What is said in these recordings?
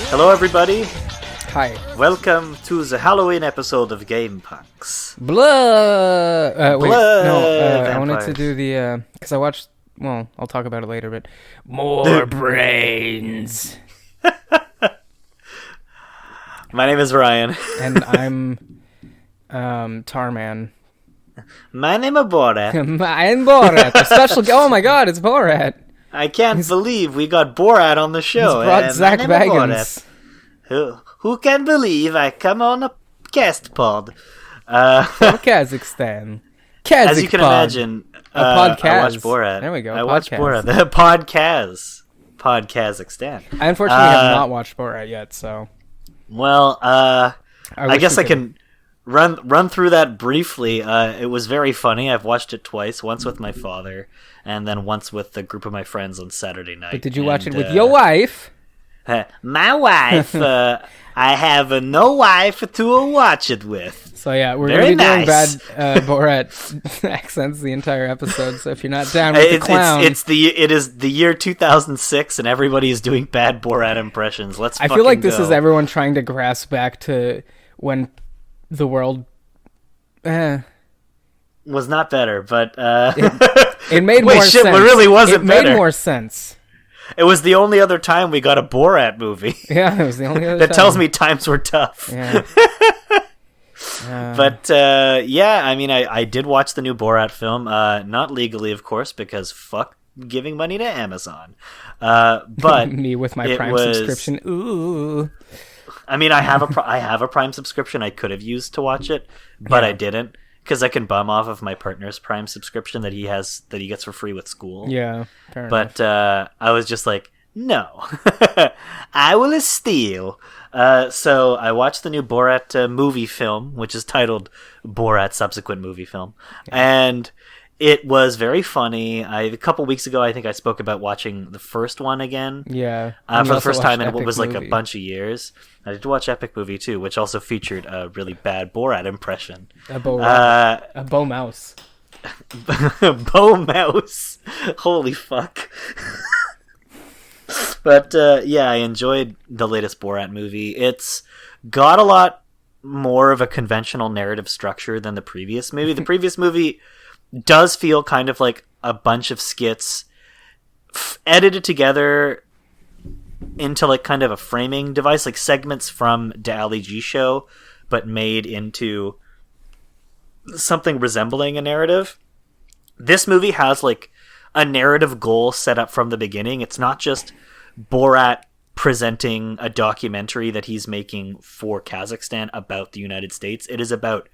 Hello, everybody. Hi. Welcome to the Halloween episode of GamePunx. Blood. Wait, Blood no. I wanted vampires. to do the because I watched. Well, I'll talk about it later. But more brains. My name is Ryan. And I'm Tarman. My name is Borat. I'm Borat. A special. Oh my God, it's Borat. I can't believe we got Borat on the show. He's brought Zach my name is Baggins. Borat. Who can believe I come on a cast pod? From Kazakhstan. As you can imagine, podcast. I watched Borat. There we go. I watched podcast. Borat. The podcast. Kazakhstan. I unfortunately have not watched Borat yet, so. Well, I wish guess we I can run through that briefly. It was very funny. I've watched it twice, once with my father, and then once with a group of my friends on Saturday night. But did you watch it with your wife? My wife. I have no wife to watch it with. So yeah, we're Very going to be doing nice. bad Borat accents the entire episode. So if you're not down with the clown, It is the year 2006, and everybody is doing bad Borat impressions. I feel like this is everyone trying to grasp back to when the world was not better, but it made Wait, more shit, sense. it really wasn't It better. made more sense. It was the only other time we got a Borat movie. Yeah, it was the only other That time. tells me times were tough. Yeah. But yeah, I mean, I did watch the new Borat film, not legally, of course, because fuck giving money to Amazon. But me with my it Prime was- subscription. Ooh. I mean, I have a Prime subscription I could have used to watch it, but I didn't because I can bum off of my partner's Prime subscription that he gets for free with school. Yeah. Fair enough. But I was just like, no, I will steal. So I watched the new Borat movie film, which is titled Borat Subsequent Movie Film. And it was very funny. A couple weeks ago, I think I spoke about watching the first one again. Yeah. For the first time in what Epic was like a Movie. bunch of years. I did watch Epic Movie too, which also featured a really bad Borat impression. A bow mouse. Bow Mouse. Holy fuck. But yeah, I enjoyed the latest Borat movie. It's got a lot more of a conventional narrative structure than the previous movie. The previous movie does feel kind of like a bunch of skits edited together into like kind of a framing device, like segments from the Ali G show, but made into something resembling a narrative. This movie has like a narrative goal set up from the beginning. It's not just Borat presenting a documentary that he's making for Kazakhstan about the United States. It is about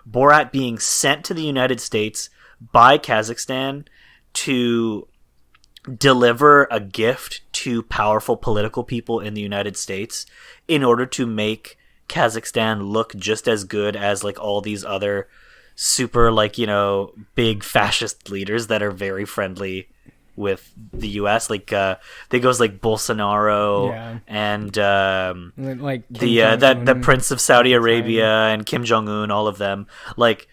Borat being sent to the United States by Kazakhstan to deliver a gift to powerful political people in the United States in order to make Kazakhstan look just as good as like all these other super like, you know, big fascist leaders that are very friendly with the US. Like they goes like Bolsonaro and Like the Prince of Saudi Arabia and Kim Jong-un, all of them. Like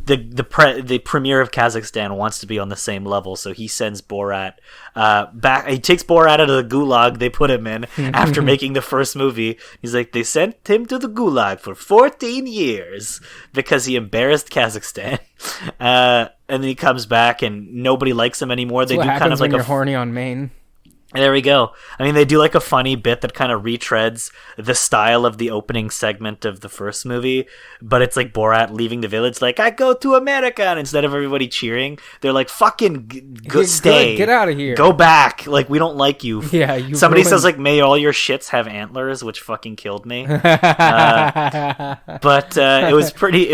the premier of Kazakhstan wants to be on the same level, so he sends Borat back. He takes Borat out of the gulag they put him in after making the first movie. He's like, they sent him to the gulag for 14 years because he embarrassed Kazakhstan. And then he comes back and nobody likes him anymore. They what do happens kind of like when you're horny on Maine. There we go. I mean, they do like a funny bit that kind of retreads the style of the opening segment of the first movie, but it's like Borat leaving the village like, I go to America, and instead of everybody cheering, they're like, fucking stay. Get out of here. Go back. Like, we don't like you. Yeah, you Somebody ruined- says like, may all your shits have antlers, which fucking killed me. But it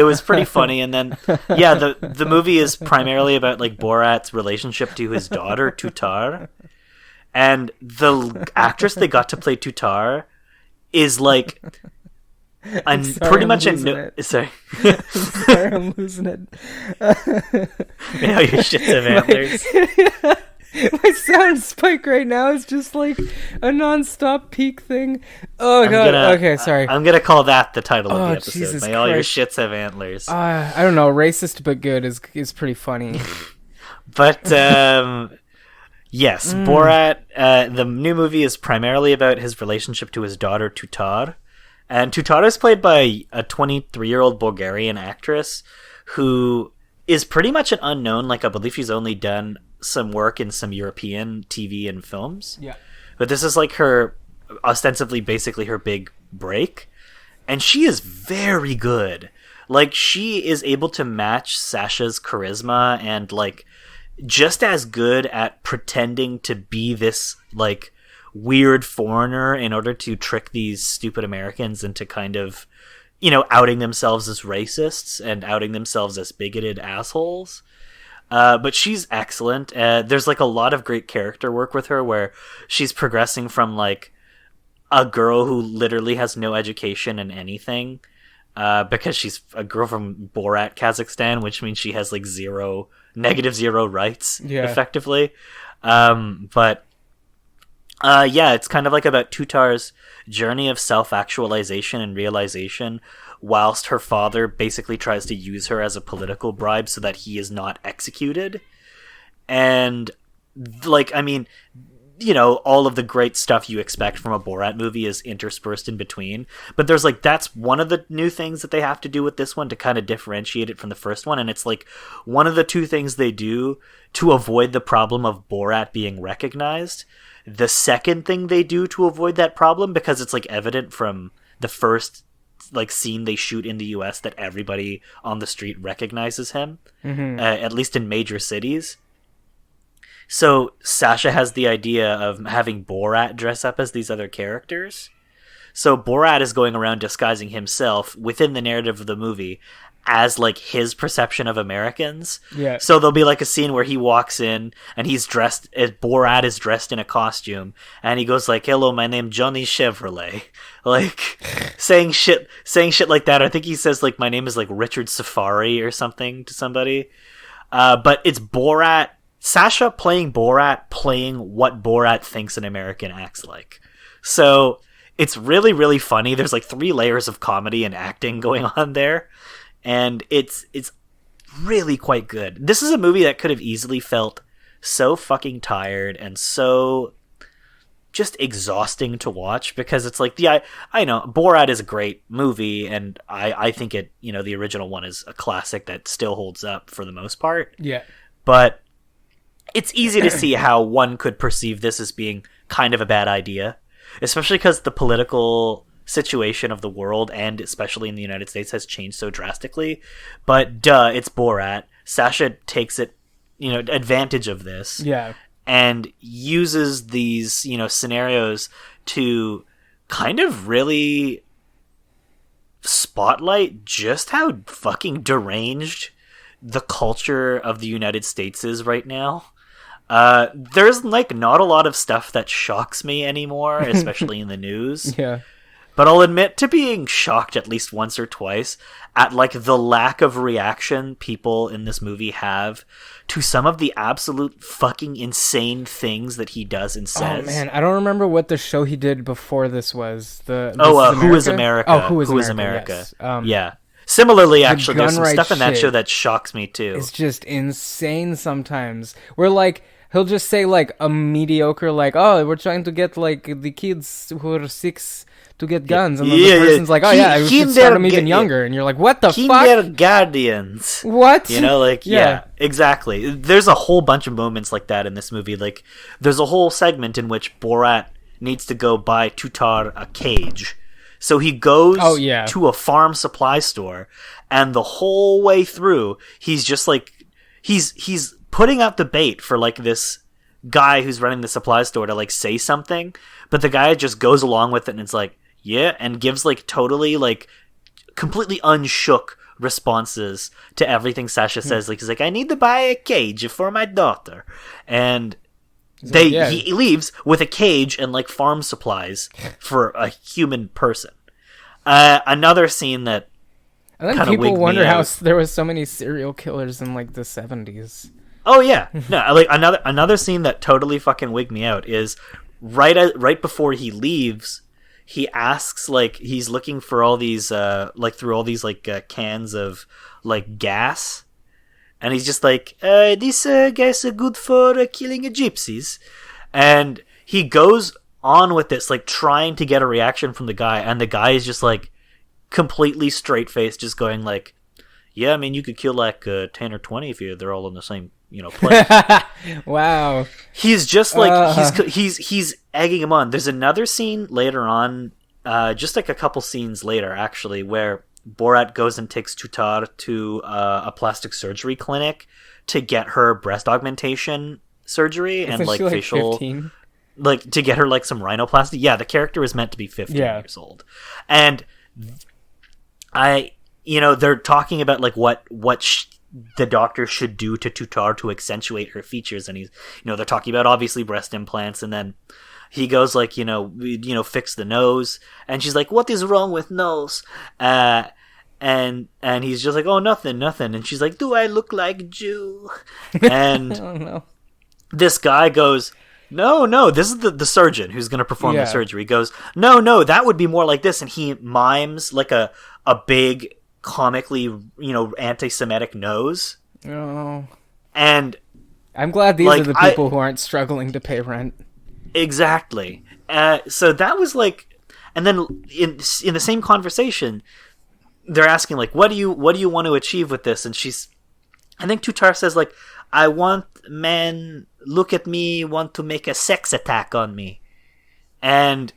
was pretty funny. And then, yeah, the movie is primarily about like Borat's relationship to his daughter, Tutar. And the actress they got to play Tutar is like pretty much a sorry. Sorry, I'm losing it. May all your shits have antlers. My sound spike right now is just like a non-stop peak thing. Oh god. Okay, sorry. I'm gonna call that the title of the episode. Jesus May all your Christ. shits have antlers. I don't know. Racist but good is pretty funny. But Yes, Borat. The new movie is primarily about his relationship to his daughter Tutar, and Tutar is played by a 23-year-old Bulgarian actress who is pretty much an unknown. Like, I believe she's only done some work in some European TV and films. Yeah, but this is like her, ostensibly, basically her big break, and she is very good. Like, she is able to match Sasha's charisma and like just as good at pretending to be this like weird foreigner in order to trick these stupid Americans into kind of, you know, outing themselves as racists and outing themselves as bigoted assholes. But she's excellent. There's like a lot of great character work with her where she's progressing from like a girl who literally has no education in anything, because she's a girl from Borat, Kazakhstan, which means she has like negative zero rights, effectively. But it's kind of like about Tutar's journey of self-actualization and realization, whilst her father basically tries to use her as a political bribe so that he is not executed. And like, I mean, you know, all of the great stuff you expect from a Borat movie is interspersed in between. But there's like, that's one of the new things that they have to do with this one to kind of differentiate it from the first one. And it's like one of the two things they do to avoid the problem of Borat being recognized. The second thing they do to avoid that problem, because it's like evident from the first like scene they shoot in the US that everybody on the street recognizes him, at least in major cities. So Sasha has the idea of having Borat dress up as these other characters. So Borat is going around disguising himself within the narrative of the movie as like his perception of Americans. Yeah. So there'll be like a scene where he walks in and he's dressed as Borat is dressed in a costume, and he goes like, "Hello, my name's Johnny Chevrolet," like saying shit like that. I think he says like, "My name is like Richard Safari" or something to somebody. But it's Borat, Sasha playing Borat, playing what Borat thinks an American acts like. So it's really, really funny. There's like 3 layers of comedy and acting going on there. And it's really quite good. This is a movie that could have easily felt so fucking tired and so just exhausting to watch, because it's like, I know Borat is a great movie, and I think it, you know, the original one is a classic that still holds up for the most part. Yeah. But it's easy to see how one could perceive this as being kind of a bad idea, especially because the political situation of the world, and especially in the United States, has changed so drastically. But it's Borat. Sasha takes it, you know, advantage of this. Yeah. And uses these, you know, scenarios to kind of really spotlight just how fucking deranged the culture of the United States is right now. There's like not a lot of stuff that shocks me anymore, especially in the news. Yeah. But I'll admit to being shocked at least once or twice at like the lack of reaction people in this movie have to some of the absolute fucking insane things that he does and says. Oh man, I don't remember what the show he did before this was. Who is America? Oh, Who is America? Yes. Yeah. Similarly, actually, there's some stuff in that show that shocks me too. It's just insane sometimes. Where like he'll just say like a mediocre like, "Oh, we're trying to get like the kids who are 6 to get guns," and then the person's like, "Oh yeah, we should start them even younger," and you're like, "What the fuck?" Guardians. What? You know, like yeah, exactly. There's a whole bunch of moments like that in this movie. Like, there's a whole segment in which Borat needs to go buy Tutar a cage. So he goes to a farm supply store, and the whole way through, he's just like, he's putting out the bait for like this guy who's running the supply store to like say something, but the guy just goes along with it and it's like, yeah, and gives like totally like completely unshook responses to everything Sasha says. Like, he's like, "I need to buy a cage for my daughter," and he leaves with a cage and like farm supplies for a human person. Another scene that and then people wonder how there was so many serial killers in like the 70s. Oh yeah, no, like another scene that totally fucking wigged me out is right before he leaves. He asks, like, he's looking for all these like through all these like cans of like gas. And he's just like, this guy's good for killing gypsies. And he goes on with this, like, trying to get a reaction from the guy, and the guy is just, like, completely straight-faced, just going, like, yeah, I mean, you could kill, like, 10 or 20 if they're all in the same, place. Wow. He's just, like, he's egging him on. There's another scene later on, just, like, a couple scenes later, actually, where Borat goes and takes Tutar to a plastic surgery clinic to get her breast augmentation surgery and like facial 15? Like to get her like some rhinoplasty. Yeah, the character is meant to be 15 years old. And they're talking about like what the doctor should do to Tutar to accentuate her features, and they're talking about obviously breast implants, and then he goes like, fix the nose. And she's like, what is wrong with nose? And he's just like, oh, nothing. And she's like, do I look like Jew? And oh, no. This guy goes, no, this is the surgeon who's going to perform the surgery. He goes, no, that would be more like this. And he mimes like a big, comically, anti-Semitic nose. Oh. And I'm glad these are the people who aren't struggling to pay rent. Exactly. So that was like, and then in the same conversation, they're asking like, what do you want to achieve with this? And I think Tutar says like, I want men look at me, want to make a sex attack on me. And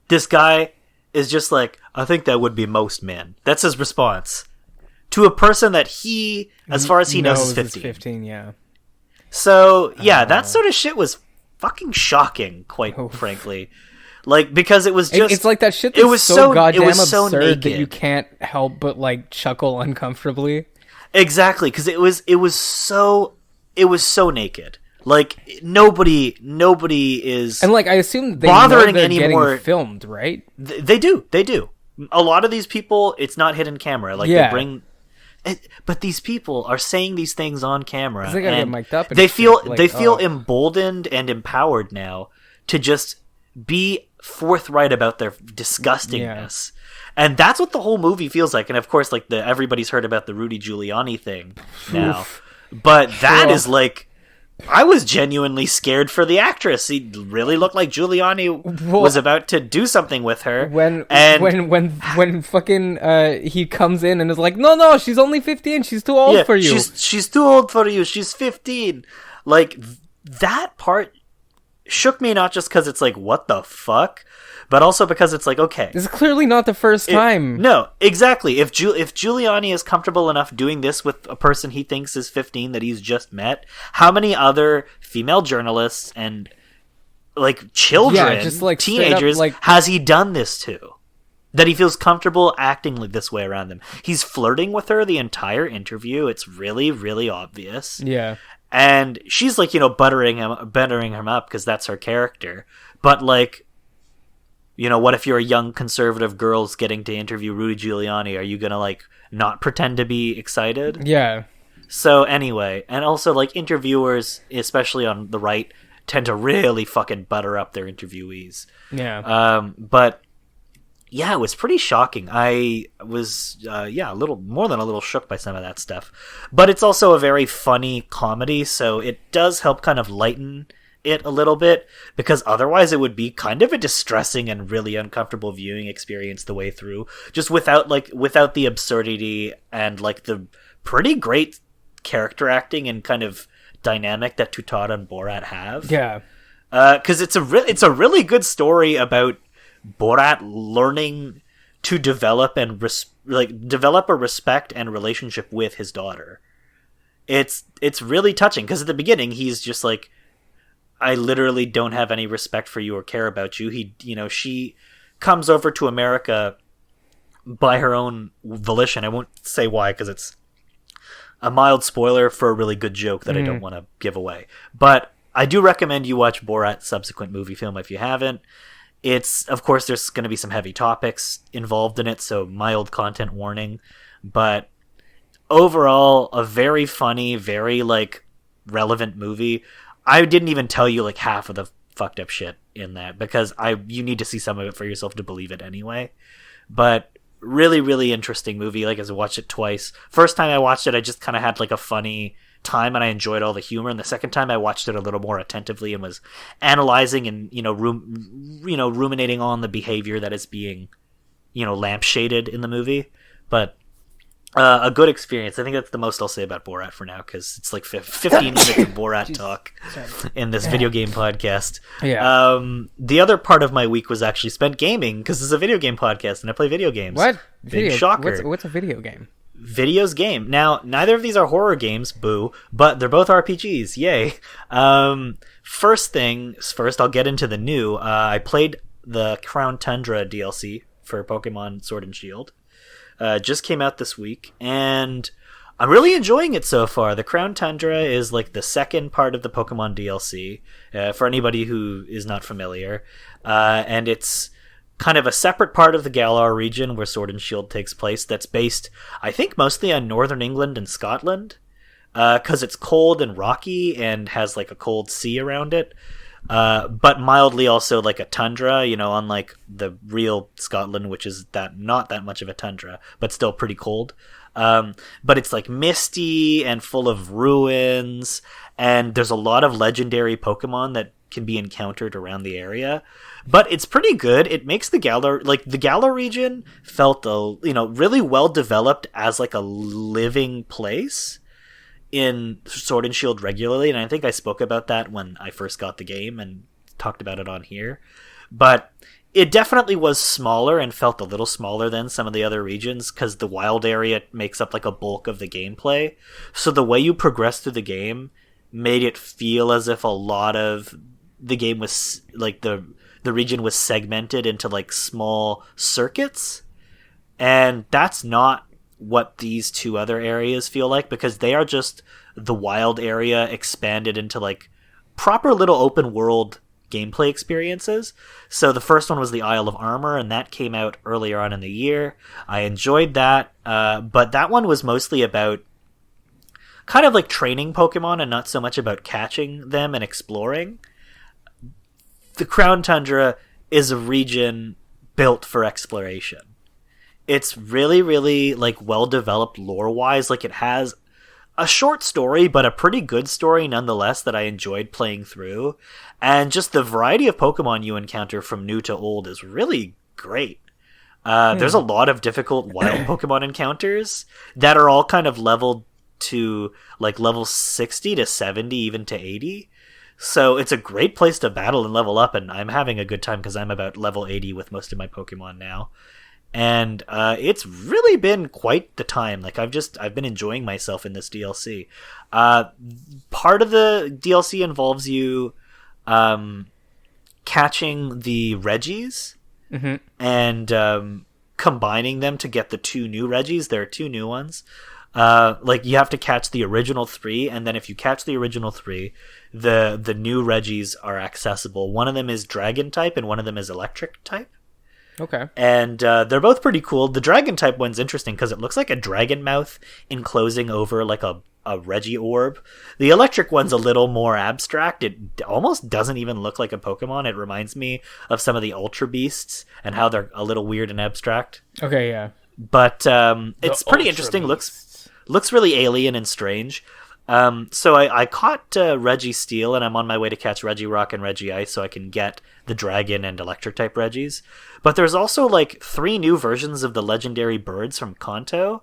this guy is just like, I think that would be most men. That's his response to a person that he, as far as he knows, is 15. 15, yeah. So yeah, that sort of shit was fucking shocking, quite frankly. Like, because it was just... It's like that shit that's so goddamn absurd that you can't help but, like, chuckle uncomfortably. Exactly, because it was so naked. Like, nobody is... And, like, I assume they bothering know they're anymore. Getting filmed, right? They do. A lot of these people, it's not hidden camera. Like, they bring... But these people are saying these things on camera. They gotta get mic'd up. And they feel emboldened and empowered now to just be forthright about their disgustingness. And that's what the whole movie feels like. And of course, like everybody's heard about the Rudy Giuliani thing now. But that is like, I was genuinely scared for the actress. He really looked like Giuliani was about to do something with her. When fucking he comes in and is like, no, she's only 15. She's too old for you. She's too old for you. She's 15. Like, that part shook me, not just because it's like, what the fuck? But also because it's like, okay, this is clearly not the first time. No, exactly. If Giuliani is comfortable enough doing this with a person he thinks is 15 that he's just met, how many other female journalists and like children, just like teenagers, up, like, has he done this to? That he feels comfortable acting like this way around them. He's flirting with her the entire interview. It's really, really obvious. Yeah. And she's like, buttering him up because that's her character. But like, what if you're a young conservative girl's getting to interview Rudy Giuliani? Are you gonna like not pretend to be excited? Yeah. So anyway, and also like interviewers, especially on the right, tend to really fucking butter up their interviewees. Yeah. But yeah, it was pretty shocking. I was a little more than a little shook by some of that stuff. But it's also a very funny comedy, so it does help kind of lighten it a little bit, because otherwise it would be kind of a distressing and really uncomfortable viewing experience the way through, just without the absurdity and like the pretty great character acting and kind of dynamic that Tutar and Borat have. Yeah. Because it's a really good story about Borat learning to develop and develop a respect and relationship with his daughter. It's really touching, because at the beginning he's just like, I literally don't have any respect for you or care about you. She comes over to America by her own volition. I won't say why, because it's a mild spoiler for a really good joke that I don't want to give away. But I do recommend you watch Borat's subsequent movie film if you haven't. It's, of course, there's going to be some heavy topics involved in it, so mild content warning. But overall, a very funny, very like relevant movie. I didn't even tell you like half of the fucked up shit in that, because you need to see some of it for yourself to believe it anyway. But really, really interesting movie. Like, as I watched it twice. First time I watched it, I just kind of had like a funny time and I enjoyed all the humor. And the second time I watched it a little more attentively and was analyzing and, ruminating on the behavior that is being, lampshaded in the movie. But a good experience. I think that's the most I'll say about Borat for now, because it's like 15 minutes of Borat talk in this video game podcast. Yeah. The other part of my week was actually spent gaming, because it's a video game podcast and I play video games. What? Big shocker. What's a video game? Videos game. Now, neither of these are horror games, boo, but they're both RPGs. Yay. First things first, I'll get into the new. I played the Crown Tundra DLC for Pokemon Sword and Shield. Just came out this week, and I'm really enjoying it so far. The Crown Tundra is like the second part of the Pokemon DLC, for anybody who is not familiar. And it's kind of a separate part of the Galar region where Sword and Shield takes place, that's based, I think, mostly on northern England and Scotland, because it's cold and rocky and has like a cold sea around it. But mildly also like a tundra, unlike the real Scotland, which is not that much of a tundra, but still pretty cold. But it's like misty and full of ruins, and there's a lot of legendary Pokemon that can be encountered around the area. But it's pretty good. It makes the Galar region felt really well developed as like a living place in Sword and Shield regularly, and I think I spoke about that when I first got the game and talked about it on here. But it definitely was smaller and felt a little smaller than some of the other regions, because the wild area makes up like a bulk of the gameplay. So the way you progress through the game made it feel as if a lot of the game was like the region was segmented into like small circuits, and that's not what these two other areas feel like, because they are just the wild area expanded into like proper little open world gameplay experiences. So the first one was the Isle of Armor, and that came out earlier on in the year. I enjoyed that, but that one was mostly about kind of like training Pokemon and not so much about catching them and exploring. The Crown Tundra is a region built for exploration. It's really, really like well developed lore wise. Like, it has a short story, but a pretty good story nonetheless that I enjoyed playing through. And just the variety of Pokemon you encounter from new to old is really great. There's a lot of difficult wild Pokemon encounters that are all kind of leveled to like level 60 to 70, even to 80. So it's a great place to battle and level up, and I'm having a good time because I'm about level 80 with most of my Pokemon now. And it's really been quite the time. Like, I've been enjoying myself in this DLC. Part of the DLC involves you catching the Regis and combining them to get the two new Regis. There are two new ones. Like, you have to catch the original three, and then if you catch the original three, the new Regis are accessible. One of them is Dragon type, and one of them is Electric type. Okay. And they're both pretty cool. The Dragon type one's interesting because it looks like a dragon mouth enclosing over like a Regi orb. The Electric one's a little more abstract. It almost doesn't even look like a Pokemon. It reminds me of some of the Ultra Beasts and how they're a little weird and abstract. Okay, yeah. But it's pretty interesting. Looks really alien and strange. So I caught Registeel, and I'm on my way to catch Regirock and Regice so I can get the Dragon and Electric type Regis. But there's also like 3 new versions of the legendary birds from Kanto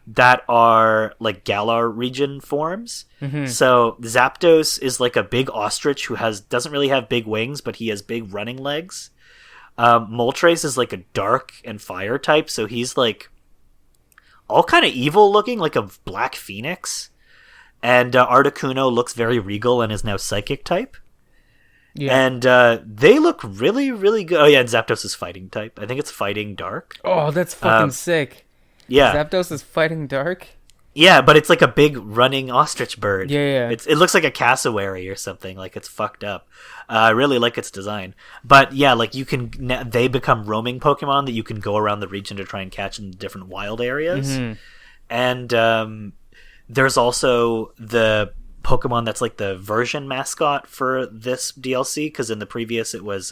that are like Galar region forms. So Zapdos is like a big ostrich who doesn't really have big wings, but he has big running legs. Moltres is like a dark and fire type, so he's like all kind of evil looking, like a black phoenix. And Articuno looks very regal and is now psychic type. Yeah. And they look really, really good. Oh, yeah, and Zapdos is fighting type. I think it's fighting dark. Oh, that's fucking sick. Yeah. Zapdos is fighting dark? Yeah, but it's like a big running ostrich bird. Yeah. It looks like a cassowary or something. Like, it's fucked up. I really like its design. But yeah, like, they become roaming Pokemon that you can go around the region to try and catch in different wild areas. And there's also the Pokemon that's like the version mascot for this DLC, because in the previous it was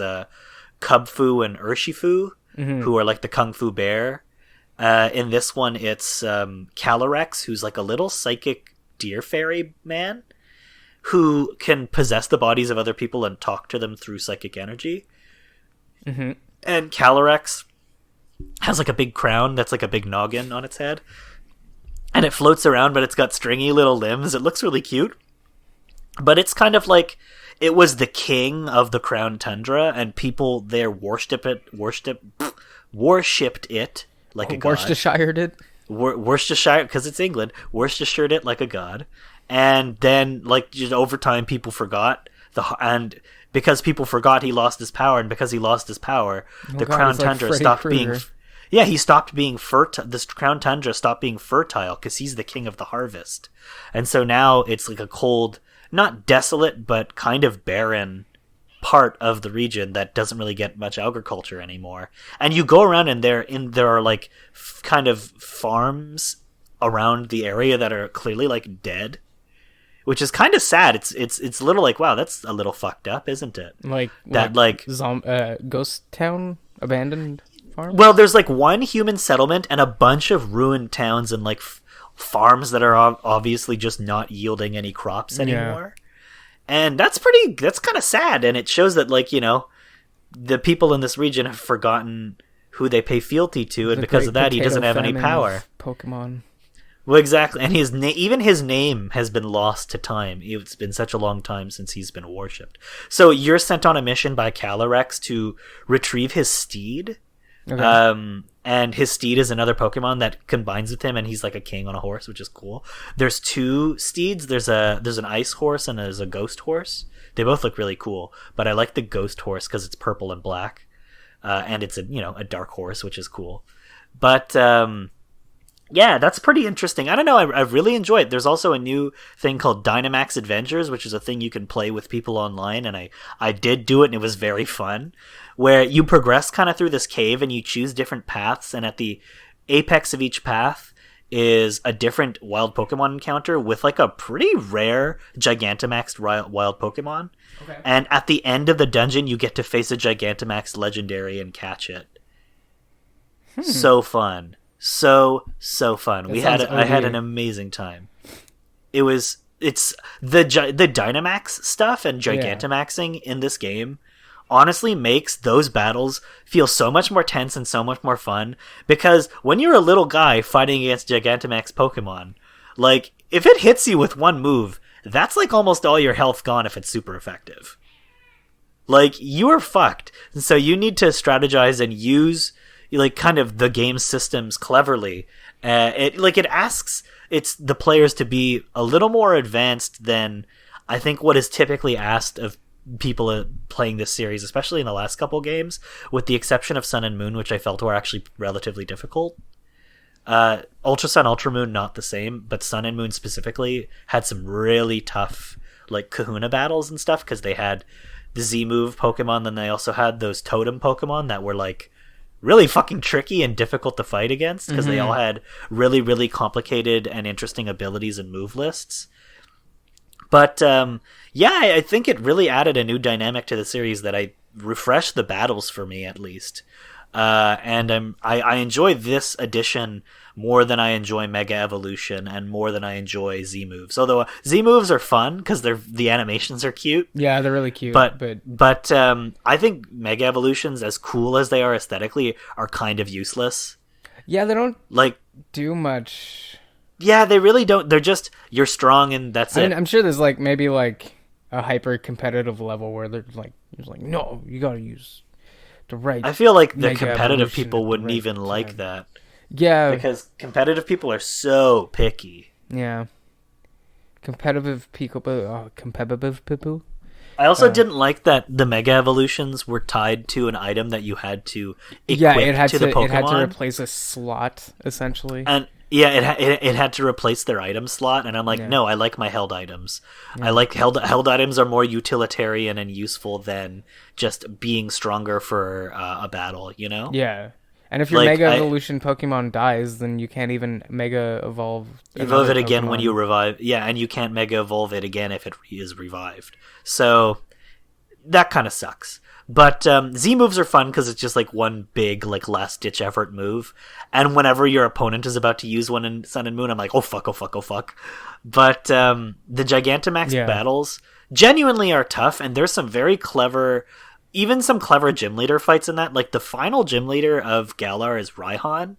Cubfu and Urshifu, who are like the Kung Fu Bear. In this one, it's Calyrex, who's like a little psychic deer fairy man who can possess the bodies of other people and talk to them through psychic energy. Mm-hmm. And Calyrex has like a big crown that's like a big noggin on its head. And it floats around, but it's got stringy little limbs. It looks really cute. But it's kind of like it was the king of the Crown Tundra, and people there worshipped it like a god. Worcestershired it? Worcestershire, because it's England, Worcestershired it like a god. And then, like, just over time, people forgot. And because people forgot, he lost his power. And because he lost his power, the Crown Tundra stopped being... Yeah, he stopped being fertile. This Crown Tundra stopped being fertile because he's the king of the harvest. And so now it's like a cold, not desolate, but kind of barren part of the region that doesn't really get much agriculture anymore. And you go around and there are like kind of farms around the area that are clearly like dead, which is kind of sad. It's a little like, wow, that's a little fucked up, isn't it? Ghost town, abandoned farm. Well, there's like one human settlement and a bunch of ruined towns and like farms that are obviously just not yielding any crops anymore. Yeah. And that's kind of sad, and it shows that, like, you know, the people in this region have forgotten who they pay fealty to, and because of that, he doesn't have any power. Pokemon. Well, exactly, and even his name has been lost to time. It's been such a long time since he's been worshipped. So you're sent on a mission by Calyrex to retrieve his steed. Okay. And his steed is another Pokemon that combines with him, and he's like a king on a horse, which is cool. There's two steeds. There's an ice horse and there's a ghost horse. They both look really cool, but I like the ghost horse because it's purple and black, and it's a dark horse, which is cool. But yeah, that's pretty interesting. I don't know. I really enjoy it. There's also a new thing called Dynamaxx Adventures, which is a thing you can play with people online, and I did do it, and it was very fun, where you progress kind of through this cave, and you choose different paths, and at the apex of each path is a different wild Pokemon encounter with like a pretty rare Gigantamax wild Pokemon. Okay. And at the end of the dungeon, you get to face a Gigantamax legendary and catch it. So fun. So fun. I had an amazing time. It's the Dynamaxx stuff and Gigantamaxing in this game honestly makes those battles feel so much more tense and so much more fun, because when you're a little guy fighting against Gigantamax Pokemon, like, if it hits you with one move, that's like almost all your health gone if it's super effective. Like, you are fucked. And so you need to strategize and use like kind of the game systems cleverly. It asks the players to be a little more advanced than I think what is typically asked of people playing this series, especially in the last couple games, with the exception of Sun and Moon, which I felt were actually relatively difficult. Ultra Sun, Ultra Moon, not the same, but Sun and Moon specifically had some really tough like Kahuna battles and stuff, because they had the Z-move Pokemon, then they also had those Totem Pokemon that were like really fucking tricky and difficult to fight against, because they all had really, really complicated and interesting abilities and move lists. But I think it really added a new dynamic to the series that I refreshed the battles for me, at least. And I enjoy this edition more than I enjoy Mega Evolution and more than I enjoy Z moves. Although Z moves are fun because the animations are cute. Yeah, they're really cute. But I think Mega Evolutions, as cool as they are aesthetically, are kind of useless. Yeah, they don't like do much. Yeah, they really don't. They're just, you're strong and that's it. I'm sure there's like maybe like a hyper competitive level where they're like, no, you gotta use the right. I feel like the competitive people wouldn't even like that. Yeah, because competitive people are so picky. Yeah, competitive people. I also didn't like that the Mega Evolutions were tied to an item that you had to equip to the Pokemon. It had to replace a slot, essentially. And yeah, it had to replace their item slot, and I'm like, no, I like my held items. Yeah. I like held items are more utilitarian and useful than just being stronger for a battle, you know? Yeah. And if your like, Mega Evolution Pokemon dies, then you can't even Mega Evolve it again when you revive. Yeah, and you can't Mega Evolve it again if it is revived. So that kind of sucks. But Z moves are fun because it's just like one big like last ditch effort move, and whenever your opponent is about to use one in Sun and Moon, I'm like, oh fuck, oh fuck, oh fuck. But the Gigantamax battles genuinely are tough, and there's some very clever, even some clever gym leader fights in that. Like the final gym leader of Galar is Raihan,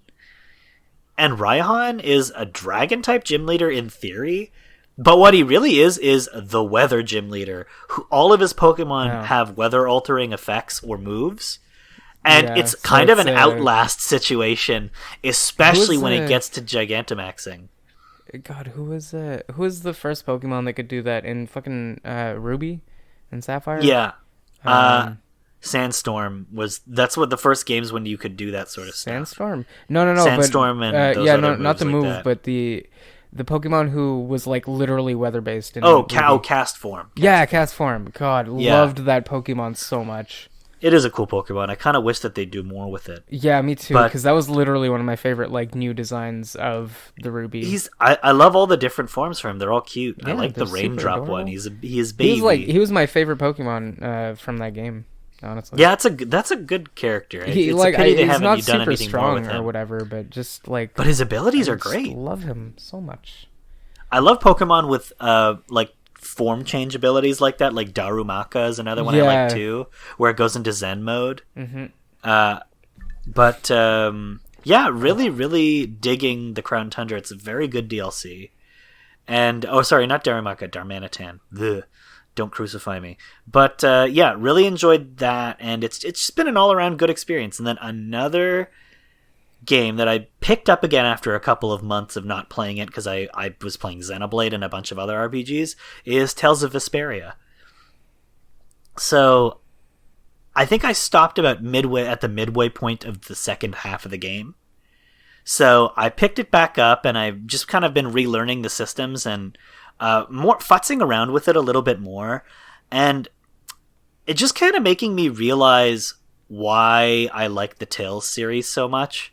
and Raihan is a dragon type gym leader in theory. But what he really is the weather gym leader, who all of his Pokemon have weather-altering effects or moves. And it's kind of an Outlast situation, especially when it gets to Gigantamaxing. God, who was the first Pokemon that could do that in fucking Ruby and Sapphire? Yeah. Sandstorm that's what the first games when you could do that sort of stuff. Sandstorm? No. Sandstorm but, and those other not the like move, that. but the Pokemon who was like literally weather based. Cast form. Cast form. God, loved that Pokemon so much. It is a cool Pokemon. I kind of wish that they'd do more with it. Yeah, me too. Because that was literally one of my favorite like new designs of the Ruby. I love all the different forms for him. They're all cute. I like the Raindrop one. He is baby. He was my favorite Pokemon from that game. Honestly. Yeah, that's a good character. It's he's a pity they haven't not done super anything strong more with him. or whatever, but just like. But his abilities are great. I love him so much. I love Pokemon with like form change abilities like that. Like Darumaka is another one I like too, where it goes into Zen mode. Mm-hmm. Really, really digging the Crown Tundra. It's a very good DLC. And not Darumaka, Darmanitan. Ugh. Don't crucify me. But really enjoyed that, and it's just been an all-around good experience. And then another game that I picked up again after a couple of months of not playing it because I was playing Xenoblade and a bunch of other RPGs is Tales of Vesperia. So I think I stopped about at the midway point of the second half of the game. So I picked it back up, and I've just kind of been relearning the systems and more futzing around with it a little bit more, and it just kind of making me realize why I like the Tales series so much.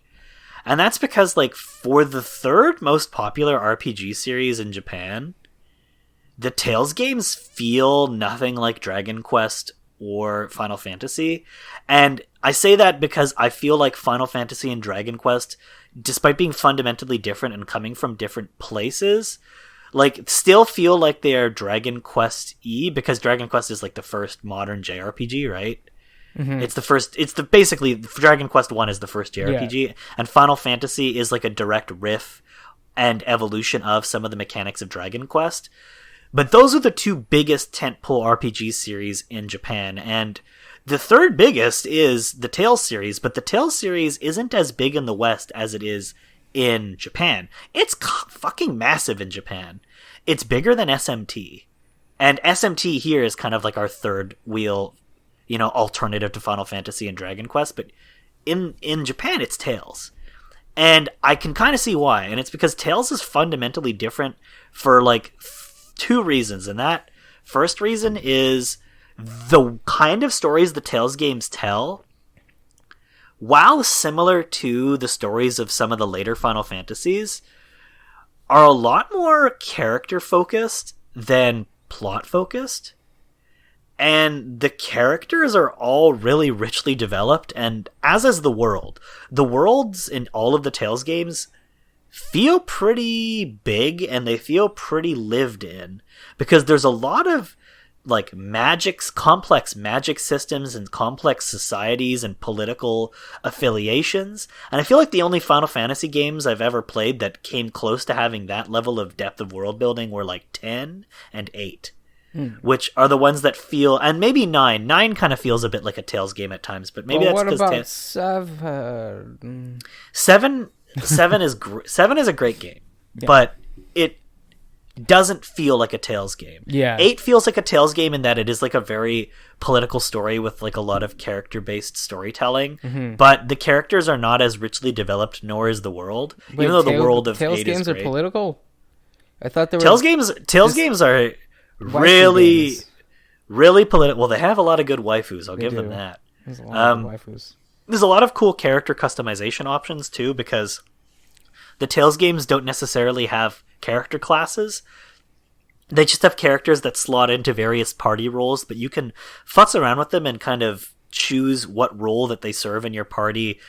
And that's because, like, for the third most popular RPG series in Japan, the Tales games feel nothing like Dragon Quest or Final Fantasy. And I say that because I feel like Final Fantasy and Dragon Quest, despite being fundamentally different and coming from different places, like, still feel like they are Dragon Quest-y, because Dragon Quest is like the first modern JRPG, right? Mm-hmm. Basically Dragon Quest 1 is the first JRPG, and Final Fantasy is like a direct riff and evolution of some of the mechanics of Dragon Quest. But those are the two biggest tentpole RPG series in Japan, and the third biggest is the Tales series, but the Tales series isn't as big in the West as it is in Japan. It's fucking massive in Japan. It's bigger than SMT. And SMT here is kind of like our third wheel, alternative to Final Fantasy and Dragon Quest, but in Japan it's Tales. And I can kind of see why, and it's because Tales is fundamentally different for like two reasons. And that first reason is the kind of stories the Tales games tell, while similar to the stories of some of the later Final Fantasies, are a lot more character-focused than plot-focused. And the characters are all really richly developed, and as is the world. The worlds in all of the Tales games feel pretty big, and they feel pretty lived in, because there's a lot of like complex magic systems and complex societies and political affiliations. And I feel like the only Final Fantasy games I've ever played that came close to having that level of depth of world building were like 10 and 8, which are the ones that feel, and maybe 9. 9 kind of feels a bit like a Tales game at times, but maybe that's because 7 is a great game, but it doesn't feel like a Tales game. 8 feels like a Tales game in that it is like a very political story with like a lot of character-based storytelling, but the characters are not as richly developed, nor is the world. Wait, even though the world of Tales 8 games is great. Are political? I thought they were Tales games are really political. Well, they have a lot of good waifus. I'll give them that. There's a lot of waifus. There's a lot of cool character customization options too, because the Tales games don't necessarily have character classes. They just have characters that slot into various party roles, but you can futz around with them and kind of choose what role that they serve in your party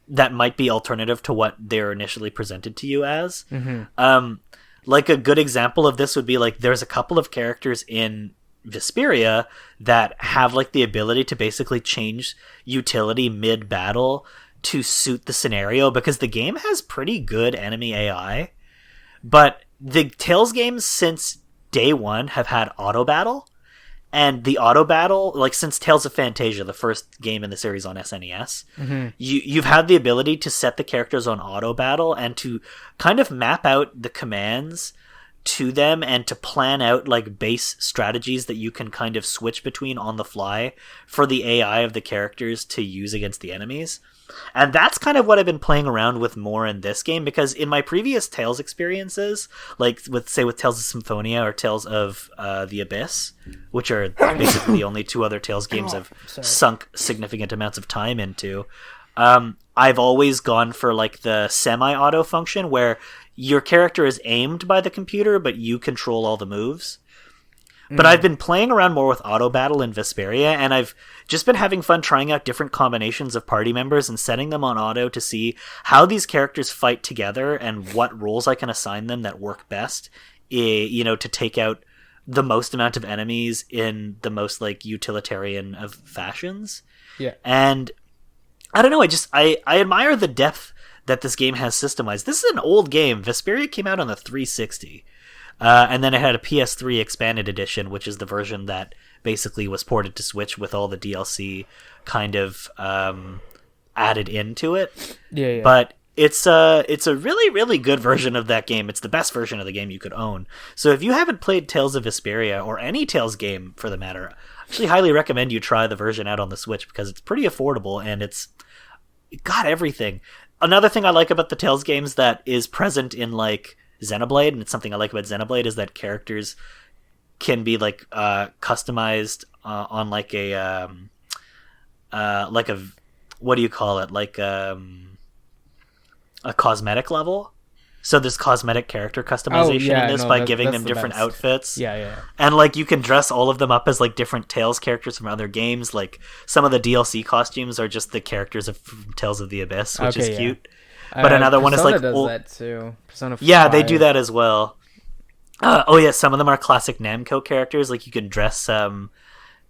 that might be alternative to what they're initially presented to you as. Like a good example of this would be like there's a couple of characters in Vesperia that have like the ability to basically change utility mid-battle to suit the scenario, because the game has pretty good enemy AI. But the Tales games since day one have had auto battle, and the auto battle, like since Tales of Fantasia, the first game in the series on SNES, you've had the ability to set the characters on auto battle and to kind of map out the commands to them and to plan out like base strategies that you can kind of switch between on the fly for the AI of the characters to use against the enemies. And that's kind of what I've been playing around with more in this game, because in my previous Tales experiences, like with Tales of Symphonia or Tales of the Abyss, which are basically the only two other Tales games I've sunk significant amounts of time into, I've always gone for like the semi-auto function where your character is aimed by the computer, but you control all the moves. But I've been playing around more with auto battle in Vesperia, and I've just been having fun trying out different combinations of party members and setting them on auto to see how these characters fight together and what roles I can assign them that work best, to take out the most amount of enemies in the most like utilitarian of fashions. Yeah. And I don't know, I admire the depth that this game has system-wise. This is an old game. Vesperia came out on the 360. And then it had a PS3 expanded edition, which is the version that basically was ported to Switch with all the DLC kind of added into it. Yeah. But it's a really, really good version of that game. It's the best version of the game you could own. So if you haven't played Tales of Vesperia, or any Tales game for the matter, I actually highly recommend you try the version out on the Switch, because it's pretty affordable and it got everything. Another thing I like about the Tales games that is present in like Xenoblade, and it's something I like about Xenoblade, is that characters can be like customized on like a what do you call it, like a cosmetic level. So there's cosmetic character customization in this by giving them different outfits. Yeah. And like you can dress all of them up as like different Tales characters from other games. Like some of the DLC costumes are just the characters of Tales of the Abyss, which is cute. But another one is like does that too. Persona 5. Yeah, they do that as well. Some of them are classic Namco characters. Like you can dress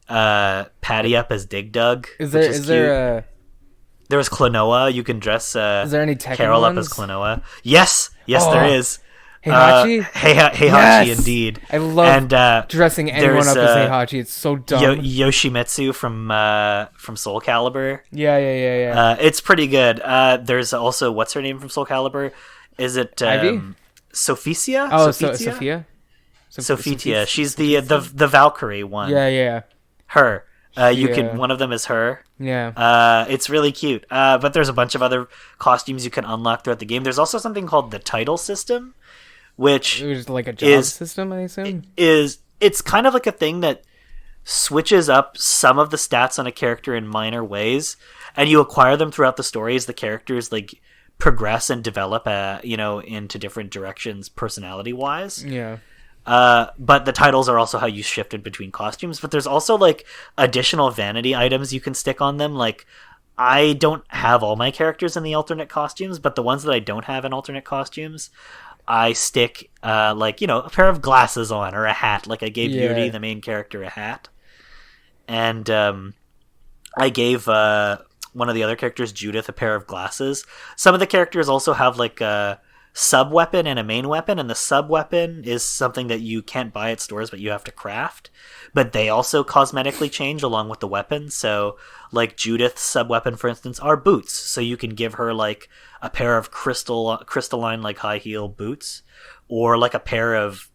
Patty up as Dig Dug. There's Klonoa. You can dress is there any Tekken Carol ones? up as Klonoa. Yes, there is. Heihachi? Heihachi, Yes! indeed. I love dressing anyone up as Heihachi. It's so dumb. Yoshimitsu from Soul Calibur. Yeah. It's pretty good. There's also, what's her name from Soul Calibur? Is it Ivy? Sophia? Oh, Sophia? Sophia. She's the Valkyrie one. Yeah. Her. One of them is her. Yeah. It's really cute. But there's a bunch of other costumes you can unlock throughout the game. There's also something called the title system, which is like a job system, I assume. It's kind of like a thing that switches up some of the stats on a character in minor ways, and you acquire them throughout the story as the characters like progress and develop, into different directions personality wise. Yeah. But the titles are also how you shifted between costumes. But there's also like additional vanity items you can stick on them. Like I don't have all my characters in the alternate costumes, but the ones that I don't have in alternate costumes, I stick a pair of glasses on, or a hat. Like I gave Beauty, the main character, a hat, and I gave one of the other characters, Judith, a pair of glasses. Some of the characters also have like a sub-weapon and a main weapon, and the sub-weapon is something that you can't buy at stores, but you have to craft. But they also cosmetically change along with the weapon. So like Judith's sub-weapon, for instance, are boots. So you can give her like a pair of crystalline like high heel boots, or like a pair of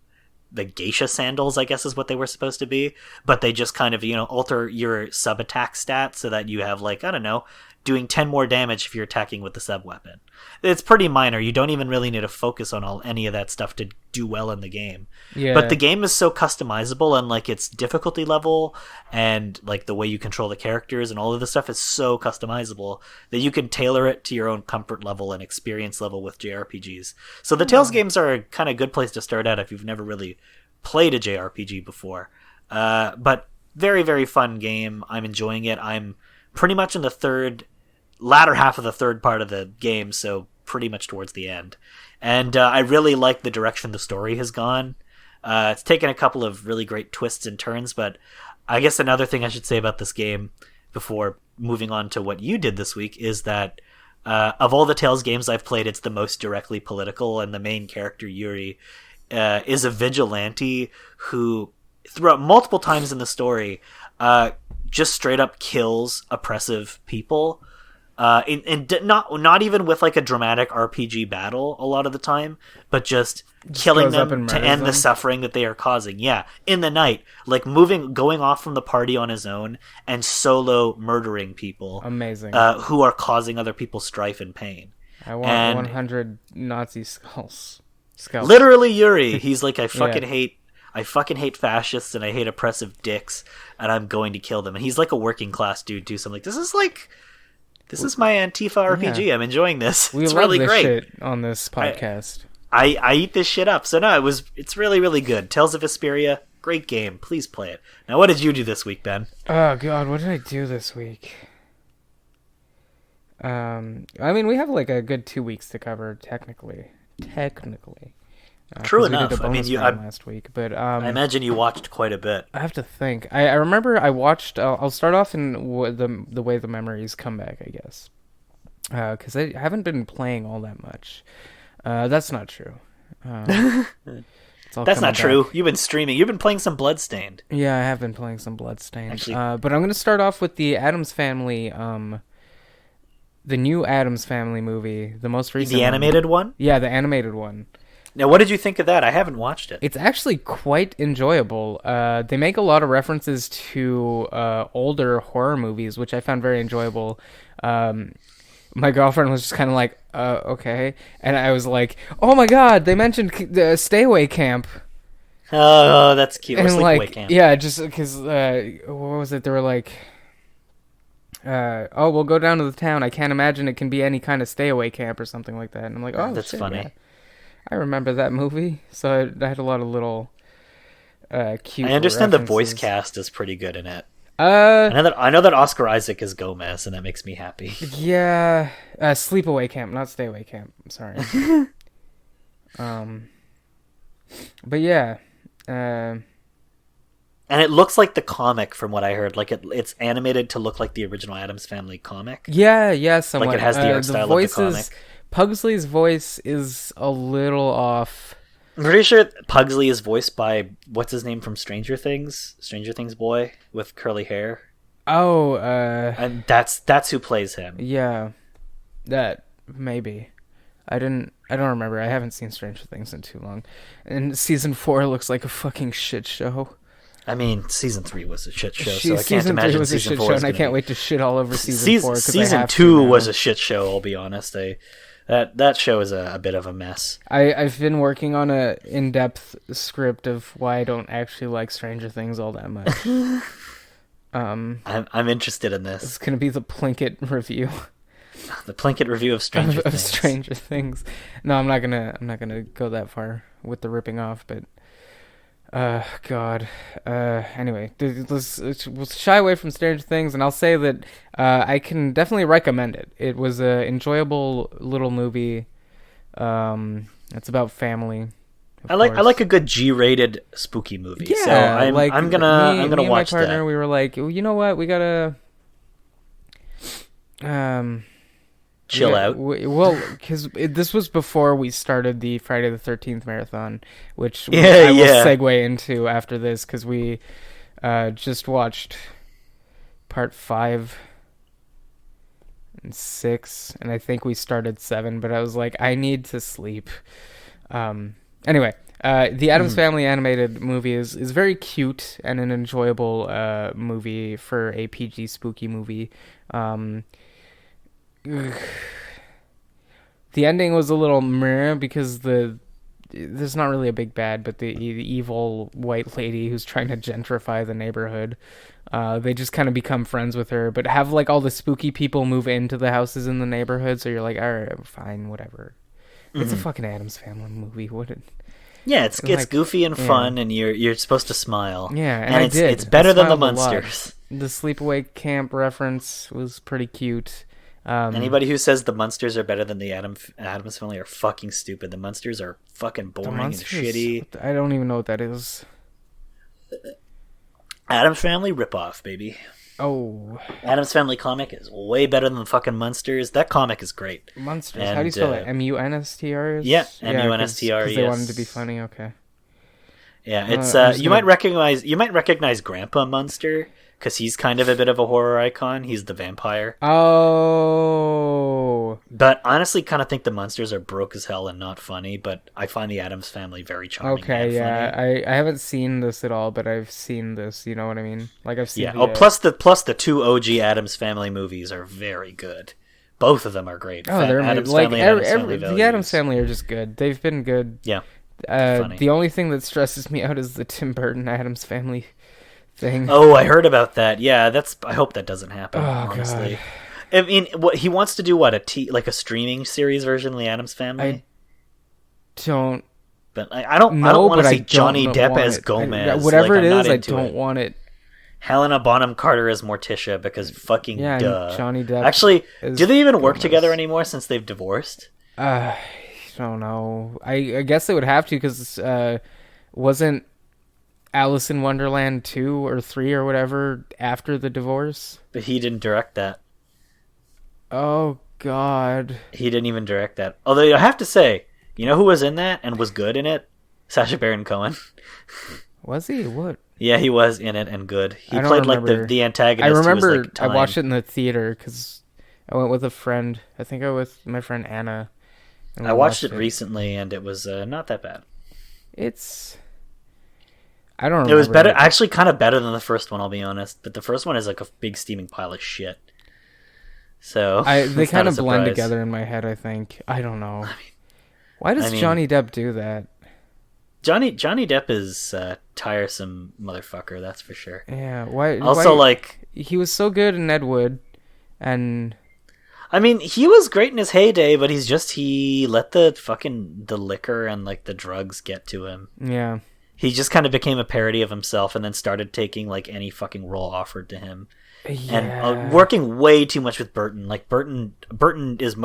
the geisha sandals, I guess is what they were supposed to be. But they just kind of, alter your sub-attack stats so that you have like, I don't know, doing 10 more damage if you're attacking with the sub-weapon. It's pretty minor. You don't even really need to focus on any of that stuff to do well in the game. Yeah. But the game is so customizable, and like its difficulty level and like the way you control the characters and all of this stuff is so customizable that you can tailor it to your own comfort level and experience level with JRPGs. So the Tales games are a kind of good place to start out if you've never really played a JRPG before. But very, very fun game. I'm enjoying it. I'm pretty much in the latter half of the third part of the game, so pretty much towards the end. And I really like the direction the story has gone. It's taken a couple of really great twists and turns, but I guess another thing I should say about this game before moving on to what you did this week is that of all the Tales games I've played, it's the most directly political, and the main character, Yuri, is a vigilante who, throughout multiple times in the story, just straight up kills oppressive people. Not even with like a dramatic RPG battle a lot of the time, but just killing them to end the suffering that they are causing. Yeah, in the night, like going off from the party on his own and solo murdering people. Amazing. Who are causing other people strife and pain. I want 100 Nazi skulls. Literally, Yuri. He's like, I fucking hate fascists and I hate oppressive dicks, and I'm going to kill them. And he's like a working class dude too. So I'm like, this is my Antifa RPG. Yeah. I'm enjoying this. It's really great. Shit on this podcast. I eat this shit up. So no, it's really, really good. Tales of Vesperia, great game. Please play it. Now, what did you do this week, Ben? Oh God, what did I do this week? I mean, we have like a good 2 weeks to cover, technically. True enough. I mean, last week, but I imagine you watched quite a bit. I have to think. I remember I watched. I'll start off in the way the memories come back, I guess, because I haven't been playing all that much. That's not true. That's not true. You've been streaming. You've been playing some Bloodstained. Yeah, I have been playing some Bloodstained. Actually, but I'm going to start off with the Addams Family. The new Addams Family movie, the most recent. The animated one? Yeah, the animated one. Now, what did you think of that? I haven't watched it. It's actually quite enjoyable. They make a lot of references to older horror movies, which I found very enjoyable. My girlfriend was just kind of like, okay. And I was like, oh my God, they mentioned the Stay Away Camp. Oh, that's cute. And or Sleepaway Camp. Yeah, just because, what was it? They were like, oh, we'll go down to the town. I can't imagine it can be any kind of stay away camp or something like that. And I'm like, oh, that's funny. Yeah. I remember that movie. So I had a lot of little cute I understand references. The voice cast is pretty good in it. I know that Oscar Isaac is Gomez, and that makes me happy. Yeah, Sleepaway Camp, not Stay Away Camp. I'm sorry. But yeah. And it looks like the comic, from what I heard. Like it's animated to look like the original Addams Family comic. Yeah, somewhat. Like it has the art style of the comic. Pugsley's voice is a little off. I'm pretty sure Pugsley is voiced by what's his name from Stranger Things boy with curly hair. Oh, and that's who plays him. Yeah, that maybe. I don't remember. I haven't seen Stranger Things in too long, and season 4 looks like a fucking shit show. I mean, season 3 was a shit show, so I can't imagine season 4 and I can't wait to shit all over season 4. Season 2 was a shit show, I'll be honest. That show is a bit of a mess. I've been working on a in-depth script of why I don't actually like Stranger Things all that much. I'm interested in this. It's going to be the Plinkett review. The Plinkett review of Stranger Things. Of Stranger Things. No, I'm not gonna go that far with the ripping off, but God. Anyway, we'll shy away from Stranger Things, and I'll say that I can definitely recommend it. It was an enjoyable little movie. It's about family. I like a good G-rated spooky movie. Yeah, so I'm gonna watch my partner, that. We were like, you know what, we gotta chill out. Well, because this was before we started the Friday the 13th marathon, which I will segue into after this, because we just watched part 5 and 6, and I think we started 7, but I was like, I need to sleep. Anyway, the Addams Family animated movie is very cute and an enjoyable movie for a PG spooky movie. The ending was a little meh because there's not really a big bad, but the evil white lady who's trying to gentrify the neighborhood, they just kind of become friends with her, but have like all the spooky people move into the houses in the neighborhood, so you're like, all right, fine, whatever. It's a fucking Addams Family movie. Yeah, it's goofy and fun, and you're supposed to smile. Yeah, and it's better than the Munsters. The sleepaway camp reference was pretty cute. Anybody who says the Munsters are better than the Addams Family are fucking stupid. The Munsters are fucking boring and shitty. I don't even know what that is. Addams Family ripoff, baby. Oh. Addams Family comic is way better than the fucking Munsters. That comic is great. Munsters. How do you spell it? M-U-N-S-T-R? Yeah, M-U-N-S-T-R. Because they wanted to be funny. Okay. Yeah, it's you might recognize Grandpa Munster because he's kind of a bit of a horror icon. He's the vampire. Oh. But honestly, kind of think the Munsters are broke as hell and not funny. But I find the Addams Family very charming. Okay, and funny. I haven't seen this at all, but I've seen this. You know what I mean? Like I've seen. Yeah. Plus the two OG Addams Family movies are very good. Both of them are great. Oh, they're Addams like Family and Addams Family the Addams Family are just good. They've been good. Yeah. The only thing that stresses me out is the Tim Burton Addams Family thing. Oh, I heard about that. Yeah, I hope that doesn't happen. Oh, honestly, God. I mean, what he wants to do? What like a streaming series version of the Addams Family? But I don't want to see Johnny Depp as Gomez. Whatever it is, I don't want it. Helena Bonham Carter as Morticia because fucking duh. Johnny Depp. Actually, do they even work together anymore since they've divorced? I don't know. I guess they would have to because wasn't Alice in Wonderland 2 or 3 or whatever after the divorce? But he didn't direct that. Oh, God. He didn't even direct that. Although I have to say, you know who was in that and was good in it? Sacha Baron Cohen. Was he? What? Yeah, he was in it and good. He played like the antagonist. I remember who was, like, I watched it in the theater because I went with a friend. I think I was with my friend Anna. I watched it recently and it was not that bad. I don't remember. It was better, actually kind of better than the first one, I'll be honest. But the first one is like a big steaming pile of shit. So they kind of blend together in my head, I think. I don't know. Why does Johnny Depp do that? Johnny Depp is a tiresome motherfucker, that's for sure. Yeah, why? Also, like, he was so good in Ed Wood, and I mean, he was great in his heyday, but he let the liquor and like the drugs get to him. Yeah. He just kind of became a parody of himself and then started taking like any fucking role offered to him. Yeah. And working way too much with Burton. Like Burton is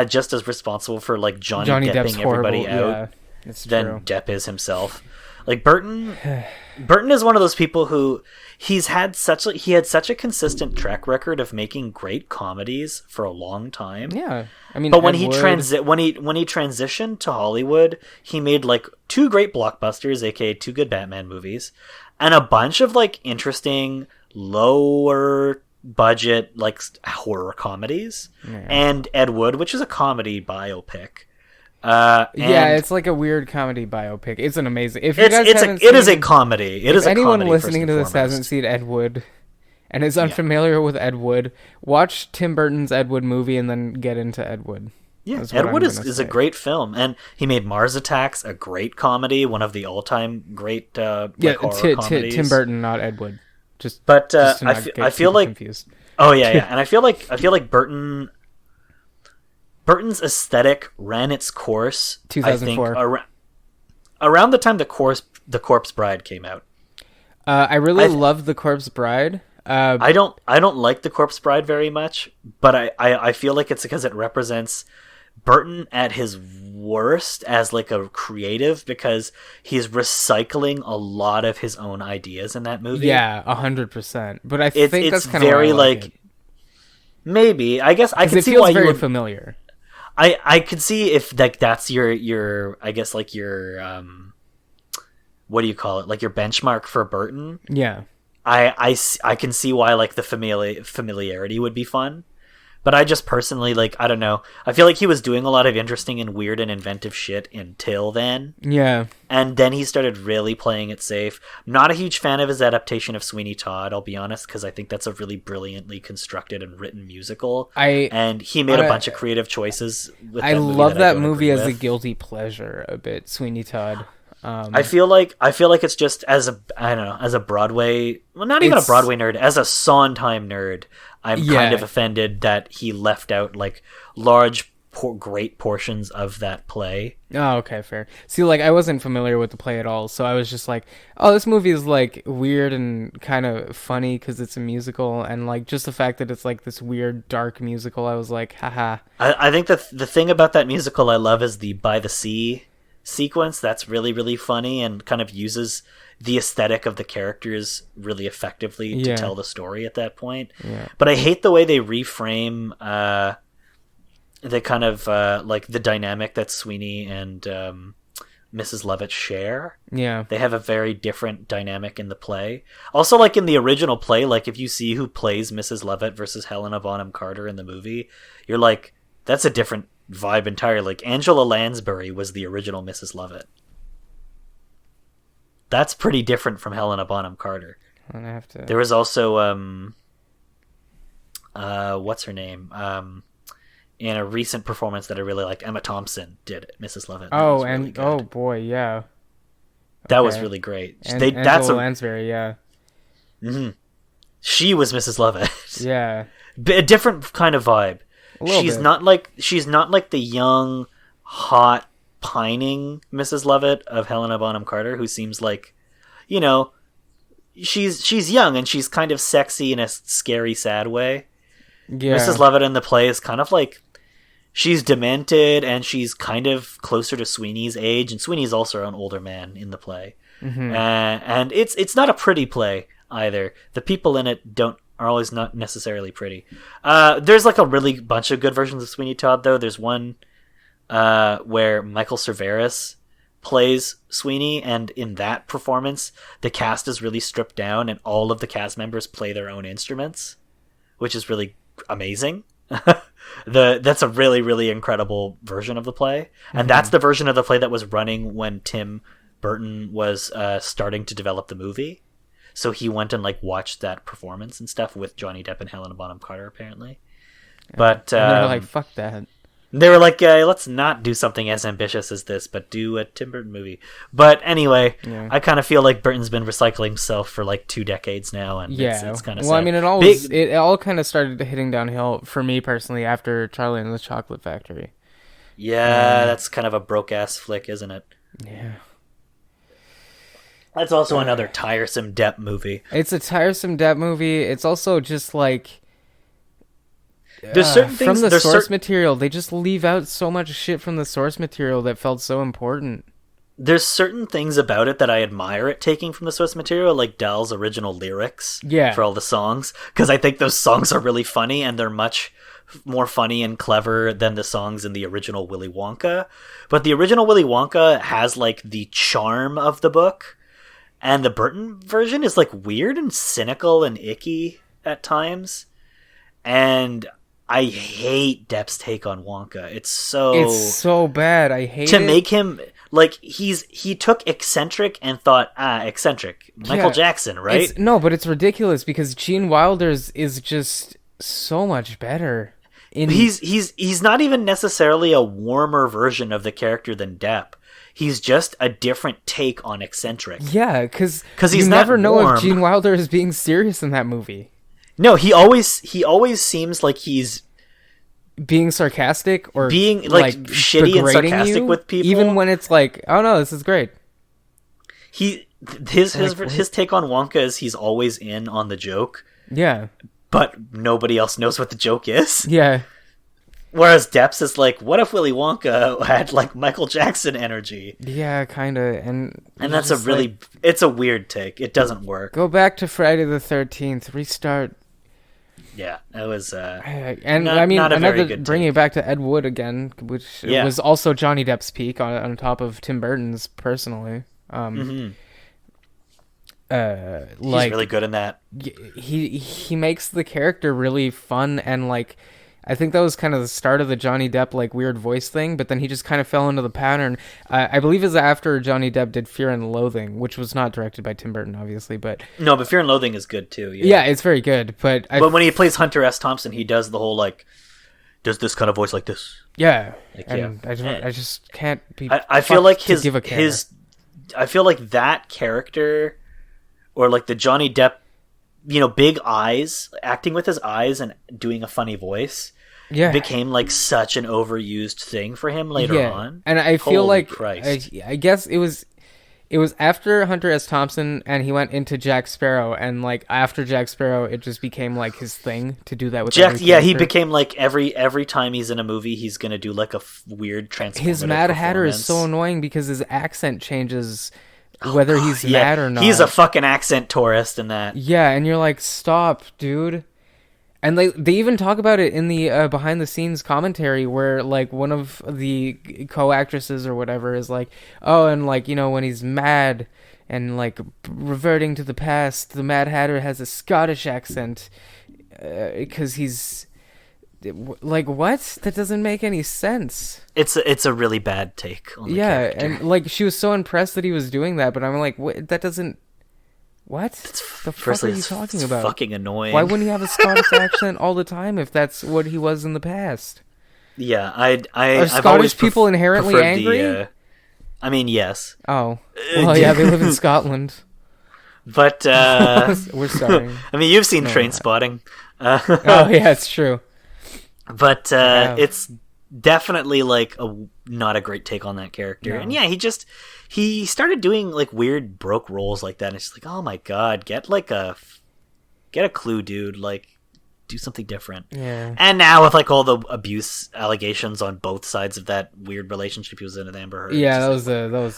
just as responsible for like Johnny Depping everybody out than Depp is himself. Like Burton is one of those people who he had such a consistent track record of making great comedies for a long time. Yeah, I mean, but when he transitioned to Hollywood, he made like 2 great blockbusters, aka 2 good Batman movies, and a bunch of like interesting lower budget like horror comedies, and Ed Wood, which is a comedy biopic. It's like a weird comedy biopic. It's an amazing. If you guys it is a comedy. It is a comedy. Anyone listening to this hasn't seen Ed Wood and is unfamiliar with Ed Wood, watch Tim Burton's Ed Wood movie and then get into Ed Wood. Yeah, Ed Wood is a great film, and he made Mars Attacks, a great comedy, one of the all-time great horror comedies. Tim Burton, not Ed Wood. I feel like confused. Oh yeah, and I feel like Burton's aesthetic ran its course. 2004. I think around the time the Corpse Bride came out. I really love The Corpse Bride. I don't like The Corpse Bride very much, but I feel like it's because it represents Burton at his worst as like a creative, because he's recycling a lot of his own ideas in that movie. Yeah, 100%. But I think that's kind of very like maybe. I guess I can see why very familiar. I could see if like that's your I guess like your what do you call it, like your benchmark for Burton. Yeah. I can see why like the familiarity would be fun. But I just personally, like, I don't know. I feel like he was doing a lot of interesting and weird and inventive shit until then. Yeah. And then he started really playing it safe. I'm not a huge fan of his adaptation of Sweeney Todd, I'll be honest, because I think that's a really brilliantly constructed and written musical. And he made a bunch of creative choices with that movie. I love that movie as a guilty pleasure a bit, Sweeney Todd. I feel like it's just as a Broadway, well, not even a Broadway nerd, as a Sondheim nerd, I'm kind of offended that he left out like large great portions of that play. Oh, okay, fair. See, like, I wasn't familiar with the play at all, so I was just like, oh, this movie is, like, weird and kind of funny because it's a musical, and, like, just the fact that it's, like, this weird, dark musical, I was like, haha. I think the thing about that musical I love is the By the Sea sequence. That's really, really funny and kind of uses the aesthetic of the characters really effectively to tell the story at that point. Yeah. But I hate the way they reframe the kind of like the dynamic that Sweeney and Mrs. Lovett share. Yeah. They have a very different dynamic in the play. Also, like in the original play, like if you see who plays Mrs. Lovett versus Helena Bonham Carter in the movie, you're like, that's a different vibe entirely. Like Angela Lansbury was the original Mrs. Lovett. That's pretty different from Helena Bonham Carter. I have to... There was also what's her name? In a recent performance that I really liked, Emma Thompson did it, Mrs. Lovett. Oh, and really oh boy, yeah. That was really great. Angela Lansbury, yeah. Mm-hmm. She was Mrs. Lovett. Yeah. A different kind of vibe. She's not like the young, hot, pining Mrs. Lovett of Helena Bonham Carter, who seems like, you know, she's young and she's kind of sexy in a scary, sad way. Yeah. Mrs. Lovett in the play is kind of like, she's demented and she's kind of closer to Sweeney's age, and Sweeney's also an older man in the play. Mm-hmm. And it's not a pretty play either. The people in it are always not necessarily pretty. There's like a really bunch of good versions of Sweeney Todd, though. There's one where Michael Cerveris plays Sweeney, and in that performance, the cast is really stripped down, and all of the cast members play their own instruments, which is really amazing. That's a really, really incredible version of the play, and that's the version of the play that was running when Tim Burton was starting to develop the movie. So he went and like watched that performance and stuff with Johnny Depp and Helena Bonham Carter, apparently. But and they were like, "Fuck that." They were like, let's not do something as ambitious as this, but do a Tim Burton movie. But anyway, I kind of feel like Burton's been recycling himself for like 2 decades now, and it's kind of sad. I mean, it all kind of started hitting downhill for me personally after Charlie and the Chocolate Factory. Yeah, that's kind of a broke-ass flick, isn't it? Yeah. That's also another tiresome Depp movie. It's a tiresome Depp movie. It's also just like... There's certain things from the source material. They just leave out so much shit from the source material that felt so important. There's certain things about it that I admire it taking from the source material, like Dahl's original lyrics for all the songs, because I think those songs are really funny, and they're much more funny and clever than the songs in the original Willy Wonka. But the original Willy Wonka has like the charm of the book, and the Burton version is like weird and cynical and icky at times. And I hate Depp's take on Wonka. It's so bad. I hate to make him like he took eccentric and thought eccentric Michael Jackson, right? No, but it's ridiculous because Gene Wilder's is just so much better. He's not even necessarily a warmer version of the character than Depp. He's just a different take on eccentric. Yeah, because you never know if Gene Wilder is being serious in that movie. No, he always seems like he's being sarcastic or being like shitty and sarcastic with people, even when it's like, oh no, this is great. His take on Wonka is he's always in on the joke. Yeah, but nobody else knows what the joke is. Yeah. Whereas Depp's is like, what if Willy Wonka had like Michael Jackson energy? Yeah, kind of, and that's a really it's a weird take. It doesn't work. Go back to Friday the 13th. Restart. Yeah, it was. And not, I mean, not a very good bringing it back to Ed Wood again, which was also Johnny Depp's peak on top of Tim Burton's personally. He's really good in that. He makes the character really fun, and like I think that was kind of the start of the Johnny Depp like weird voice thing, but then he just kind of fell into the pattern. I believe it was after Johnny Depp did Fear and Loathing, which was not directed by Tim Burton, obviously, but but Fear and Loathing is good too. Yeah, it's very good, but when he plays Hunter S. Thompson, he does the whole like does this kind of voice like this. Yeah, I just can't be. I feel like I feel like that character, or like the Johnny Depp, big eyes, acting with his eyes and doing a funny voice. became like such an overused thing for him later on. And I feel Holy like Christ. I guess it was after Hunter S. Thompson, and he went into Jack Sparrow, and like after Jack Sparrow, it just became like his thing to do that with Jack. Yeah, he became like every time he's in a movie, he's gonna do like a weird transformative. His Mad Hatter is so annoying because his accent changes whether he's mad or not. He's a fucking accent tourist in that. Yeah, and you're like, stop, dude. And they even talk about it in the behind the scenes commentary where like one of the co-actresses or whatever is like, oh, and like, you know, when he's mad and like reverting to the past, the Mad Hatter has a Scottish accent because he's like, what? That doesn't make any sense. It's a really bad take on the character. And like she was so impressed that he was doing that, but I'm like, what? That doesn't. What the fuck are you talking about? Fucking annoying. Why wouldn't he have a Scottish accent all the time if that's what he was in the past? Yeah, are Scottish people inherently angry? I mean, yes. Oh, well, yeah, they live in Scotland. But we're sorry. I mean, you've seen Trainspotting. Oh yeah, it's true. But it's definitely like not a great take on that character. No. And yeah, he started doing like weird broke roles like that, and it's like, oh my god, get a clue, dude, like do something different. Yeah. And now with like all the abuse allegations on both sides of that weird relationship he was in with Amber Heard. Yeah, that was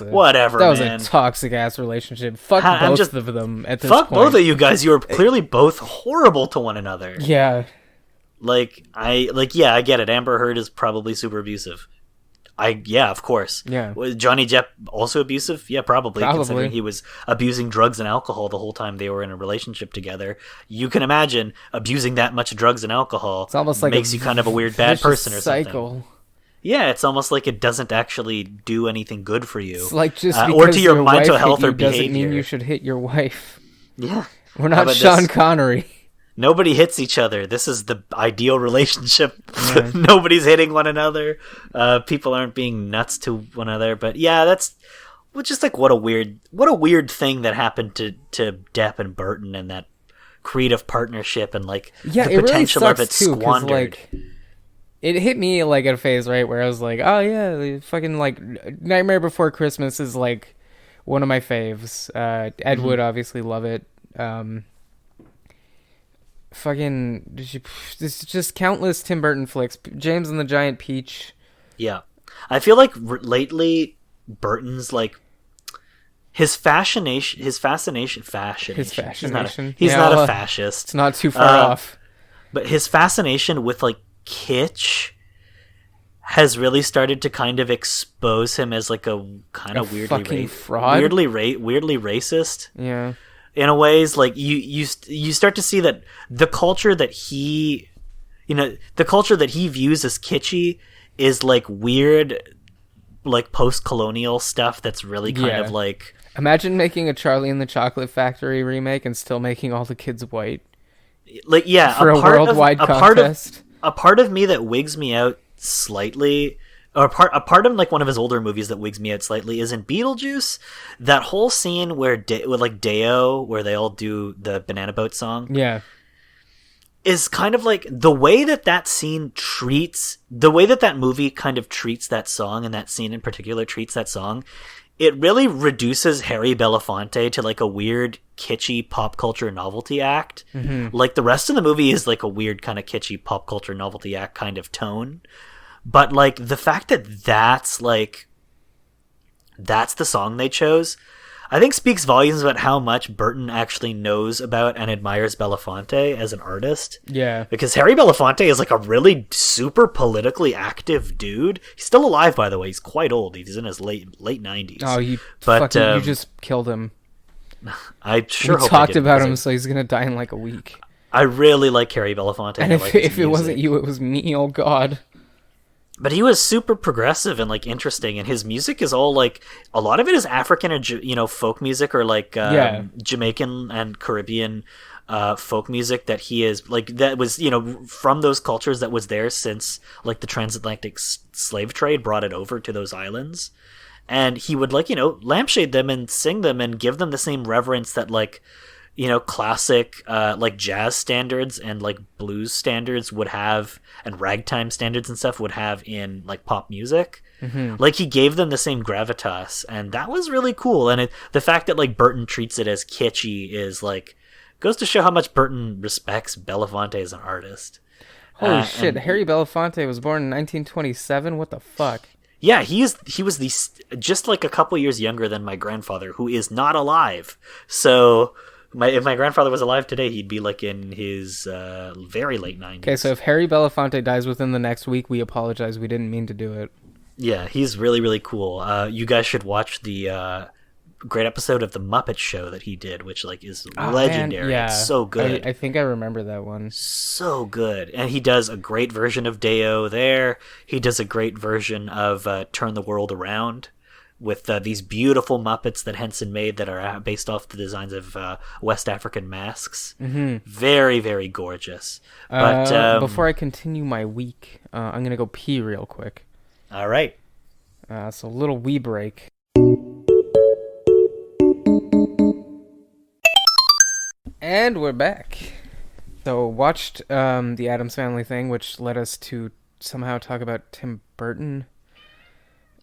a whatever. That was man. A toxic ass relationship. Fuck both of them at this point. Fuck both of you guys. You were clearly both horrible to one another. Yeah. I get it. Amber Heard is probably super abusive. Of course. Yeah. Was Johnny Depp also abusive? Yeah, probably. Considering he was abusing drugs and alcohol the whole time they were in a relationship together. You can imagine abusing that much drugs and alcohol. It's almost like makes you kind of a weird bad person or something. Cycle. Yeah, it's almost like it doesn't actually do anything good for you. It's like just because or to your mental health or behavior behavior. Doesn't mean you should hit your wife. Yeah. We're not Sean Connery. Nobody hits each other. This is the ideal relationship. Yeah. Nobody's hitting one another. People aren't being nuts to one another. But yeah, that's just like what a weird thing that happened to Depp and Burton and that creative partnership and like the potential really of it squandered. Like, it hit me like at a phase, right, where I was like, oh yeah, fucking like Nightmare Before Christmas is like one of my faves. Ed Wood obviously love it. There's just countless Tim Burton flicks. James and the Giant Peach. Yeah, I feel like lately Burton's like his fascination. He's not a fascist. It's not too far off. But his fascination with like kitsch has really started to kind of expose him as like a kind of weirdly fraud, weirdly racist. Yeah. In a ways, like you start to see that the culture that he views as kitschy is like weird, like post-colonial stuff that's really kind of like. Imagine making a Charlie and the Chocolate Factory remake and still making all the kids white. Like for a worldwide contest. A part of me that wigs me out slightly. Or a part of like one of his older movies that wigs me out slightly is in Beetlejuice. That whole scene with like Deo, where they all do the Banana Boat song, is kind of like the way that movie kind of treats that song, and that scene in particular treats that song. It really reduces Harry Belafonte to like a weird, kitschy pop culture novelty act. Mm-hmm. Like the rest of the movie is like a weird kind of kitschy pop culture novelty act kind of tone. But like the fact that that's the song they chose, I think speaks volumes about how much Burton actually knows about and admires Belafonte as an artist. Yeah. Because Harry Belafonte is like a really super politically active dude. He's still alive, by the way. He's quite old. He's in his late 90s. Oh, you just killed him. I sure we hope talked about him, so he's gonna die in like a week. I really like Harry Belafonte. And if it wasn't you, it was me. Oh God. But he was super progressive and like interesting, and his music is all like a lot of it is African or folk music or like Jamaican and Caribbean folk music that he is like that was from those cultures that was there since like the transatlantic slave trade brought it over to those islands, and he would like lampshade them and sing them and give them the same reverence that like classic like jazz standards and like blues standards would have, and ragtime standards and stuff would have in like pop music. Like he gave them the same gravitas, and that was really cool. And the fact that like Burton treats it as kitschy is like goes to show how much Burton respects Belafonte as an artist. Holy shit! Harry Belafonte was born in 1927. What the fuck? Yeah, he was just like a couple years younger than my grandfather, who is not alive. So if my grandfather was alive today, he'd be like in his very late 90s. Okay, so if Harry Belafonte dies within the next week, we apologize. We didn't mean to do it. Yeah, he's really, really cool. You guys should watch the great episode of The Muppet Show that he did, which like is legendary. Man, yeah. It's so good. I think I remember that one. So good. And he does a great version of Deo there. He does a great version of Turn the World Around with these beautiful Muppets that Henson made that are based off the designs of West African masks. Very, very gorgeous. But before I continue my week, I'm going to go pee real quick. All right. So a little wee break. And we're back. So watched the Addams Family thing, which led us to somehow talk about Tim Burton.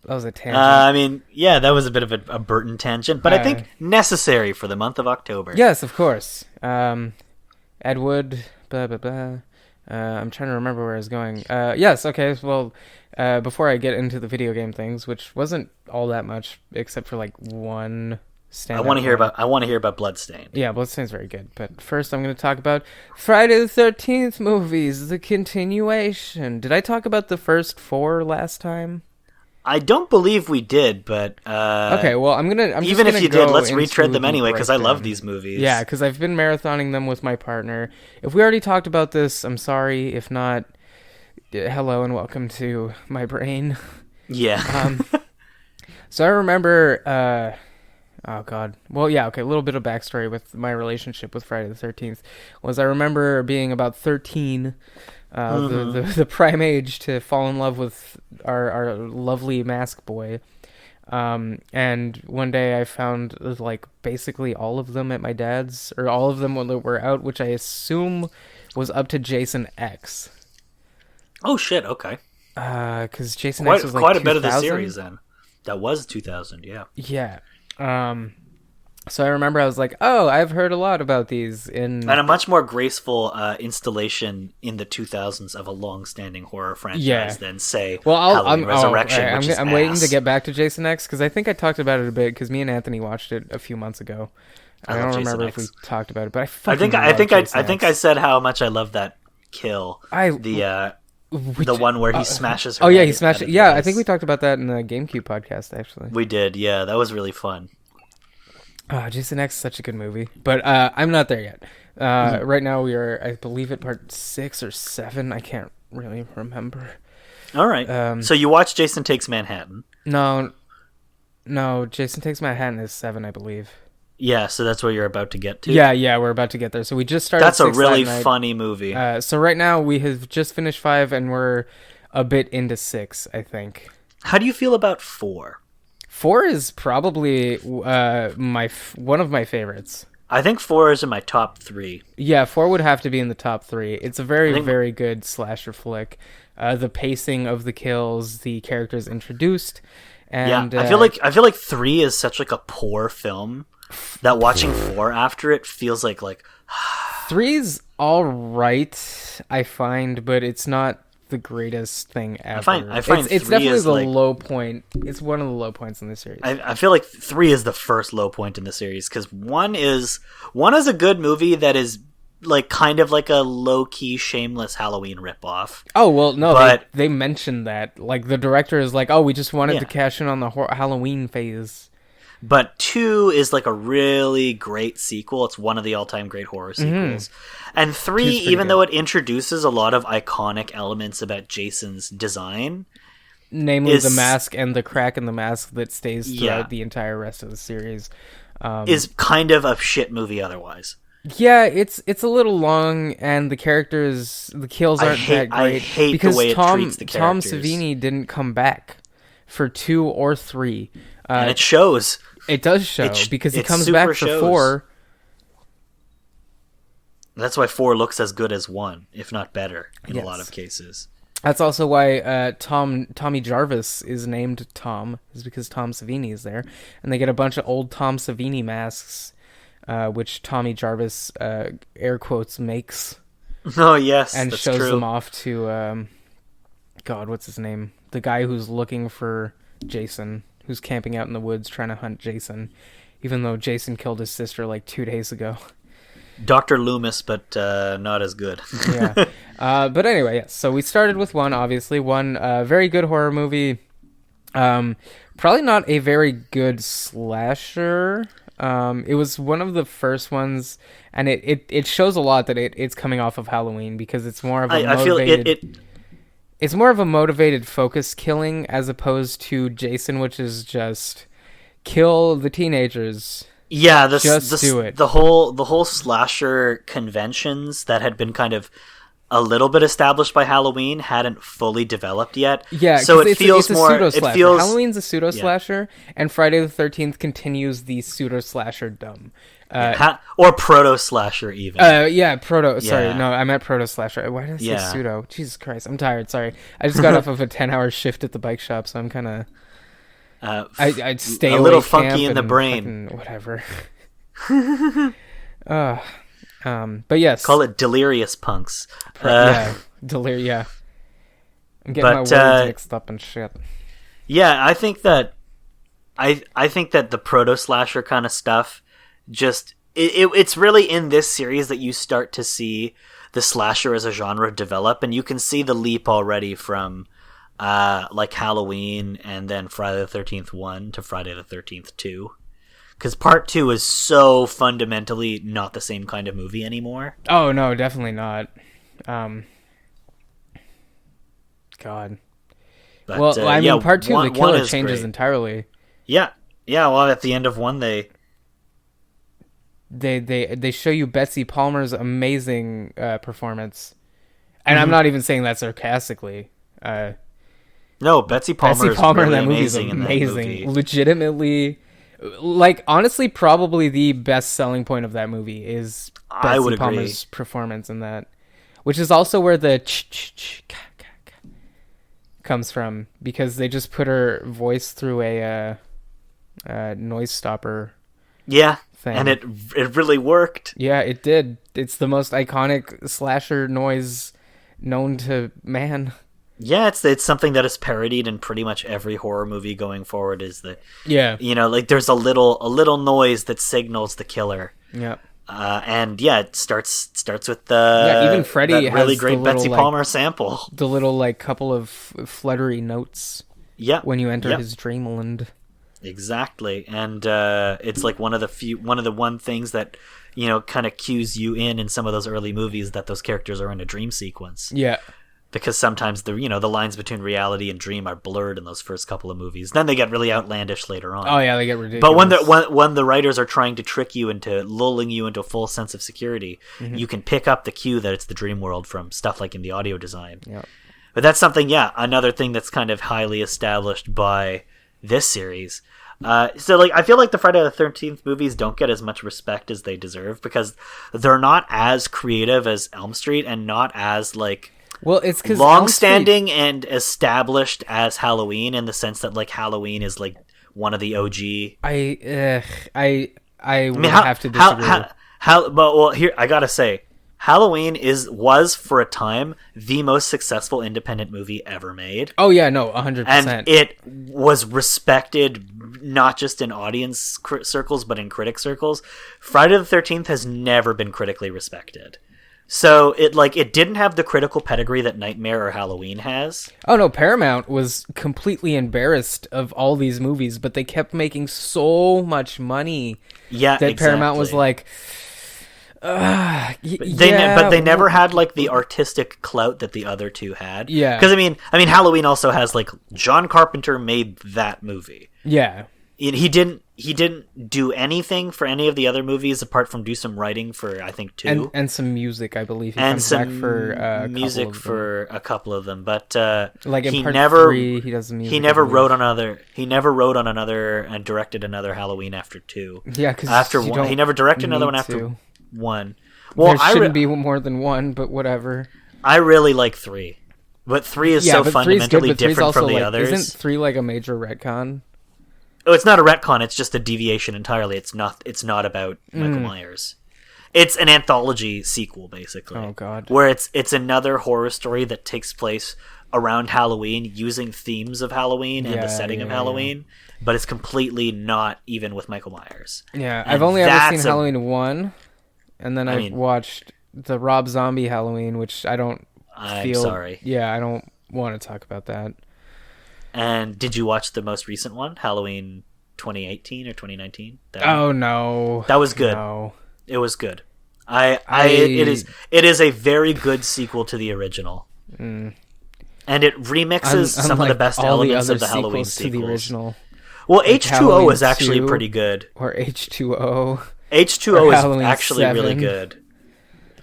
That was a tangent. I mean, yeah, that was a bit of a Burton tangent, but I think necessary for the month of October. Yes, of course. Ed Wood, blah, blah, blah. I'm trying to remember where I was going. Yes, okay, well, before I get into the video game things, which wasn't all that much, except for like one stand. I want to hear about Bloodstained. Yeah, Bloodstained's very good. But first, I'm going to talk about Friday the 13th movies, the continuation. Did I talk about the first 4 last time? I don't believe we did, but okay. Well, I'm even if you did, let's retread them anyway because I love these movies. Yeah, because I've been marathoning them with my partner. If we already talked about this, I'm sorry. If not, hello and welcome to my brain. Yeah. So I remember. Oh God. Well, yeah. Okay. A little bit of backstory with my relationship with Friday the 13th was I remember being about 13. The prime age to fall in love with our lovely mask boy. And one day I found like basically all of them at my dad's, or all of them when they were out, which I assume was up to Jason X. Oh shit, okay. Because Jason X was like quite a 2000? bit of the series then. That was 2000, yeah. Yeah. So I remember I was like, oh, I've heard a lot about these. And a much more graceful installation in the 2000s of a long-standing horror franchise than, say, Halloween Resurrection, I'm waiting to get back to Jason X, because I think I talked about it a bit, because me and Anthony watched it a few months ago. I don't remember if we talked about it, but I think I said how much I love that kill. The one where he smashes her. Oh, yeah, he smashed it. Yeah, I think we talked about that in the GameCube podcast, actually. We did, yeah. That was really fun. Jason X is such a good movie, but I'm not there yet. Right now we are, I believe, at part 6 or 7. I can't really remember. All right. So you watched Jason Takes Manhattan? No. Jason Takes Manhattan is 7, I believe. Yeah, so that's where you're about to get to. Yeah, we're about to get there. So we just started. That's a really funny movie. So right now we have just finished 5, and we're a bit into 6, I think. How do you feel about 4? 4 is probably one of my favorites. I think 4 is in my top 3. Yeah, 4 would have to be in the top 3. It's a very good slasher flick. The pacing of the kills, the characters introduced, and I feel like 3 is such like a poor film that watching 4 after it feels like 3's all right, I find, but it's not the greatest thing ever. I find it's definitely the low point. It's one of the low points in the series. I feel like 3 is the first low point in the series because 1 is a good movie that is like kind of like a low-key shameless Halloween ripoff. Oh well, no, but they mentioned that. Like the director is like, oh, we just wanted to cash in on the Halloween phase. But 2 is like a really great sequel. It's one of the all-time great horror sequels. And 3, even though it introduces a lot of iconic elements about Jason's design, namely the mask and the crack in the mask that stays throughout the entire rest of the series, is kind of a shit movie otherwise. Yeah, it's a little long, and the kills aren't that great. I hate because the way it treats the characters. Tom Savini didn't come back for 2 or 3. And it shows. It does show, because he comes back for 4. That's why 4 looks as good as 1, if not better, in a lot of cases. That's also why Tommy Jarvis is named Tom, is because Tom Savini is there. And they get a bunch of old Tom Savini masks, which Tommy Jarvis, air quotes, makes. Oh, yes, and that's shows true. them off to, God, what's his name? The guy who's looking for Jason, who's camping out in the woods trying to hunt Jason, even though Jason killed his sister like 2 days ago. Dr. Loomis, but not as good. Yeah. But anyway, yes. So we started with 1, obviously. 1 very good horror movie. Probably not a very good slasher. It was one of the first ones, and it shows a lot that it's coming off of Halloween, because it's more of a motivated... I feel it's more of a motivated focus killing as opposed to Jason, which is just kill the teenagers. Yeah, do it. The whole slasher conventions that had been kind of a little bit established by Halloween hadn't fully developed yet. Yeah, so it feels more. Pseudo-slasher. It feels Halloween's a pseudo slasher, and Friday the 13th continues the pseudo slasher dumb. Or proto slasher even. Proto. Sorry, Yeah. no, I meant proto slasher. Why did I say Yeah. pseudo? Jesus Christ, I'm tired. Sorry, I just got off of a 10-hour shift at the bike shop, so I'm kind of. I'd stay a little funky in the brain. Whatever. But yes. Call it delirious punks. Yeah, yeah. I'm getting my words mixed up and shit. Yeah, I think that the proto slasher kind of stuff just it's really in this series that you start to see the slasher as a genre develop, and you can see the leap already from like Halloween and then Friday the 13th 1 to Friday the 13th 2. Because Part 2 is so fundamentally not the same kind of movie anymore. Oh, no, definitely not. God. But, well, I mean, Part 2, the killer changes great. Entirely. Yeah. Yeah, well, at the end of 1, they show you Betsy Palmer's amazing performance. And I'm not even saying that sarcastically. No, Betsy Palmer in that movie is amazing. Legitimately, like, honestly, probably the best selling point of that movie is Betsy Palmer's performance in that, which is also where the comes from, because they just put her voice through a noise stopper. Yeah, thing. And it really worked. Yeah, it did. It's the most iconic slasher noise known to man. Yeah, it's something that is parodied in pretty much every horror movie going forward. Is that like there's a little noise that signals the killer. Yeah. And yeah, it starts with the even Freddy that has really great little, Betsy Palmer sample. The little couple of fluttery notes. Yeah. When you enter his dreamland. Exactly, and it's like one of the one things that kind of cues you in some of those early movies that those characters are in a dream sequence. Yeah. Because sometimes the lines between reality and dream are blurred in those first couple of movies. Then they get really outlandish later on. Oh yeah, they get ridiculous. But when the writers are trying to trick you into lulling you into a full sense of security, you can pick up the cue that it's the dream world from stuff like in the audio design. Yeah. But that's something, another thing that's kind of highly established by this series. So I feel like the Friday the 13th movies don't get as much respect as they deserve because they're not as creative as Elm Street and not as well, it's because long-standing and established as Halloween, in the sense that Halloween is one of the OG. I would have to disagree. Here I gotta say, Halloween was for a time the most successful independent movie ever made. Oh yeah, no, 100%. And it was respected not just in audience circles but in critic circles. Friday the 13th has never been critically respected. So it didn't have the critical pedigree that Nightmare or Halloween has. Oh no, Paramount was completely embarrassed of all these movies, but they kept making so much money. Yeah, that Paramount was like, but they never had the artistic clout that the other two had. Yeah, because I mean, Halloween also has John Carpenter made that movie. Yeah, he didn't do anything for any of the other movies apart from do some writing for I think 2 and some music, I believe. He and comes some back for music for a couple of them, but in part 3, he does the music. He never wrote on another and directed another Halloween after 2. Yeah, because after 1, he never directed another one after 1. There shouldn't be more than one, but whatever. I really like 3. But 3 is so fundamentally different from the others. Isn't 3 like a major retcon? Oh, it's not a retcon, it's just a deviation entirely. It's not about Michael Myers. It's an anthology sequel, basically. Oh, God. Where it's another horror story that takes place around Halloween, using themes of Halloween and the setting of Halloween, but it's completely not even with Michael Myers. Yeah, I've only ever seen Halloween 1, and then I've watched the Rob Zombie Halloween, which I'm sorry. Yeah, I don't want to talk about that. And did you watch the most recent one, Halloween 2018 or 2019? No. That was good. No. It was good. It is a very good sequel to the original. And it remixes some of the best elements of the Halloween sequels. To the original. Well, like H2O Halloween is actually pretty good. Or H2O. H2O is actually 7. Really good.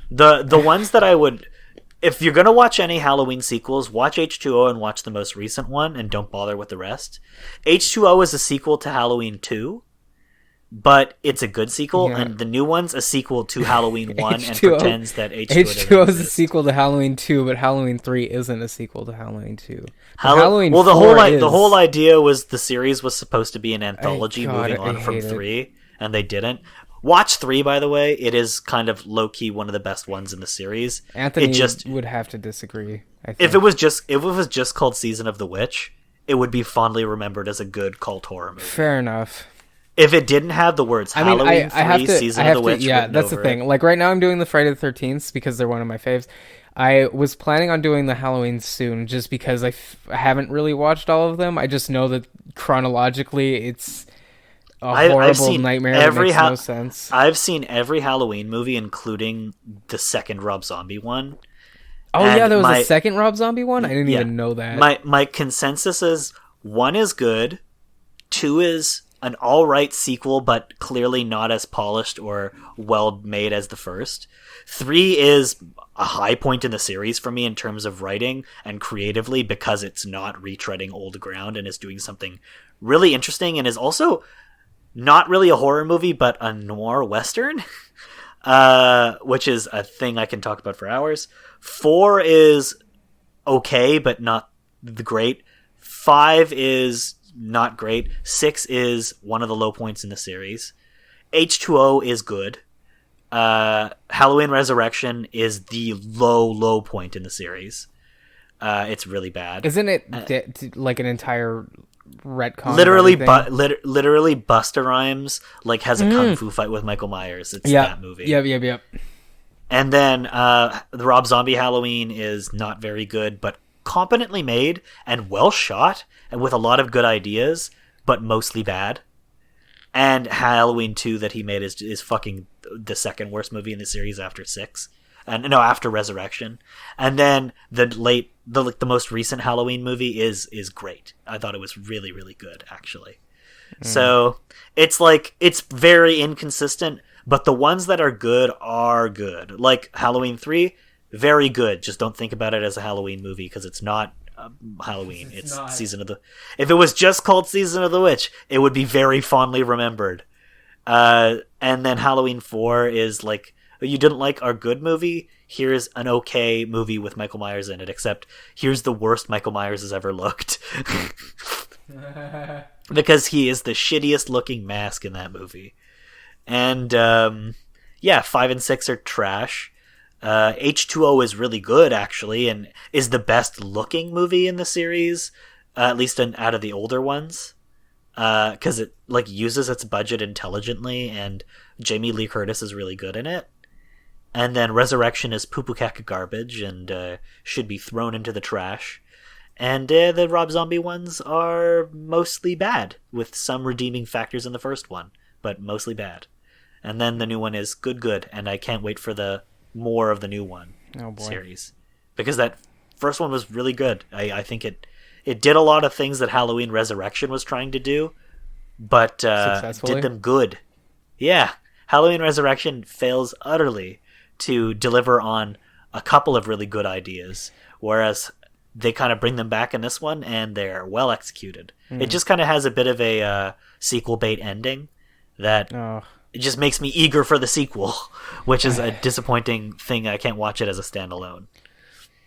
The ones that I would... If you're going to watch any Halloween sequels, watch H2O and watch the most recent one, and don't bother with the rest. H2O is a sequel to Halloween 2, but it's a good sequel, and the new one's a sequel to Halloween 1 and pretends that H2O is a sequel to Halloween 2, but Halloween 3 isn't a sequel to Halloween 2. Halloween well, the whole idea was the series was supposed to be an anthology moving on from 3, and they didn't. Watch 3, by the way. It is kind of low-key one of the best ones in the series. Anthony would have to disagree, I think. If it was just called Season of the Witch, it would be fondly remembered as a good cult horror movie. Fair enough. If it didn't have the words Halloween 3, Season of the Witch... Yeah, that's the thing. Like, right now I'm doing the Friday the 13th because they're one of my faves. I was planning on doing the Halloween soon just because I haven't really watched all of them. I just know that chronologically it's... a horrible nightmare that makes no sense. I've seen every Halloween movie, including the second Rob Zombie one. Oh, yeah, there was a second Rob Zombie one? I didn't even know that. My consensus is 1 is good, 2 is an alright sequel, but clearly not as polished or well made as the first. 3 is a high point in the series for me in terms of writing and creatively because it's not retreading old ground and is doing something really interesting and is also... not really a horror movie, but a noir western, which is a thing I can talk about for hours. 4 is okay, but not great. 5 is not great. 6 is one of the low points in the series. H2O is good. Halloween Resurrection is the low point in the series. It's really bad. Isn't it like an entire... retcon literally Busta Rhymes has a kung fu fight with Michael Myers. It's that movie. Yep. And then the Rob Zombie Halloween is not very good, but competently made and well shot and with a lot of good ideas, but mostly bad. And Halloween 2 that he made is fucking the second worst movie in the series after 6. And no, after Resurrection. And then the most recent Halloween movie is great. I thought it was really, really good, actually. So it's it's very inconsistent, but the ones that are good are good. Like Halloween 3, very good. Just don't think about it as a Halloween movie because it's not Halloween. It's not. If it was just called Season of the Witch, it would be very fondly remembered. And then Halloween 4 is you didn't like our good movie, here's an okay movie with Michael Myers in it, except here's the worst Michael Myers has ever looked. Because he is the shittiest looking mask in that movie. And 5 and 6 are trash. H2O is really good, actually, and is the best looking movie in the series, at least out of the older ones. Because it uses its budget intelligently, and Jamie Lee Curtis is really good in it. And then Resurrection is poo-poo caca garbage and should be thrown into the trash. And the Rob Zombie ones are mostly bad, with some redeeming factors in the first one, but mostly bad. And then the new one is good, and I can't wait for the more of the new one series. Because that first one was really good. I think it did a lot of things that Halloween Resurrection was trying to do, but did them good. Yeah, Halloween Resurrection fails utterly to deliver on a couple of really good ideas, whereas they kind of bring them back in this one and they're well executed. It just kind of has a bit of a sequel bait ending that it just makes me eager for the sequel, which is a disappointing thing. I can't watch it as a standalone.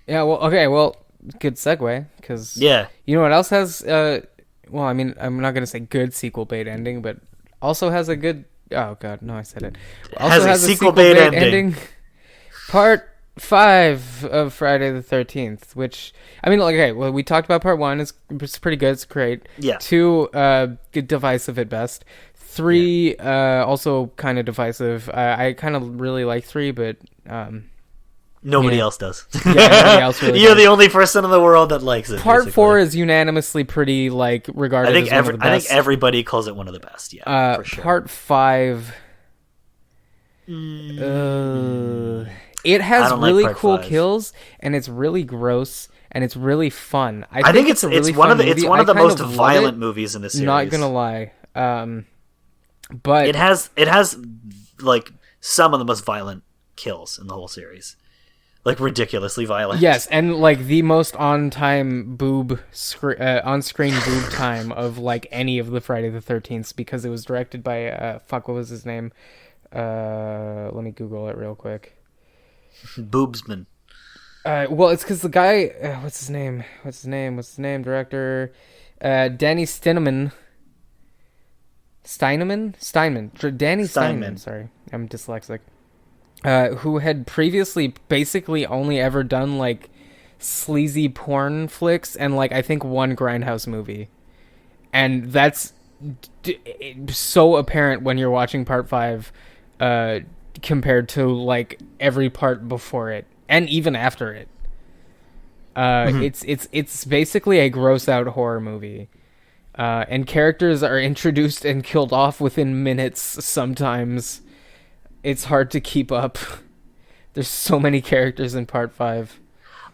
Yeah, well, okay, well, good segue, because you know what else has, well, I mean, I'm not going to say good sequel bait ending, but also has a good, oh god, no, I said it. Also has a sequel bait ending. Part 5 of Friday the 13th, which, I mean, okay, well, we talked about part 1, it's pretty good, it's great. Yeah. 2, good, divisive at best. 3, also kind of divisive. I kind of really like 3, but, nobody else does. Yeah, nobody else really You're does. the only person in the world that likes it. Part basically. 4 is unanimously pretty, like, regarded as one of the best. I think everybody calls it one of the best, for sure. Part 5... it has really cool kills, and it's really gross, and it's really fun. I think it's a really fun movie. It's one of the most violent movies in the series. Not gonna lie. But it has like some of the most violent kills in the whole series. Like ridiculously violent. Yes, and like the most on-screen boob time of like any of the Friday the 13th, because it was directed by what was his name? Let me Google it real quick. Boobsman. Well, it's because the guy, what's his name? Director, Danny Steinman. Danny Steinman. Sorry, I'm dyslexic. Who had previously basically only ever done like sleazy porn flicks and like I think one Grindhouse movie, and that's so apparent when you're watching part 5, compared to like every part before it and even after it. It's basically a gross out horror movie. And characters are introduced and killed off within minutes sometimes. It's hard to keep up. There's so many characters in part 5.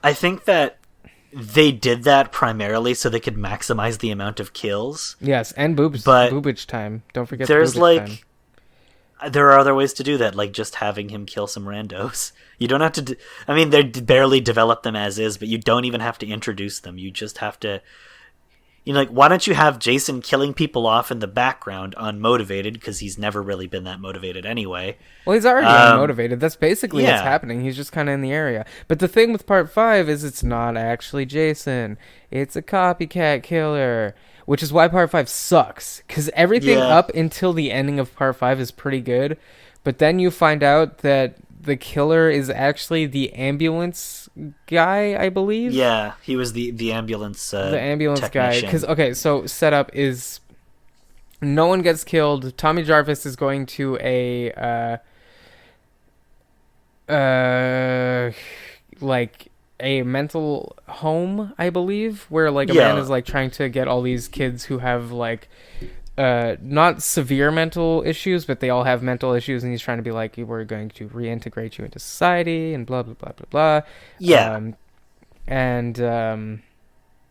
I think that they did that primarily so they could maximize the amount of kills. Yes, and boobage time. Don't forget there's boobage time. There are other ways to do that, like just having him kill some randos. You don't have to... I mean, they barely develop them as is, but you don't even have to introduce them. You just have to... You know, like, why don't you have Jason killing people off in the background unmotivated, because he's never really been that motivated anyway. Well, he's already unmotivated. That's basically what's happening. He's just kind of in the area. But the thing with part 5 is it's not actually Jason. It's a copycat killer, which is why part 5 sucks, because everything up until the ending of part 5 is pretty good, but then you find out that the killer is actually the ambulance guy, I believe. Yeah, he was the ambulance the ambulance technician. guy. Because, okay, so setup is no one gets killed. Tommy Jarvis is going to like a mental home, I believe, where like a man is like trying to get all these kids who have like not severe mental issues, but they all have mental issues, and he's trying to be like, we're going to reintegrate you into society and blah blah blah blah blah.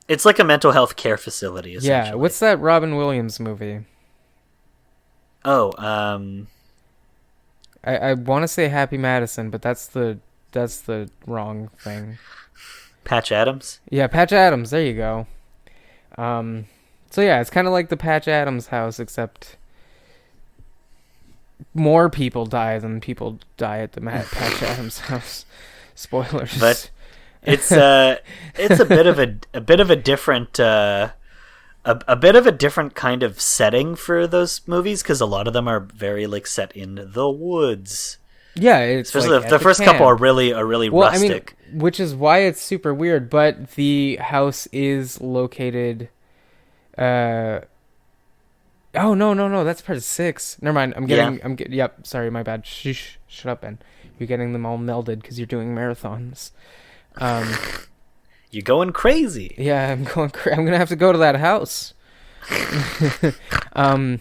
It's like a mental health care facility, essentially. Yeah, what's that Robin Williams movie? Oh, I want to say Happy Madison, but that's the wrong thing. Patch Adams? Yeah, Patch Adams, there you go. So yeah, it's kind of like the Patch Adams house, except more people die than people die at the Patch Adams house. Spoilers. But it's a bit of a different kind of setting for those movies, because a lot of them are very like set in the woods. Yeah, it's especially like the first couple are really rustic. I mean, which is why it's super weird. But the house is located. Oh no, that's part of 6. Never mind. Yep, sorry, my bad. Shh, shut up, Ben. You're getting them all melded because you're doing marathons. You're going crazy. Yeah, I'm gonna have to go to that house. Anyway,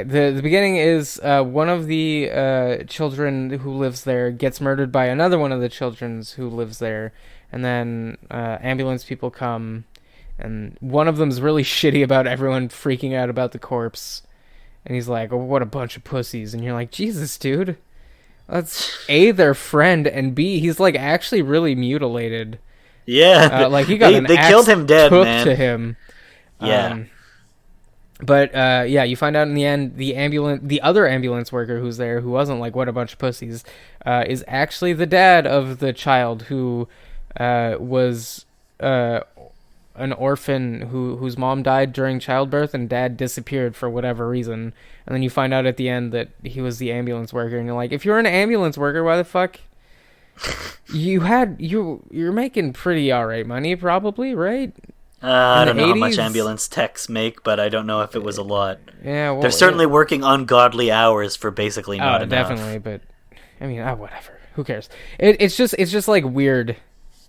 the beginning is one of the children who lives there gets murdered by another one of the children who lives there, and then ambulance people come, and one of them's really shitty about everyone freaking out about the corpse, and he's like, oh, what a bunch of pussies, and you're like, Jesus, dude, that's A, their friend, and B, he's like actually really mutilated. Yeah, like he got they killed him dead, man. To him. Yeah. But yeah, you find out in the end the other ambulance worker who's there, who wasn't like what a bunch of pussies, is actually the dad of the child who was an orphan whose mom died during childbirth and dad disappeared for whatever reason. And then you find out at the end that he was the ambulance worker, and you're like, if you're an ambulance worker, why the fuck? You're making pretty alright money, probably, right? I don't know 80s? How much ambulance techs make, but I don't know if it was a lot. Yeah, well, they're certainly working ungodly hours for basically not enough. Definitely, but I mean, whatever. Who cares? It's just like weird,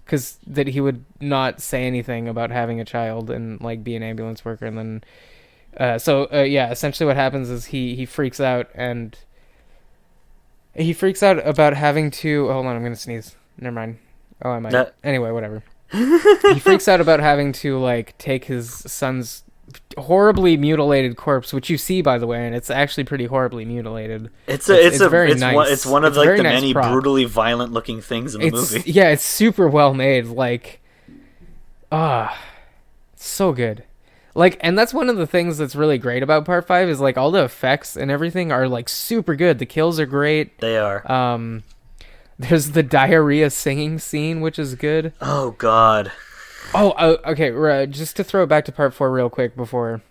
because that he would not say anything about having a child and like be an ambulance worker, and then yeah, essentially what happens is he freaks out, and he freaks out about having to. Hold on, I'm gonna sneeze. Never mind. Oh, I might. Anyway, whatever. He freaks out about having to like take his son's horribly mutilated corpse, which you see, by the way, and it's actually pretty horribly mutilated. It's very nice. It's one of like the many brutally violent looking things in the movie. Yeah, it's super well made. Like, so good. Like, and that's one of the things that's really great about Part 5 is like all the effects and everything are like super good. The kills are great. They are. There's the diarrhea singing scene, which is good. Oh, God. Okay. Just to throw it back to Part 4 real quick before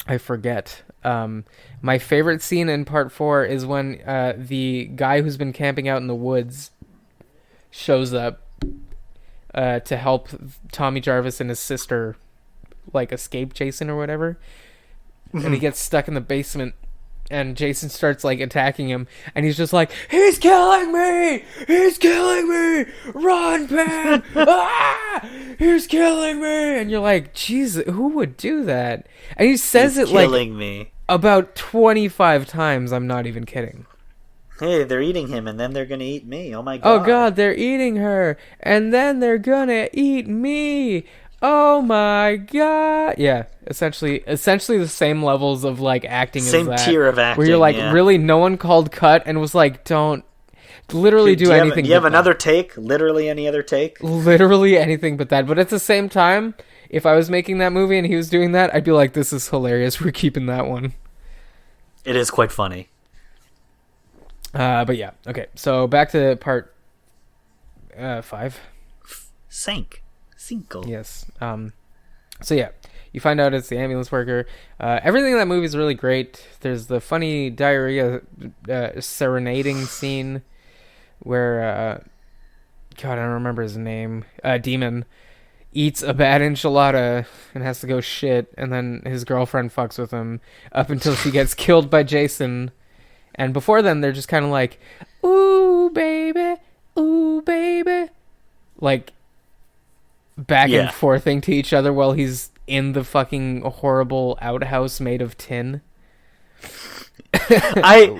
I forget. My favorite scene in Part 4 is when the guy who's been camping out in the woods shows up to help Tommy Jarvis and his sister like escape Jason or whatever. And he gets stuck in the basement. And Jason starts, like, attacking him. And he's just like, he's killing me! He's killing me! Run, Pam! Ah! He's killing me! And you're like, jeez, who would do that? And he says he's killing me about 25 times. I'm not even kidding. Hey, they're eating him, and then they're gonna eat me. Oh, my God. Oh, God, they're eating her. And then they're gonna eat me. Oh my God! Yeah, essentially the same levels of like acting, same as that, tier of acting. Where you're like, really, no one called cut and was like, don't literally do anything. Do you have another take? Literally any other take? Literally anything but that. But at the same time, if I was making that movie and he was doing that, I'd be like, this is hilarious. We're keeping that one. It is quite funny. But yeah, okay. So back to Part 5. Cinco. Yes. So yeah, you find out it's the ambulance worker. Everything in that movie is really great. There's the funny diarrhea serenading scene where God, I don't remember his name. Demon eats a bad enchilada and has to go shit, and then his girlfriend fucks with him up until she gets killed by Jason. And before then, they're just kind of like, ooh baby, like back and forthing to each other while he's in the fucking horrible outhouse made of tin. I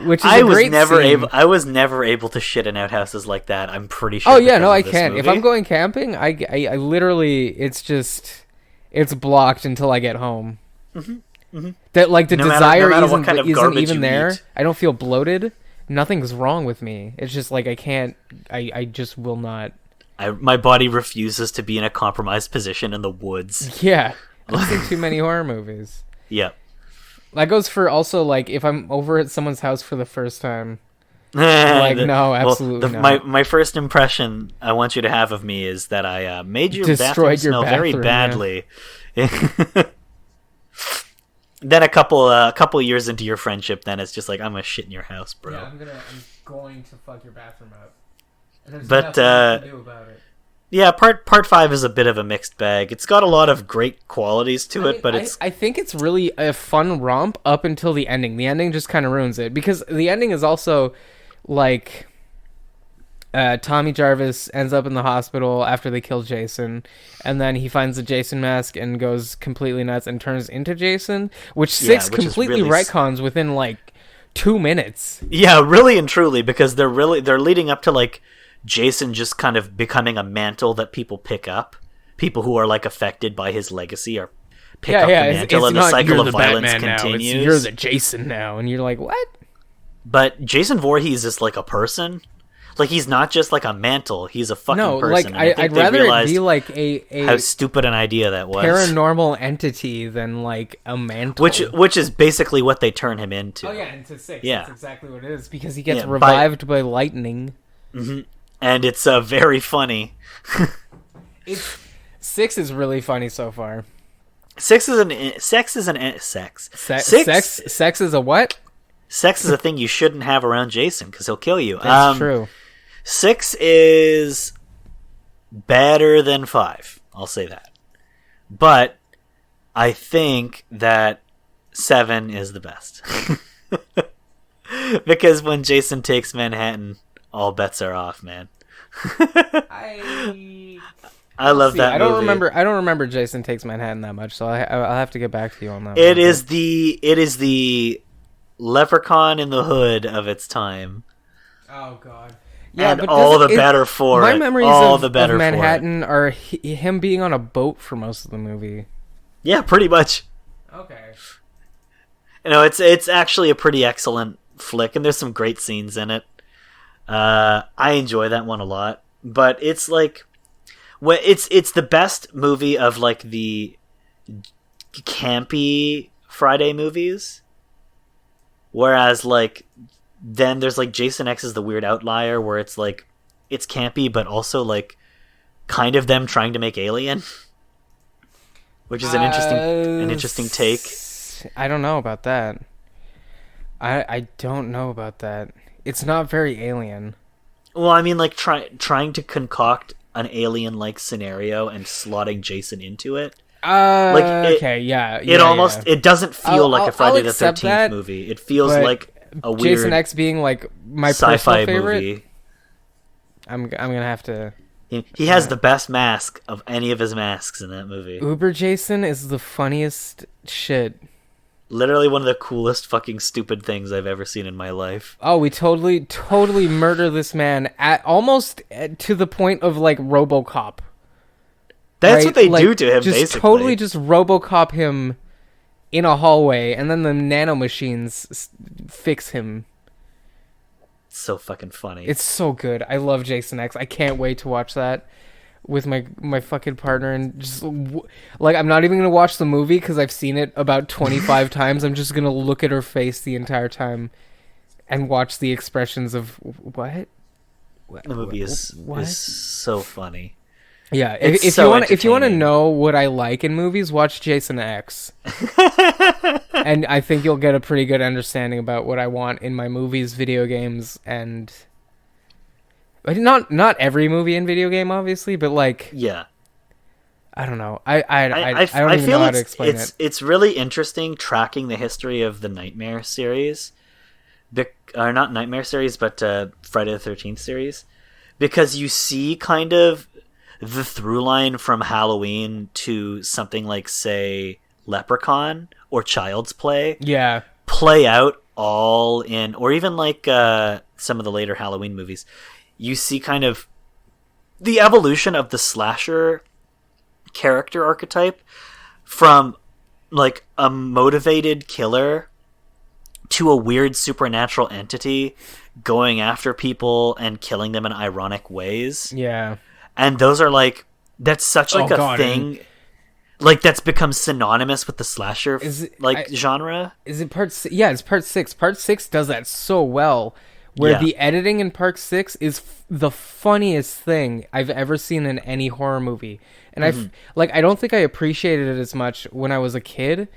was never able to shit in outhouses like that. I'm pretty sure. Oh yeah, no, I can't. If I'm going camping, I literally it's blocked until I get home. That like the desire isn't even there. I don't feel bloated. Nothing's wrong with me. It's just like I can't. I just will not. My body refuses to be in a compromised position in the woods. Yeah, I've seen too many horror movies. Yeah. That goes for also, like, if I'm over at someone's house for the first time. Like, no, absolutely not. My first impression I want you to have of me is that I made your bathroom smell very badly. Yeah. Then a couple years into your friendship, then it's just like, I'm gonna shit in your house, bro. Yeah, I'm going to fuck your bathroom up. And there's nothing to do about it. Yeah, part 5 is a bit of a mixed bag. It's got a lot of great qualities to it, but I think it's really a fun romp up until the ending. The ending just kind of ruins it, because the ending is also like Tommy Jarvis ends up in the hospital after they kill Jason, and then he finds the Jason mask and goes completely nuts and turns into Jason, which completely retcons within like 2 minutes. Yeah, really and truly, because they're leading up to like Jason just kind of becoming a mantle that people pick up. People who are like affected by his legacy are pick up the mantle, and the cycle of violence continues. You're the Jason now, and you're like, what? But Jason Voorhees is like a person. Like, he's not just like a mantle, he's a fucking person. Like, I'd rather it be like a how stupid an idea that was. Paranormal entity than like a mantle. Which is basically what they turn him into. Oh yeah, into 6. Yeah. That's exactly what it is, because he gets revived by lightning. Mm-hmm. And it's very funny. 6 is really funny so far. Sex is a what? Sex is a thing you shouldn't have around Jason because he'll kill you. That's true. 6 is better than 5. I'll say that. But I think that 7 is the best. Because when Jason takes Manhattan, all bets are off, man. I love that movie. I don't remember Jason Takes Manhattan that much, so I'll have to get back to you on that. It is the Leprechaun in the Hood of its time. Oh God! Yeah, and all the better for my it. My memories of Manhattan are him being on a boat for most of the movie. Yeah, pretty much. Okay. You know, it's actually a pretty excellent flick, and there's some great scenes in it. I enjoy that one a lot, but it's like. Well, it's the best movie of like the campy Friday movies, whereas like then there's like Jason X is the weird outlier where it's like it's campy but also like kind of them trying to make Alien, which is an interesting take. I don't know about that. I don't know about that. It's not very Alien. Well, I mean, like trying to concoct an alien-like scenario and slotting Jason into it. It doesn't feel like a Friday the 13th movie. It feels like a weird Jason X being like my sci-fi personal favorite movie. I'm gonna have to. He has the best mask of any of his masks in that movie. Uber Jason is the funniest shit. Literally one of the coolest fucking stupid things I've ever seen in my life. Oh, we totally murder this man almost to the point of like RoboCop. That's right? What they do to him, just basically. Totally just RoboCop him in a hallway, and then the nanomachines fix him. It's so fucking funny. It's so good. I love Jason X. I can't wait to watch that with my fucking partner, and just like I'm not even gonna watch the movie because I've seen it about 25 times. I'm just gonna look at her face the entire time and watch the expressions of what. The movie is so funny. Yeah, if you want to know what I like in movies, watch Jason X, and I think you'll get a pretty good understanding about what I want in my movies, video games, and. Not every movie and video game, obviously, but like yeah, I don't know. I don't even know how to explain it. It's really interesting tracking the history of the Nightmare series, or not Nightmare series, but Friday the 13th series, because you see kind of the through line from Halloween to something like, say, Leprechaun or Child's Play. Yeah, play out all in, or even like some of the later Halloween movies. You see kind of the evolution of the slasher character archetype from like a motivated killer to a weird supernatural entity going after people and killing them in ironic ways. Yeah. And those are like, that's such like thing, like that's become synonymous with the slasher genre. Is it part 6? Yeah, it's part 6. Part 6 does that so well. Where the editing in Part 6 is the funniest thing I've ever seen in any horror movie. And I don't think I appreciated it as much when I was a kid,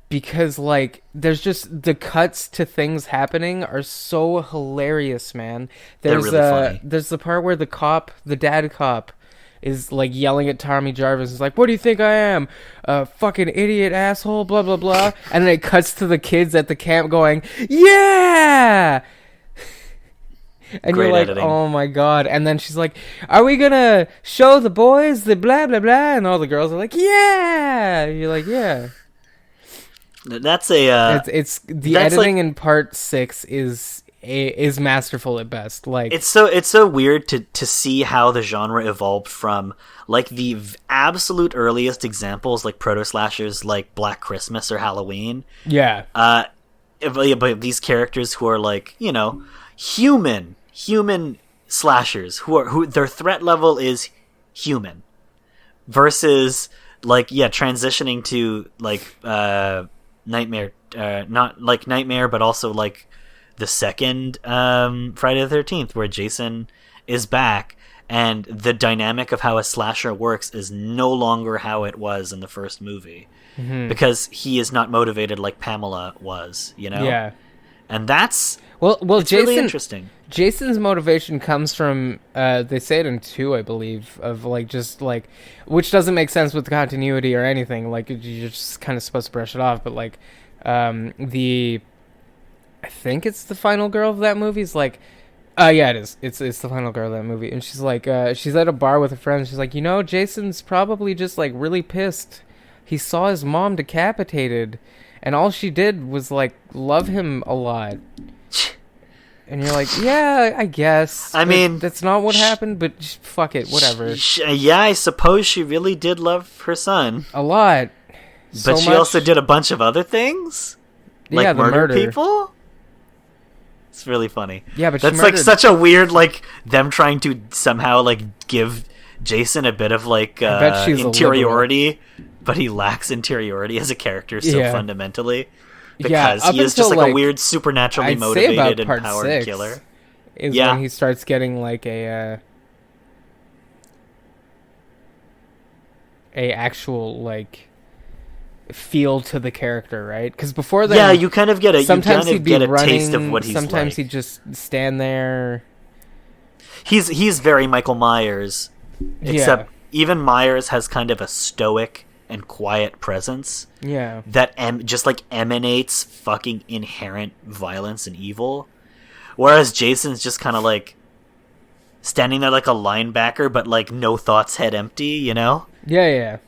because like there's just the cuts to things happening are so hilarious, man. They're really funny. There's the part where the dad cop is like yelling at Tommy Jarvis. It's like, "What do you think I am? A fucking idiot asshole, blah blah blah." And then it cuts to the kids at the camp going, "Yeah!" And Great you're like, editing. "Oh my god!" And then she's like, "Are we gonna show the boys the blah blah blah?" And all the girls are like, "Yeah!" And you're like, "Yeah." That's a. It's the editing in Part 6 is masterful at best. Like it's so weird to see how the genre evolved from like the absolute earliest examples, like proto slashers like Black Christmas or Halloween. Yeah. But these characters who are like, you know, human slashers who their threat level is human versus like transitioning to like Nightmare, not like Nightmare, but also like the second Friday the 13th, where Jason is back, and the dynamic of how a slasher works is no longer how it was in the first movie, because he is not motivated like Pamela was, you know? Yeah. And that's Jason, really interesting. Jason's motivation comes from they say it in 2, I believe, of like just like, which doesn't make sense with continuity or anything. Like you're just kind of supposed to brush it off, but like I think it's the final girl of that movie is like, yeah, it is. It's the final girl of that movie, and she's like, she's at a bar with a friend. She's like, Jason's probably just like really pissed. He saw his mom decapitated, and all she did was like love him a lot. And you're like, yeah, I guess. I mean, that's not what happened, but fuck it, whatever. Yeah, I suppose she really did love her son a lot, but she also did a bunch of other things, like murder people. It's really funny. Yeah, but that's like such a weird, like, them trying to somehow like give Jason a bit of like interiority, but he lacks interiority as a character so fundamentally, because he is just like a weird supernaturally motivated and powered killer. Is when he starts getting like a actual like feel to the character, right? Because before that, you kind of get a sometimes he'd get a taste of what he's sometimes like. He'd just stand there. He's very Michael Myers, except even Myers has kind of a stoic and quiet presence. Yeah, that just like emanates fucking inherent violence and evil, whereas Jason's just kind of like standing there like a linebacker, but like no thoughts, head empty, you know? Yeah.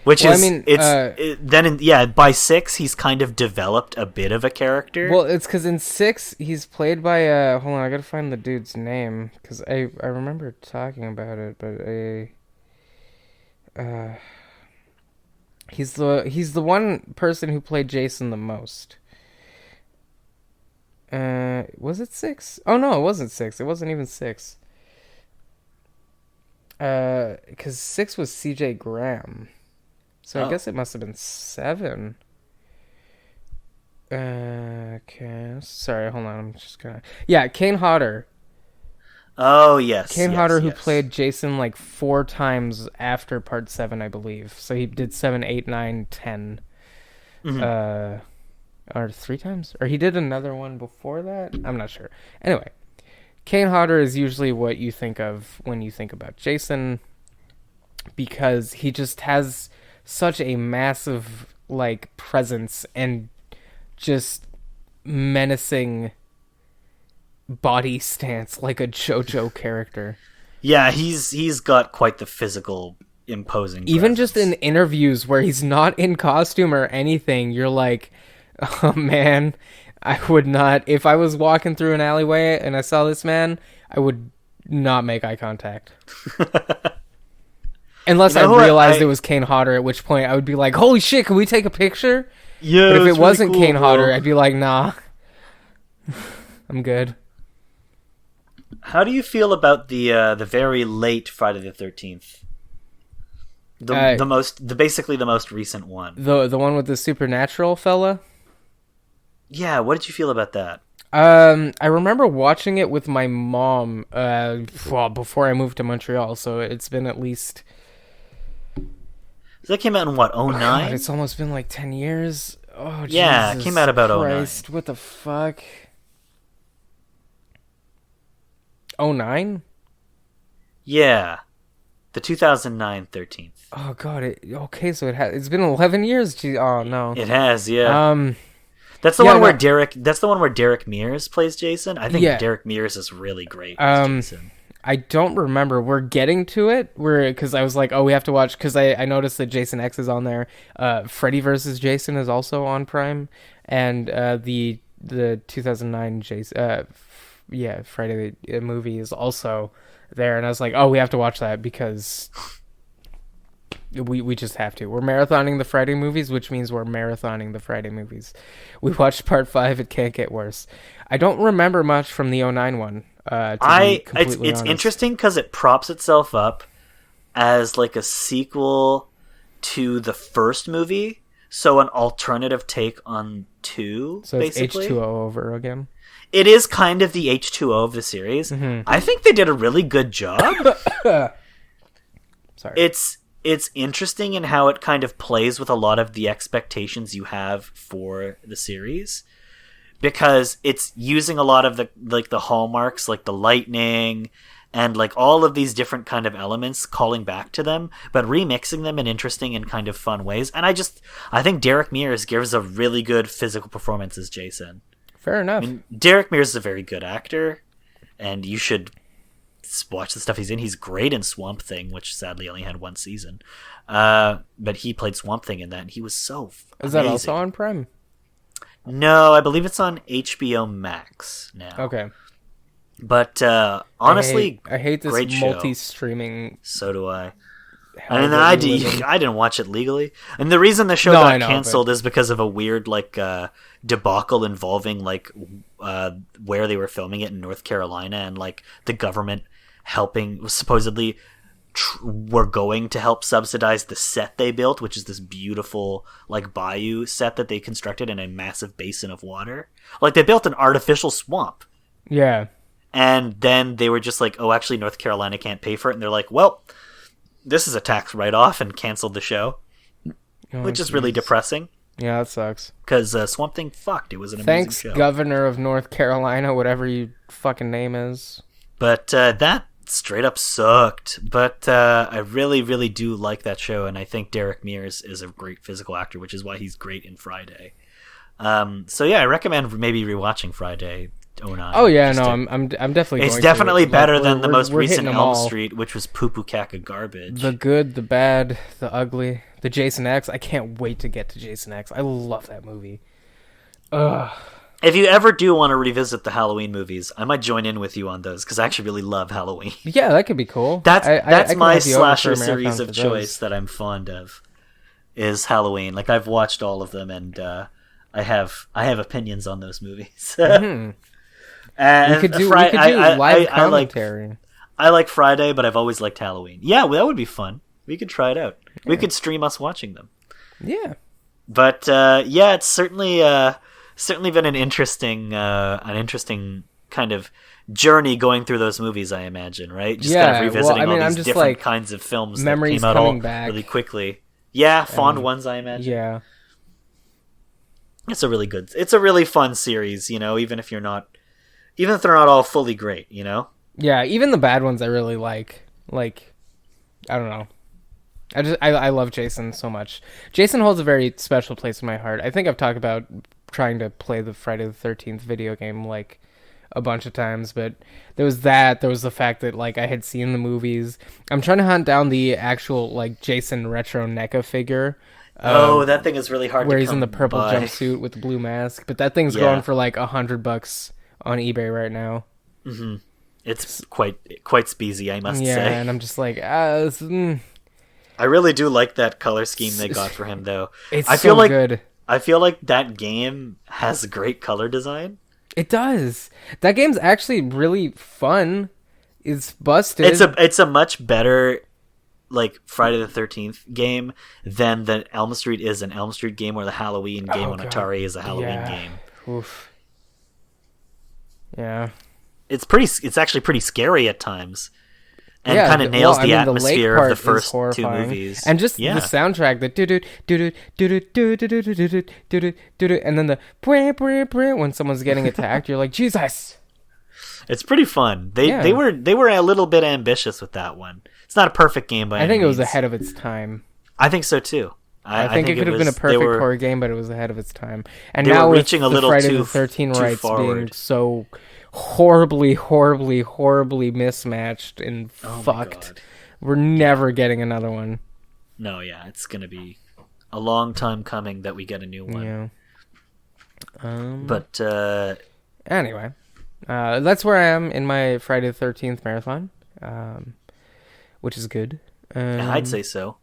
Which by 6 he's kind of developed a bit of a character. Well, it's because in 6 he's played by hold on, I gotta find the dude's name because I remember talking about it, but he's the one person who played Jason the most. Was it 6? Oh no, it wasn't 6. It wasn't even 6. Because 6 was C.J. Graham. So I guess it must have been 7. Okay. Sorry, hold on. I'm just gonna... Yeah, Kane Hodder. Oh, yes. Kane Hodder, who played Jason like 4 times after part 7, I believe. So he did 7, 8, 9, 10. Or 3 times? Or he did another one before that? I'm not sure. Anyway, Kane Hodder is usually what you think of when you think about Jason, because he just has such a massive like presence and just menacing body stance, like a JoJo character. Yeah, he's got quite the physical imposing presence. Even just in interviews where he's not in costume or anything, you're like, oh man, I would not, if I was walking through an alleyway and I saw this man, I would not make eye contact. Unless I realized it was Kane Hodder, at which point I would be like, holy shit, can we take a picture? Yeah, but if it wasn't really cool, Kane Hodder, I'd be like, nah, I'm good. How do you feel about the very late Friday the 13th? Basically the most recent one. The one with the supernatural fella? Yeah, what did you feel about that? I remember watching it with my mom before I moved to Montreal, so it's been at least... That came out in what, 09? God, it's almost been like 10 years. Oh, yeah, Jesus, it came out about Christ, 09. What the fuck? 09? Yeah. The 2009 13th. Oh god, okay, so it's been 11 years. Oh no. It has, yeah. That's the one where Derek Mears plays Jason. I think Derek Mears is really great as Jason. I don't remember. We're getting to it. Because I was like, oh, we have to watch, because I noticed that Jason X is on there. Freddy vs. Jason is also on Prime, and the 2009 Jason, Friday movie is also there. And I was like, oh, we have to watch that because we just have to. We're marathoning the Friday movies, which means we're marathoning the Friday movies. We watched part 5. It can't get worse. I don't remember much from the 09 one. It's interesting because it props itself up as like a sequel to the first movie, so an alternative take on 2. So basically. It's H2O over again. It is kind of the H2O of the series. Mm-hmm. I think they did a really good job. Sorry. It's interesting in how it kind of plays with a lot of the expectations you have for the series, because it's using a lot of the hallmarks, like the lightning and like all of these different kind of elements, calling back to them, but remixing them in interesting and kind of fun ways. And I think Derek Mears gives a really good physical performance as Jason. Fair enough. I mean, Derek Mears is a very good actor, and you should watch the stuff he's in. He's great in Swamp Thing, which sadly only had 1 season. But he played Swamp Thing in that, and he was so Is that also on Prime? No, I believe it's on HBO Max now. Okay. But honestly, I hate this multi-streaming. So do I. And then I didn't watch it legally. And the reason the show got canceled is because of a weird debacle involving where they were filming it in North Carolina, and like the government supposedly were going to help subsidize the set they built, which is this beautiful like bayou set that they constructed in a massive basin of water. Like they built an artificial swamp. Yeah. And then they were just like, oh, actually North Carolina can't pay for it. And they're like, well, this is a tax write-off, and canceled the show, which is really depressing. Yeah, that sucks. Because Swamp Thing fucked. It was an amazing show. Thanks, Governor of North Carolina, whatever your fucking name is. But that straight up sucked. But I really, really do like that show, and I think Derek Mears is a great physical actor, which is why he's great in Friday. So yeah, I recommend maybe rewatching Friday 09. Oh yeah, no, I'm definitely. It's definitely better than the most recent Elm Street, which was poo-poo caca garbage. The good, the bad, the ugly, the Jason X. I can't wait to get to Jason X. I love that movie. Ugh. If you ever do want to revisit the Halloween movies, I might join in with you on those, because I actually really love Halloween. Yeah, that could be cool. That's my slasher series of choice that I'm fond of, is Halloween. Like I've watched all of them, and I have opinions on those movies. Mm-hmm. And we could do live commentary. I like Friday, but I've always liked Halloween. Yeah, well, that would be fun. We could try it out. Yeah. We could stream us watching them. Yeah. But yeah, it's certainly been an interesting kind of journey going through those movies, I imagine, right? Just kind of revisiting all these different kinds of films that came out all really quickly. Yeah, fond ones, I imagine. Yeah. It's a really fun series, even if they're not all fully great, Yeah, even the bad ones I really like. Like, I don't know. I love Jason so much. Jason holds a very special place in my heart. I think I've talked about trying to play the Friday the 13th video game like a bunch of times, but there was the fact that like I had seen the movies. I'm trying to hunt down the actual like Jason retro NECA figure. That thing is really hard to come by. Where he's in the purple jumpsuit with the blue mask, but that thing's going for like $100 on eBay right now. Mm-hmm. It's quite speezy, I must say. Yeah, and I'm just like, I really do like that color scheme they got for him, though. It's so good. I feel like that game has great color design. It does. That game's actually really fun. It's busted. It's a much better like Friday the 13th game than the Elm Street is an Elm Street game, or the Halloween game on Atari is a Halloween game. Oof. Yeah. It's actually pretty scary at times. And kind of nails the atmosphere of the first two movies. And just the soundtrack, the and then the when someone's getting attacked, you're like, Jesus. It's pretty fun. They were a little bit ambitious with that one. It's not a perfect game by any means. I think it was ahead of its time. I think so too. I think it could have been a perfect horror game, but it was ahead of its time. And they now were reaching with a little Friday too the 13 rights forward. being so horribly mismatched and fucked, we're never getting another one. No, yeah, it's gonna be a long time coming that we get a new one. Yeah. But anyway, that's where I am in my Friday the 13th marathon, which is good. I'd say so.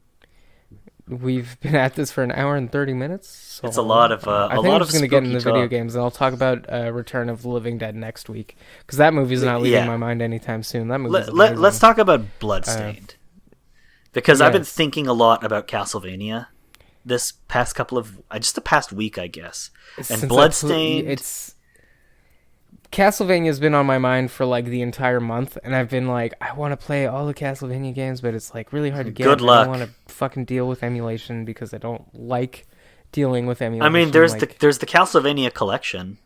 we've been at this for an hour and 30 minutes. So it's a lot of I think I'm just going to get into video games, and I'll talk about Return of the Living Dead next week, because that movie's not leaving my mind anytime soon. That movie's let's talk about Bloodstained, because I've been thinking a lot about Castlevania this past just the past week, I guess. And Bloodstained, Castlevania's been on my mind for like the entire month, and I've been like, I want to play all the Castlevania games, but it's like really hard to get. Good luck. I don't want to fucking deal with emulation because I don't like dealing with emulation. I mean, there's the Castlevania collection.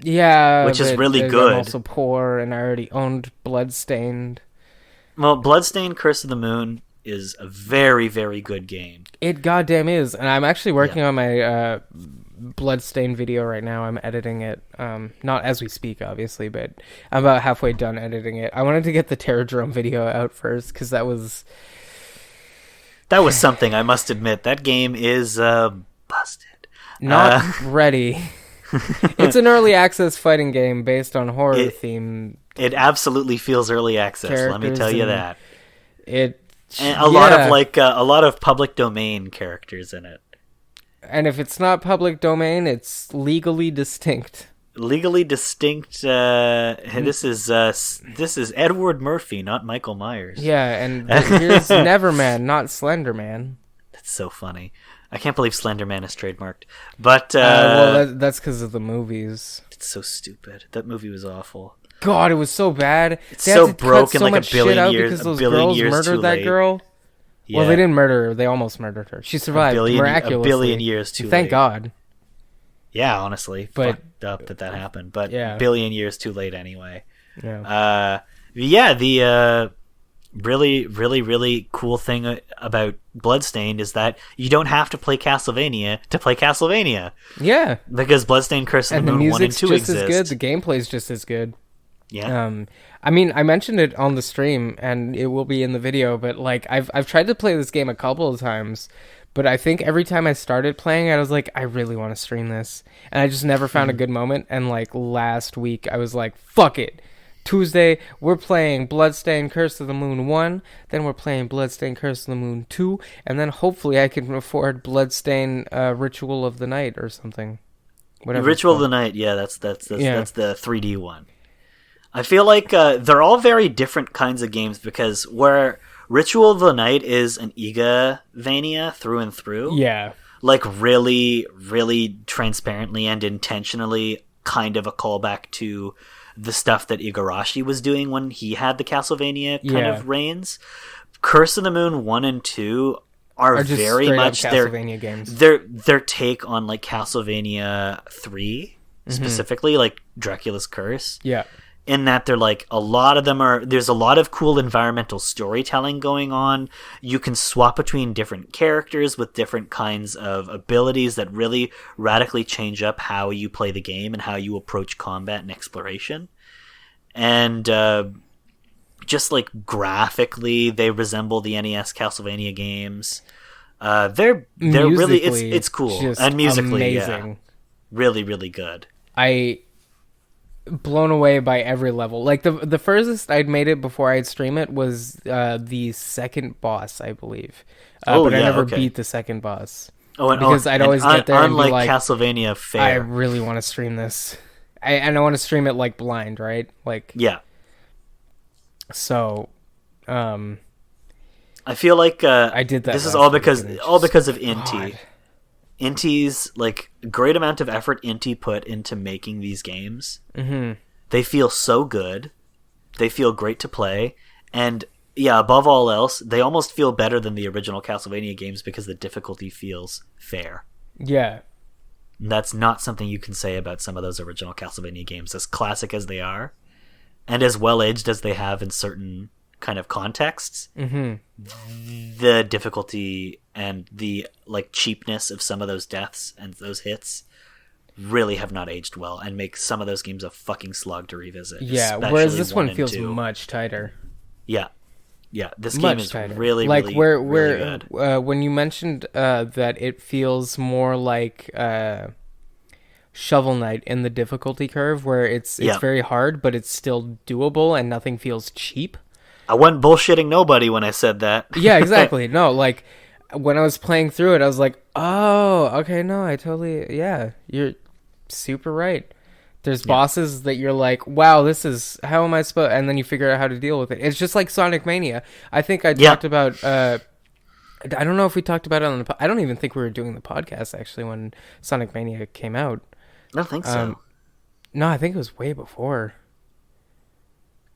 Yeah, which is really good. I'm also poor, and I already owned Bloodstained. Well, Bloodstained: Curse of the Moon is a very, very good game. It goddamn is, and I'm actually working on my Bloodstained video right now. I'm editing it, not as we speak, obviously, but I'm about halfway done editing it. I wanted to get the Terradrome video out first, because that was something, I must admit. That game is busted. Not ready. It's an early access fighting game based on horror theme. It absolutely feels early access, let me tell you that. A lot of public domain characters in it. And if it's not public domain, it's legally distinct. Legally distinct. This is Edward Murphy, not Michael Myers. Yeah, and here's Neverman, not Slenderman. That's so funny. I can't believe Slenderman is trademarked. But that's because of the movies. It's so stupid. That movie was awful. God, it was so bad. It's so broken, like a billion years. Because those girls murdered that girl. Yeah. Well, they didn't murder her. They almost murdered her. She survived miraculously. A billion years too late. Thank God. Yeah, honestly. But fucked up that happened. But a billion years too late anyway. Yeah. The really, really, really cool thing about Bloodstained is that you don't have to play Castlevania to play Castlevania. Yeah. Because Bloodstained: Curse of the Moon 1 and 2 exist. The music's just as good. The gameplay's just as good. Yeah. I mean, I mentioned it on the stream, and it will be in the video, but like I've tried to play this game a couple of times, but I think every time I started playing, I was like, I really want to stream this, and I just never found a good moment. And like last week, I was like, fuck it. Tuesday, we're playing Bloodstained: Curse of the Moon 1, then we're playing Bloodstained: Curse of the Moon 2, and then hopefully I can afford Bloodstained Ritual of the Night or something. Whatever. Ritual of the Night, yeah, that's the 3D one. I feel like they're all very different kinds of games, because where Ritual of the Night is an Igavania through and through. Yeah. Like really, really transparently and intentionally kind of a callback to the stuff that Igarashi was doing when he had the Castlevania kind of reigns. Curse of the Moon 1 and 2 are just very much Castlevania games. Their take on like Castlevania 3 specifically, like Dracula's Curse. Yeah. In that they're like, there's a lot of cool environmental storytelling going on. You can swap between different characters with different kinds of abilities that really radically change up how you play the game and how you approach combat and exploration. And just like graphically, they resemble the NES Castlevania games. They're really, it's cool. And musically, amazing. Really, really good. Blown away by every level. Like the furthest I'd made it before I'd stream it was the second boss, I believe. But I never beat the second boss. Because I'd always get there and be like, Castlevania Fair. I really want to stream this. And I want to stream it like blind, right? Like yeah. So, I feel like I did that. This is all because of Inti. Inti's like great amount of effort Inti put into making these games. Mm-hmm. They feel so good. They feel great to play, and above all else, they almost feel better than the original Castlevania games because the difficulty feels fair. Yeah, and that's not something you can say about some of those original Castlevania games, as classic as they are, and as well aged as they have in certain kind of contexts. Mm-hmm. The difficulty and the like cheapness of some of those deaths and those hits really have not aged well, and make some of those games a fucking slug to revisit. Yeah, whereas this one feels much tighter. Yeah, this game is tighter. Really, like really, where really good. When you mentioned that it feels more like Shovel Knight in the difficulty curve, where it's very hard, but it's still doable and nothing feels cheap. I wasn't bullshitting nobody when I said that. Yeah, exactly. No, like when I was playing through it, I was like, oh, okay, no, I totally, yeah, you're super right. There's bosses that you're like, wow, this is, how am I supposed, and then you figure out how to deal with it. It's just like Sonic Mania. I think I talked about, I don't know if we talked about it on the, I don't even think we were doing the podcast actually when Sonic Mania came out. I don't think so. No, I think it was way before.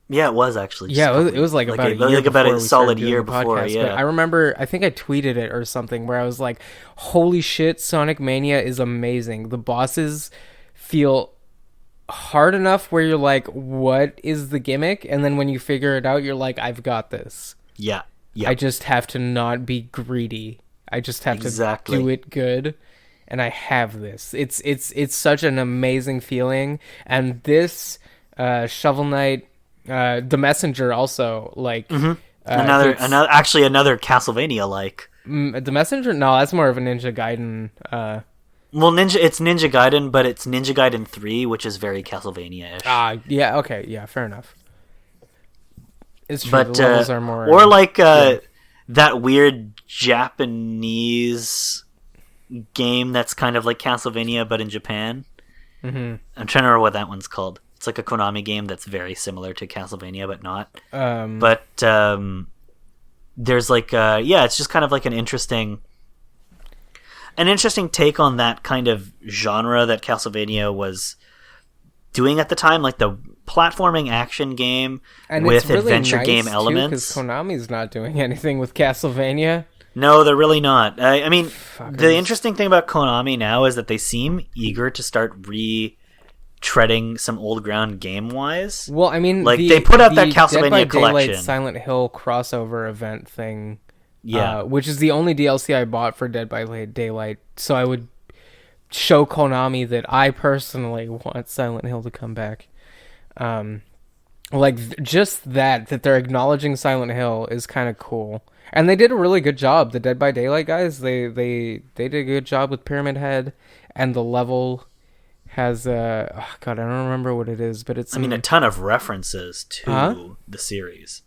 Yeah, it was actually. Yeah, it was like about a solid year before. Podcast, yeah, but I remember. I think I tweeted it or something where I was like, "Holy shit, Sonic Mania is amazing. The bosses feel hard enough where you're like, what is the gimmick?" And then when you figure it out, you're like, "I've got this." Yeah. I just have to not be greedy. I just have to do it good, and I have this. It's such an amazing feeling, and this Shovel Knight. The Messenger also like another Castlevania like the Messenger. No, that's more of a Ninja Gaiden. It's Ninja Gaiden, but it's Ninja Gaiden 3, which is very Castlevania-ish. Yeah, okay, yeah, fair enough. It's true. But the levels are more or like that weird Japanese game that's kind of like Castlevania but in Japan. I'm trying to remember what that one's called. It's like a Konami game that's very similar to Castlevania, but not. There's like, it's just kind of like an interesting take on that kind of genre that Castlevania was doing at the time, like the platforming action game and with really adventure game elements. Because Konami's not doing anything with Castlevania. No, they're really not. I mean, the interesting thing about Konami now is that they seem eager to start treading some old ground game wise. Well, I mean, like they put out that Castlevania Dead by collection, Daylight Silent Hill crossover event thing. Yeah, which is the only DLC I bought for Dead by Daylight. So I would show Konami that I personally want Silent Hill to come back. Just that they're acknowledging Silent Hill is kind of cool, and they did a really good job. The Dead by Daylight guys, they did a good job with Pyramid Head, and the level has I don't remember what it is, but it's a ton of references to the series.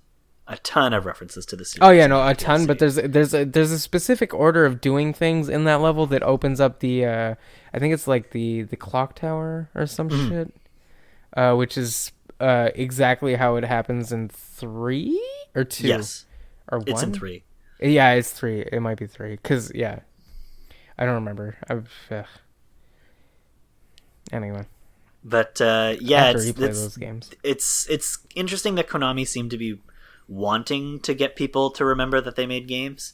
A ton of references to the series. Oh yeah, no, a ton, but there's a specific order of doing things in that level that opens up the I think it's like the clock tower or some shit. Which is exactly how it happens in 3 or 2. Yes. Or 1. It's in 3. Yeah, it's 3. It might be 3 cuz I don't remember. Anyway, but those games. It's interesting that Konami seemed to be wanting to get people to remember that they made games.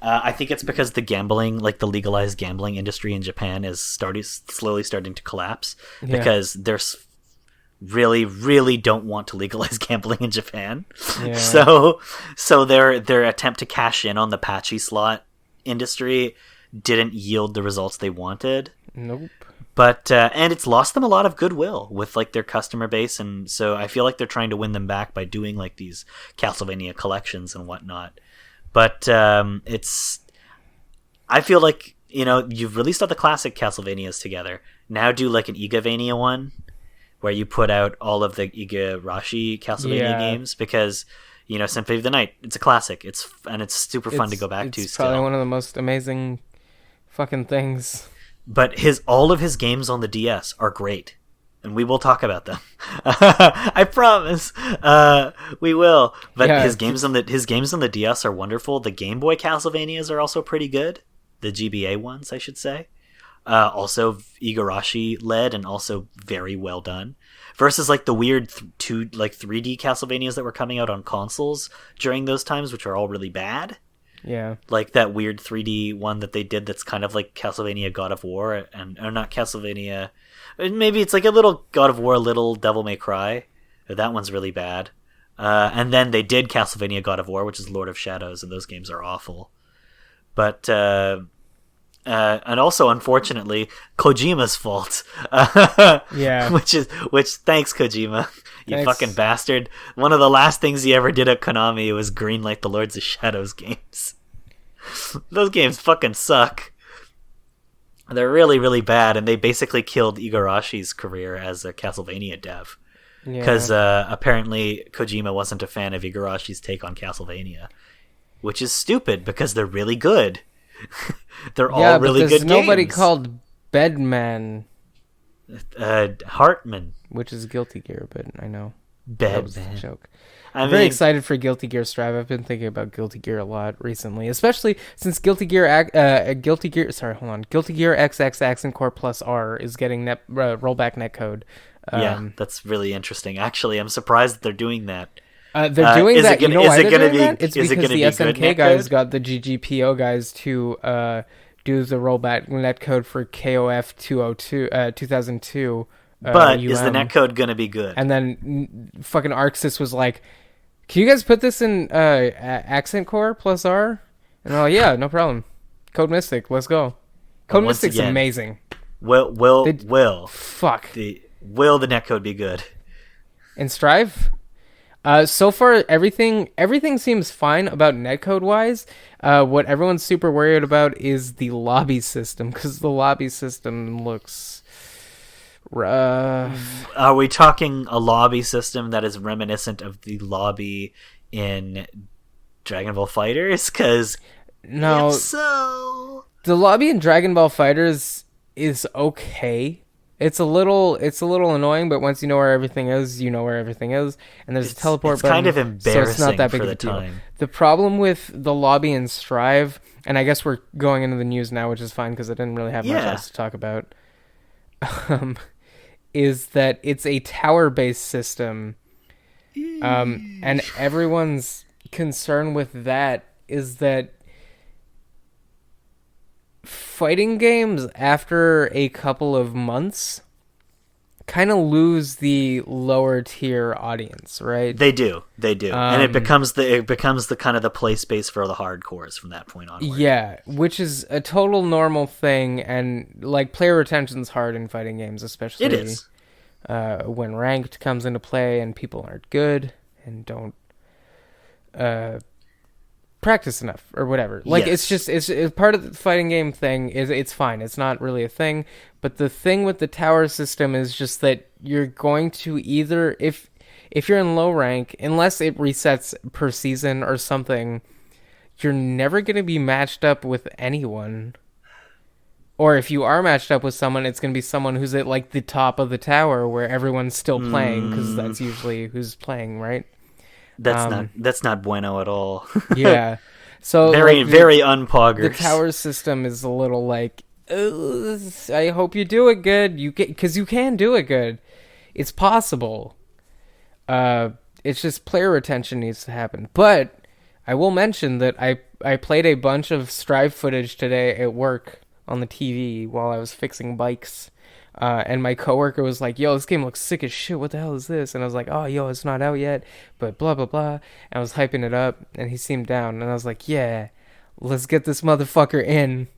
I think it's because the gambling, like the legalized gambling industry in Japan, is slowly starting to collapse because there's really, really don't want to legalize gambling in Japan. Yeah. So their attempt to cash in on the patchy slot industry didn't yield the results they wanted. Nope. But and it's lost them a lot of goodwill with like their customer base, and so I feel like they're trying to win them back by doing like these Castlevania collections and whatnot. But I feel like you've released all the classic Castlevanias together. Now do like an Igavania one, where you put out all of the Igarashi Castlevania games, because Symphony of the Night, it's a classic. It's super fun to go back to. It's probably one of the most amazing fucking things. But all of his games on the DS are great, and we will talk about them. I promise, we will. But his games on the DS are wonderful. The Game Boy Castlevanias are also pretty good. The GBA ones, I should say. Also Igarashi led and also very well done. Versus like the weird 3D Castlevanias that were coming out on consoles during those times, which are all really bad. Yeah. Like that weird 3D one that they did that's kind of like Castlevania God of War, or not Castlevania. Maybe it's like a little God of War, a little Devil May Cry. That one's really bad. And then they did Castlevania God of War, which is Lord of Shadows, and those games are awful. But and also, unfortunately, Kojima's fault. Yeah. Which thanks Kojima. You fucking bastard. One of the last things he ever did at Konami was greenlight the Lords of Shadows games. Those games fucking suck. They're really, really bad, and they basically killed Igarashi's career as a Castlevania dev. Because apparently Kojima wasn't a fan of Igarashi's take on Castlevania, which is stupid because they're really good. They're all really good games. There's nobody called Bedman. Hartman. Which is Guilty Gear, but I know. Bedman. That was a joke. I'm very excited for Guilty Gear Strive. I've been thinking about Guilty Gear a lot recently, especially since Guilty Gear XX Accent Core Plus R is getting rollback netcode. Yeah, that's really interesting. Actually, I'm surprised that they're doing that. They're doing that. You know why they're doing that? It's because the SNK guys got the GGPO guys to do the rollback netcode for KOF 2002. But is the netcode going to be good? And then fucking ArcSys was like, can you guys put this in Accent Core plus R? And they're like, yeah, no problem. Code Mystic, let's go. Code Mystic's amazing. Will the netcode be good? In Strive? So far, everything seems fine about netcode wise. What everyone's super worried about is the lobby system, because the lobby system looks rough. Are we talking a lobby system that is reminiscent of the lobby in Dragon Ball FighterZ? Because no, if so, the lobby in Dragon Ball FighterZ is okay. It's a little annoying, but once you know where everything is, you know where everything is, and there's a teleport button. It's kind of embarrassing, so it's not that big for of a the deal. time. The problem with the lobby in Strive, and I guess we're going into the news now, which is fine because I didn't really have much else to talk about, is that it's a tower-based system, and everyone's concern with that is that fighting games after a couple of months kind of lose the lower tier audience, right? They do, and it becomes the kind of the play space for the hardcores from that point onward. Yeah, which is a total normal thing, and like player retention's hard in fighting games, especially it is. When ranked comes into play and people aren't good and don't practice enough or whatever. Like, yes. It's part of the fighting game thing. It's fine. It's not really a thing. But the thing with the tower system is just that you're going to either, if you're in low rank, unless it resets per season or something, you're never going to be matched up with anyone. Or if you are matched up with someone, it's going to be someone who's at like the top of the tower where everyone's still playing, because that's usually who's playing, right? That's not bueno at all. Yeah. So very unpoggers. The tower system is a little like, I hope you do it good. Because you can do it good. It's possible. It's just player retention needs to happen. But I will mention that I played a bunch of Strive footage today at work on the TV while I was fixing bikes. And my coworker was like, yo, this game looks sick as shit. What the hell is this? And I was like, oh, yo, it's not out yet, but blah, blah, blah. And I was hyping it up, and he seemed down. And I was like, yeah, let's get this motherfucker in.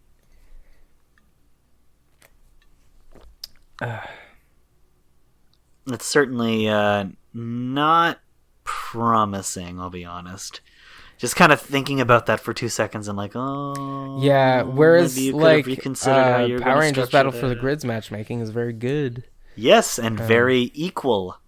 It's certainly not promising, I'll be honest. Just kind of thinking about that for 2 seconds, I'm like, oh, yeah. Whereas like Power Rangers Battle for the Grids matchmaking is very good. Yes, and very equal.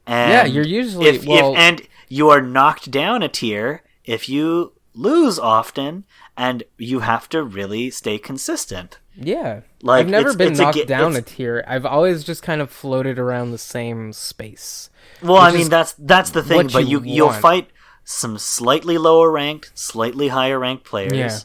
And yeah, you're usually and you are knocked down a tier if you lose often, and you have to really stay consistent. Yeah, like I've never been knocked down a tier. I've always just kind of floated around the same space. Well, I mean that's the thing, but you'll fight some slightly lower ranked, slightly higher ranked players. Yeah.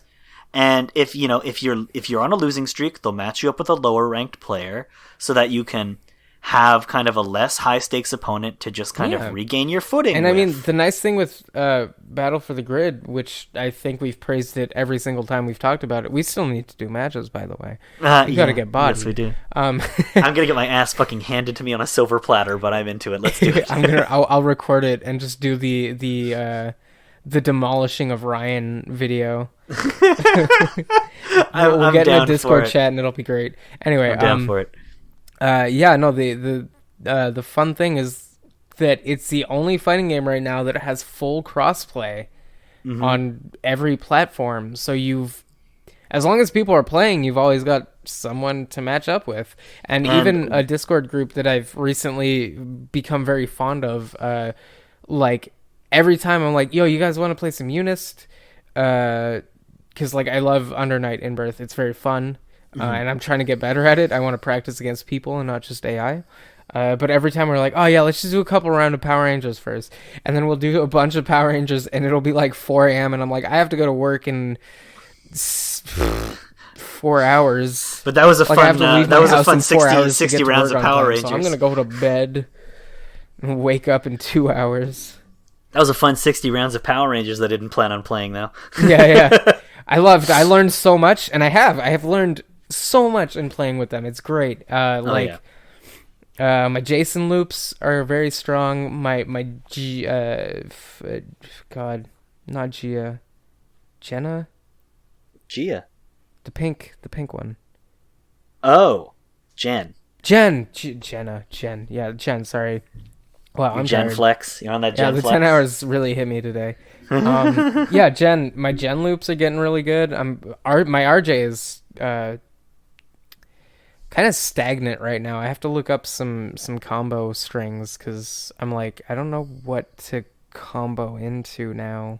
And if you're on a losing streak, they'll match you up with a lower ranked player so that you can have kind of a less high stakes opponent to just kind of regain your footing. And I mean, the nice thing with Battle for the Grid, which I think we've praised it every single time we've talked about it, we still need to do matches, by the way. You gotta get bodied. Yes, we do. I'm gonna get my ass fucking handed to me on a silver platter, but I'm into it. Let's do it. I'll record it and just do the demolishing of Ryan video. We'll get in a Discord chat and it'll be great. Anyway, I'm down for it. The fun thing is that it's the only fighting game right now that has full crossplay on every platform. So as long as people are playing, you've always got someone to match up with. And even a Discord group that I've recently become very fond of, like every time I'm like, yo, you guys want to play some Unist? because like I love Under Night in Birth. It's very fun, and I'm trying to get better at it. I want to practice against people and not just AI. But every time we're like, oh yeah, let's just do a couple rounds of Power Rangers first, and then we'll do a bunch of Power Rangers, and it'll be like 4 a.m. and I'm like, I have to go to work in 4 hours. But that was a like, fun. That was a fun 60 rounds of Power Rangers. So I'm gonna go to bed and wake up in 2 hours. That was a fun 60 rounds of Power Rangers that I didn't plan on playing though. Yeah. I learned so much, and I have learned so much in playing with them. It's great. My Jason loops are very strong. My not Gia. Jenna? Gia. The pink one. Oh, Jen. Jenna. Jen. Yeah, Jen, sorry. Wow, I'm Jen tired. Flex. You're on that Jen Flex. Yeah, the 10 hours really hit me today. Yeah, my Jen loops are getting really good. My RJ is kind of stagnant right now. I have to look up some combo strings because I'm like, I don't know what to combo into now.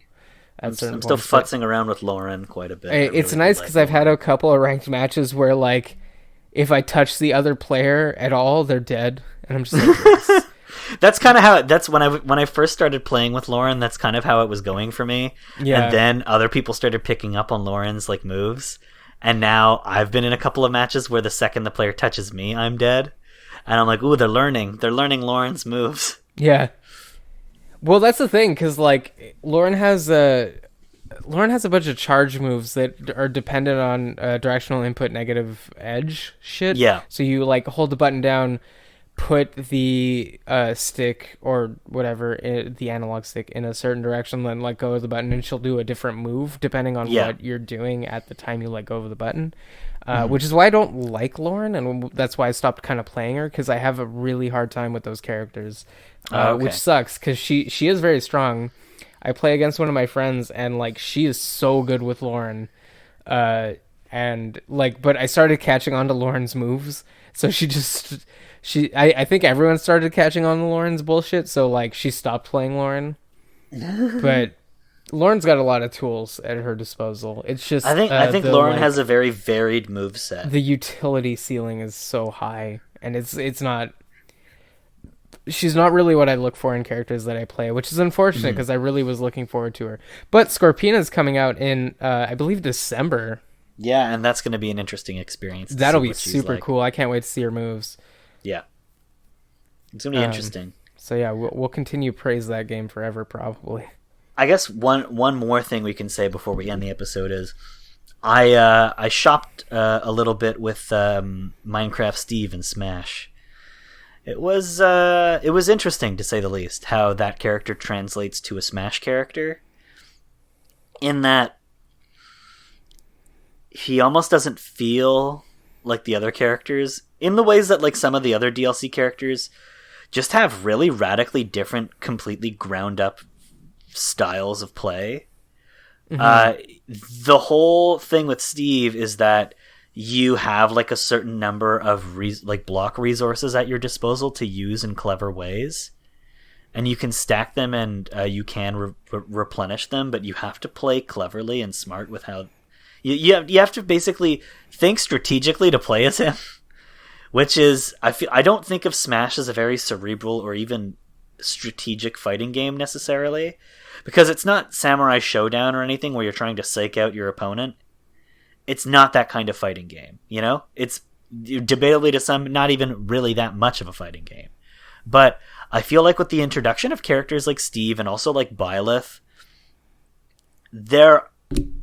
I'm still futzing around with Lauren quite a bit. It's nice because I've had a couple of ranked matches where like if I touch the other player at all, they're dead, and I'm just like, yes. That's kind of how that's when I first started playing with Lauren. That's kind of how it was going for me. Yeah. And then other people started picking up on Lauren's like moves, and now I've been in a couple of matches where the second the player touches me, I'm dead, and I'm like, ooh, they're learning Lauren's moves. Yeah. Well, that's the thing, because like Lauren has a bunch of charge moves that are dependent on directional input negative edge shit. Yeah. So you like hold the button down, put the stick or whatever, the analog stick, in a certain direction, then let go of the button, and she'll do a different move depending on what you're doing at the time you let go of the button. Which is why I don't like Lauren, and that's why I stopped kind of playing her, because I have a really hard time with those characters, which sucks, because she is very strong. I play against one of my friends, and like she is so good with Lauren, and like, but I started catching on to Lauren's moves, so I think everyone started catching on to Lauren's bullshit, so like she stopped playing Lauren, but Lauren's got a lot of tools at her disposal. It's just I think Lauren has a very varied moveset. The utility ceiling is so high, and it's not. She's not really what I look for in characters that I play, which is unfortunate because I really was looking forward to her. But Scorpina's coming out in I believe December. Yeah, and that's going to be an interesting experience. That'll be super cool. I can't wait to see her moves. Yeah, it's going to be interesting. So yeah, we'll continue to praise that game forever, probably. I guess one more thing we can say before we end the episode is I shopped a little bit with Minecraft Steve and Smash. It was interesting, to say the least, how that character translates to a Smash character, in that he almost doesn't feel like the other characters, in the ways that like some of the other DLC characters just have really radically different, completely ground up styles of play. The whole thing with Steve is that you have like a certain number of block resources at your disposal to use in clever ways, and you can stack them, and you can replenish them, but you have to play cleverly and smart with how you have to basically think strategically to play as him, which is I don't think of Smash as a very cerebral or even strategic fighting game necessarily, because it's not Samurai Showdown or anything where you're trying to psych out your opponent. It's not that kind of fighting game, you know? It's debatably to some not even really that much of a fighting game. But I feel like with the introduction of characters like Steve and also like Byleth, there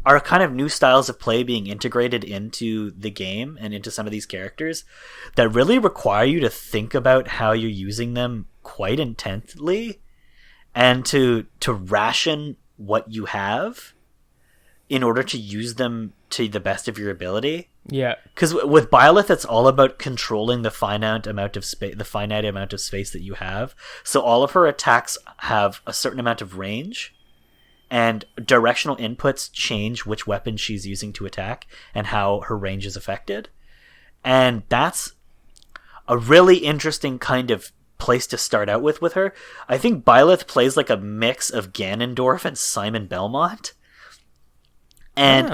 are kind of new styles of play being integrated into the game and into some of these characters that really require you to think about how you're using them quite intently, and to ration what you have in order to use them to the best of your ability. Yeah. Because with Byleth, it's all about controlling the finite amount of space that you have. So all of her attacks have a certain amount of range, and directional inputs change which weapon she's using to attack and how her range is affected. And that's a really interesting kind of place to start out with her. I think Byleth plays like a mix of Ganondorf and Simon Belmont, And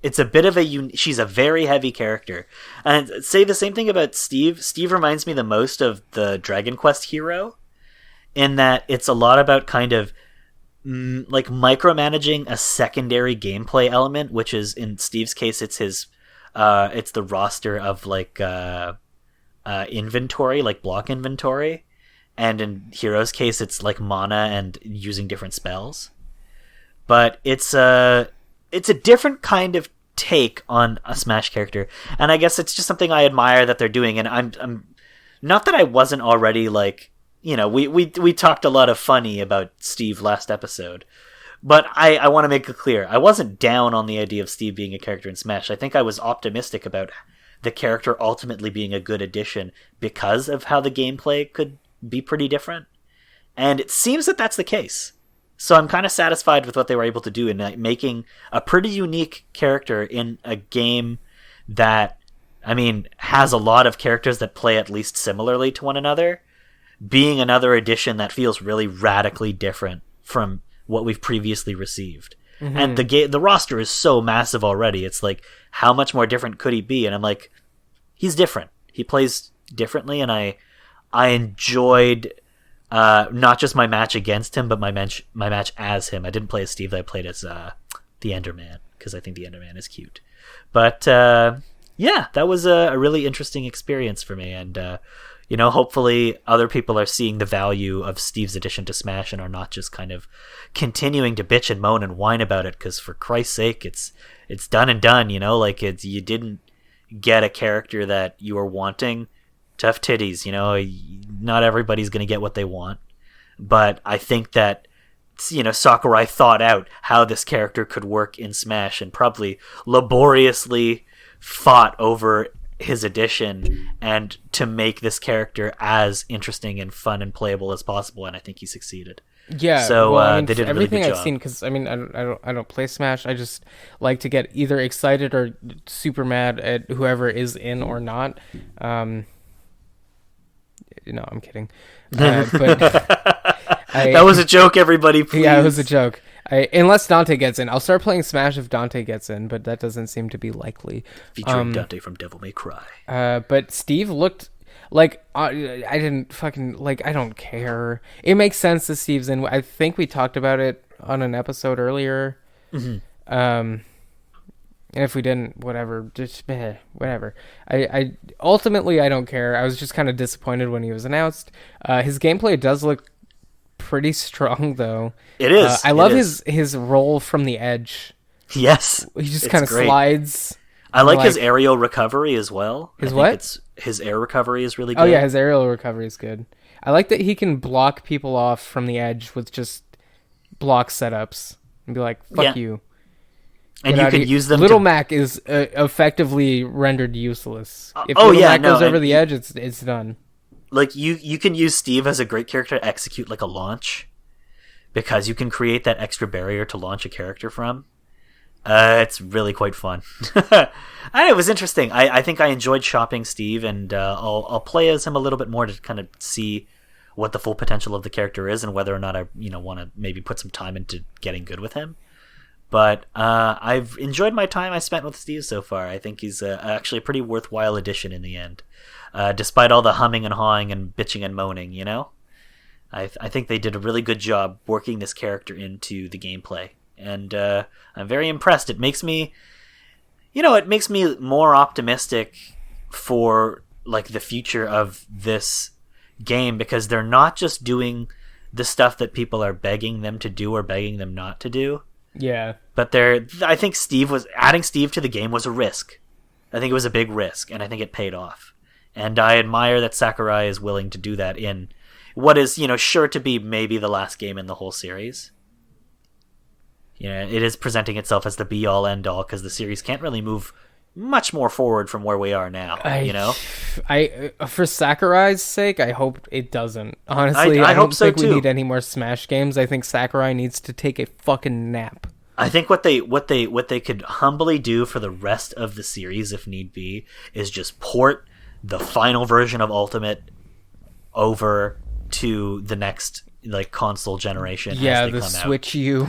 it's a bit of she's a very heavy character. And I'd say the same thing about Steve. Steve reminds me the most of the Dragon Quest hero, in that it's a lot about kind of like micromanaging a secondary gameplay element, which is, in Steve's case, it's the roster of like inventory, like block inventory, and in Hero's case, it's like mana and using different spells. But it's a different kind of take on a Smash character, and I guess it's just something I admire that they're doing. And I'm not that I wasn't already like, you know, we talked a lot of funny about Steve last episode, but I want to make it clear, I wasn't down on the idea of Steve being a character in Smash. I think I was optimistic about the character ultimately being a good addition because of how the gameplay could be pretty different, and it seems that that's the case. So I'm kind of satisfied with what they were able to do in making a pretty unique character in a game that, I mean, has a lot of characters that play at least similarly to one another, being another edition that feels really radically different from what we've previously received. Mm-hmm. And the roster is so massive already. It's like, how much more different could he be? And I'm like, he's different. He plays differently, and I enjoyed not just my match against him, but my match as him. I didn't play as Steve. I played as the Enderman, because I think the Enderman is cute. But yeah, that was a really interesting experience for me, and you know, hopefully other people are seeing the value of Steve's addition to Smash and are not just kind of continuing to bitch and moan and whine about it, because for Christ's sake, it's done and done, you know? Like, you didn't get a character that you were wanting to have titties, you know? Not everybody's going to get what they want, but I think that, you know, Sakurai thought out how this character could work in Smash and probably laboriously fought over his addition and to make this character as interesting and fun and playable as possible, and I think he succeeded. Yeah, so well, I mean, they did a really good job. Everything I've seen, because I mean, I don't play Smash. I just like to get either excited or super mad at whoever is in or not. No, I'm kidding. But that was a joke, everybody. Please. Yeah, it was a joke. Unless Dante gets in, I'll start playing Smash if Dante gets in, but that doesn't seem to be likely. Featuring Dante from Devil May Cry. But Steve looked like I didn't fucking like. I don't care. It makes sense that Steve's in. I think we talked about it on an episode earlier. Mm-hmm. And if we didn't, whatever, just whatever. I ultimately I don't care. I was just kind of disappointed when he was announced. His gameplay does look pretty strong, though. It is. I love his roll from the edge. Yes, he just kind of slides. I like his aerial recovery as well. His air recovery is really good. Oh yeah, his aerial recovery is good. I like that he can block people off from the edge with just block setups and be like, "Fuck you." And you can use them. Little Mac is effectively rendered useless. If Little Mac goes over the edge, it's done. Like, you can use Steve as a great character to execute like a launch, because you can create that extra barrier to launch a character from. It's really quite fun. It was interesting. I think I enjoyed shopping Steve, and I'll play as him a little bit more to kind of see what the full potential of the character is and whether or not I want to maybe put some time into getting good with him. But I've enjoyed my time I spent with Steve so far. I think he's actually a pretty worthwhile addition in the end. Despite all the humming and hawing and bitching and moaning, you know? I think they did a really good job working this character into the gameplay. And I'm very impressed. It makes me more optimistic for like the future of this game, because they're not just doing the stuff that people are begging them to do or begging them not to do. Yeah. But I think adding Steve to the game was a risk. I think it was a big risk, and I think it paid off. And I admire that Sakurai is willing to do that in what is, sure to be maybe the last game in the whole series. It is presenting itself as the be-all, end-all, because the series can't really move much more forward from where we are now, For Sakurai's sake, I hope it doesn't. Honestly, I don't think we need any more Smash games. I think Sakurai needs to take a fucking nap. I think what they could humbly do for the rest of the series, if need be, is just port the final version of Ultimate over to the next console generation. Yeah, the Switch U.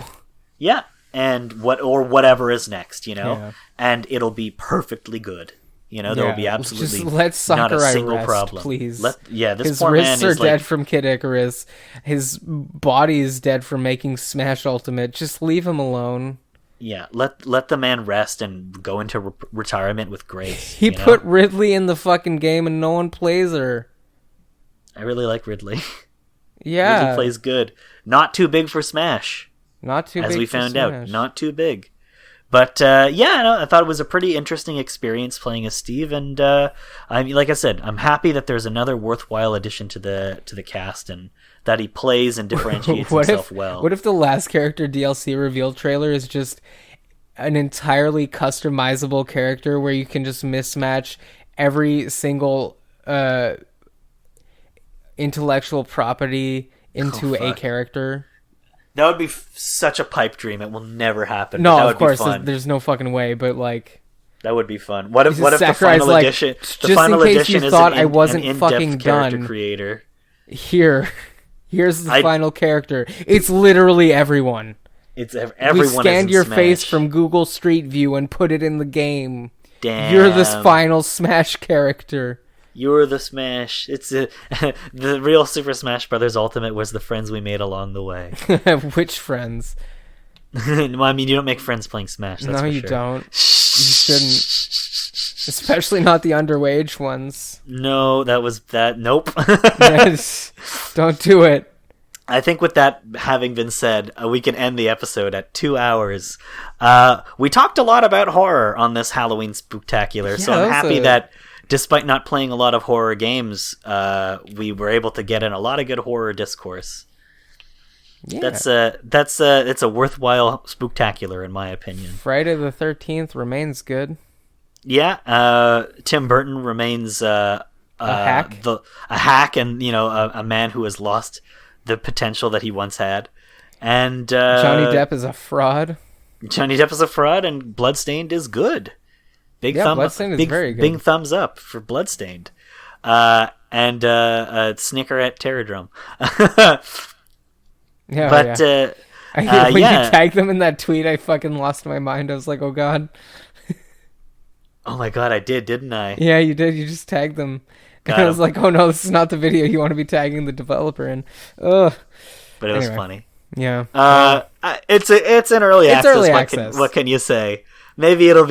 Yeah, and whatever is next, and it'll be perfectly good. There will be absolutely just let Sakurai not a single rest, problem. Please. This his poor wrists man are is dead from Kid Icarus. His body is dead from making Smash Ultimate. Just leave him alone. Yeah, let the man rest and go into retirement with grace. He put Ridley in the fucking game and no one plays her. I really like Ridley. Yeah. Ridley plays good. Not too big for Smash. Not too big as we for found Smash. out. Not too big. But I thought it was a pretty interesting experience playing as Steve, and like I said, I'm happy that there's another worthwhile addition to the cast, and that he plays and differentiates himself well. What if the last character DLC reveal trailer is just an entirely customizable character where you can just mismatch every single intellectual property into a character? That would be such a pipe dream. It will never happen. No, that of course, fun. There's no fucking way. But like, that would be fun. What if the final edition? The just final in case edition you is thought an I wasn't in-depth fucking character done. Creator. Here's the final character. It's literally everyone. It's everyone. We scanned your Smash. face from Google Street View and put it in the game. Damn. You're this final Smash character. You're the Smash. It's the real Super Smash Brothers Ultimate was the friends we made along the way. Which friends? Well, I mean, you don't make friends playing Smash. That's no, for you sure. don't. You shouldn't. Especially not the underage ones. No, Nope. Yes. Don't do it. I think with that having been said, we can end the episode at 2 hours. We talked a lot about horror on this Halloween Spooktacular, so I'm happy that despite not playing a lot of horror games, we were able to get in a lot of good horror discourse. Yeah. It's a worthwhile Spooktacular in my opinion. Friday the 13th remains good. Yeah, Tim Burton remains a hack, and a man who has lost the potential that he once had. And Johnny Depp is a fraud. Johnny Depp is a fraud, and Bloodstained is good. Bloodstained is very good. Big thumbs up for Bloodstained. And Snicker at Terradrome. Yeah, but when you tagged them in that tweet, I fucking lost my mind. I was like, oh god. Oh my god, I did, didn't I? Yeah, you did. You just tagged them. And I was like, oh no, this is not the video you want to be tagging the developer in. Ugh. But it was funny. Yeah. It's an early access. Early access. What can you say? Maybe it'll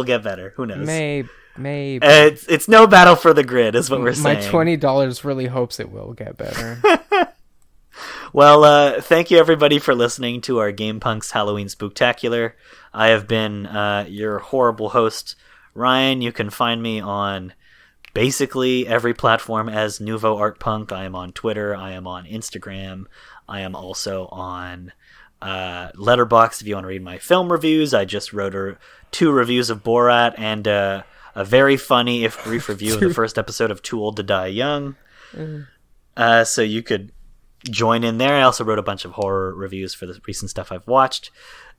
get better. Who knows? Maybe. It's no battle for the grid, is what we're saying. My $20 really hopes it will get better. Well, thank you everybody for listening to our GamePunx Halloween Spooktacular. I have been your horrible host, Ryan. You can find me on basically every platform as Nouveau Art Punk. I am on Twitter. I am on Instagram. I am also on Letterboxd if you want to read my film reviews. I just wrote 2 reviews of Borat and a very funny, if brief, review of the first episode of Too Old to Die Young. So you could join in there. I also wrote a bunch of horror reviews for the recent stuff I've watched.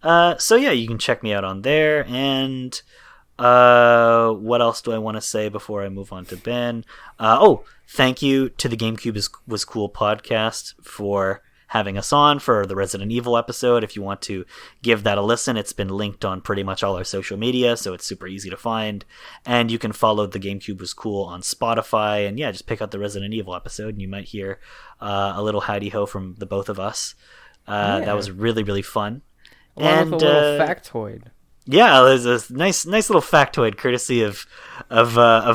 So yeah, you can check me out on there. And what else do I want to say before I move on to Ben? Thank you to the GameCube was Cool podcast for having us on for the Resident Evil episode. If you want to give that a listen, it's been linked on pretty much all our social media, so it's super easy to find. And you can follow the GameCube was Cool on Spotify, and yeah, just pick out the Resident Evil episode, and you might hear a little howdy-ho from the both of us. That was really, really fun. Along with a little factoid. Yeah, there's a nice little factoid courtesy of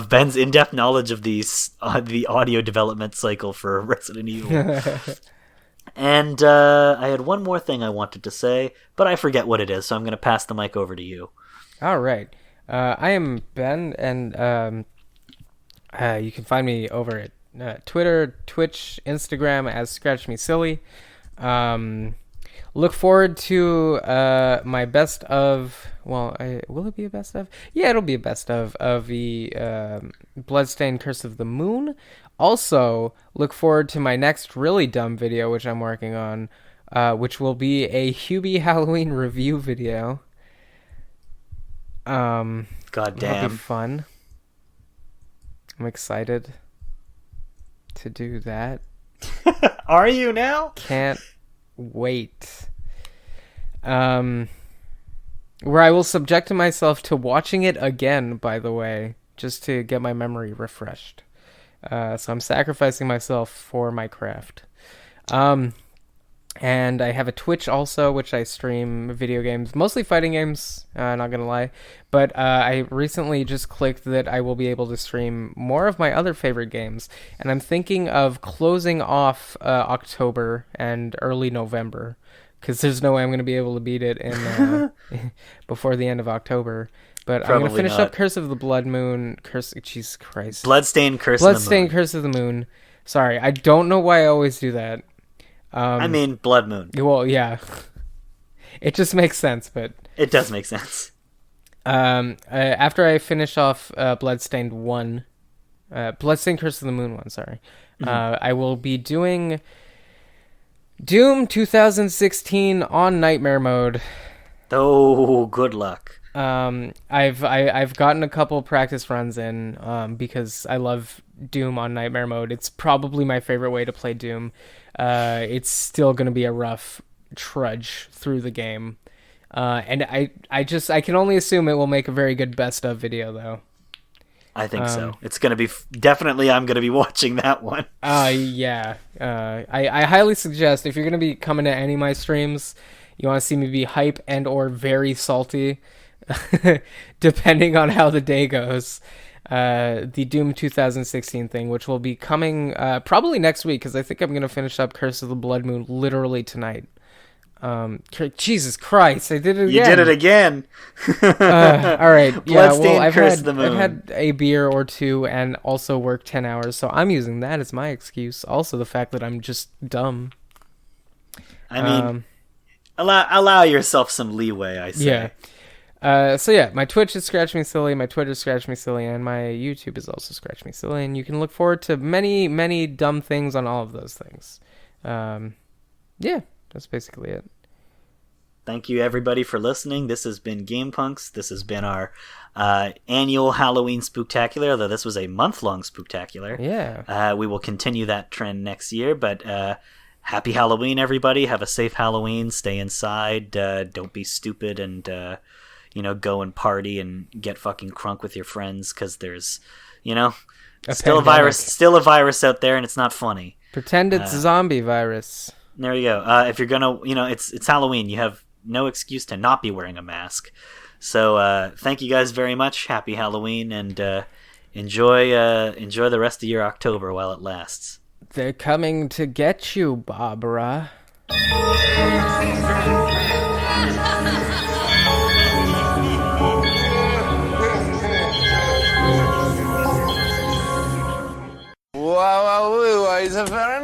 Ben's in-depth knowledge of the audio development cycle for Resident Evil. And I had one more thing I wanted to say, but I forget what it is, so I'm going to pass the mic over to you. All right. I am Ben, and you can find me over at Twitter, Twitch, Instagram as Scratch Me Silly. Look forward to my best of... Well, will it be a best of? Yeah, it'll be a best of the Bloodstained Curse of the Moon. Also, look forward to my next really dumb video, which I'm working on, which will be a Hubie Halloween review video. God damn. That'll be fun. I'm excited to do that. Are you now? Can't wait. where I will subject myself to watching it again, by the way, just to get my memory refreshed. So I'm sacrificing myself for my craft. And I have a Twitch also, which I stream video games, mostly fighting games, not gonna lie. But I recently just clicked that I will be able to stream more of my other favorite games. And I'm thinking of closing off October and early November, because there's no way I'm going to be able to beat it in before the end of October. But probably I'm going to finish up Curse of the Blood Moon. Jesus Christ. Bloodstained Curse of the Moon. Sorry, I don't know why I always do that. I mean, Blood Moon. Well, yeah. It just makes sense, but... It does make sense. After I finish off Bloodstained 1... Bloodstained Curse of the Moon 1, sorry. Mm-hmm. I will be doing Doom 2016 on Nightmare Mode. Oh, good luck. I've gotten a couple practice runs in because I love Doom on Nightmare Mode. It's probably my favorite way to play Doom. It's still going to be a rough trudge through the game. And I can only assume it will make a very good best of video, though. I think so. It's going to be definitely. I'm going to be watching that one. Yeah. I highly suggest if you're going to be coming to any of my streams, you want to see me be hype and or very salty, depending on how the day goes. The Doom 2016 thing, which will be coming probably next week, because I think I'm going to finish up Curse of the Blood Moon literally tonight. Jesus Christ, I did it again. You did it again. All right. Yeah, well, I've had a beer or two and also worked 10 hours, so I'm using that as my excuse. Also, the fact that I'm just dumb. I mean, allow yourself some leeway, I say. Yeah. So yeah, my Twitch is Scratch Me Silly, my Twitter is Scratch Me Silly, and my YouTube is also Scratch Me Silly, and you can look forward to many, many dumb things on all of those things. Yeah, that's basically it. Thank you, everybody, for listening. This has been GamePunx. This has been our annual Halloween Spooktacular, although this was a month-long Spooktacular. Yeah. We will continue that trend next year, but happy Halloween, everybody. Have a safe Halloween. Stay inside. Don't be stupid and, go and party and get fucking crunk with your friends, because there's, still a virus out there, and it's not funny. Pretend it's a zombie virus. There you go. If you're gonna, it's Halloween. You have no excuse to not be wearing a mask. So thank you guys very much. Happy Halloween, and enjoy the rest of your October while it lasts. They're coming to get you, Barbara. Wow, it's a very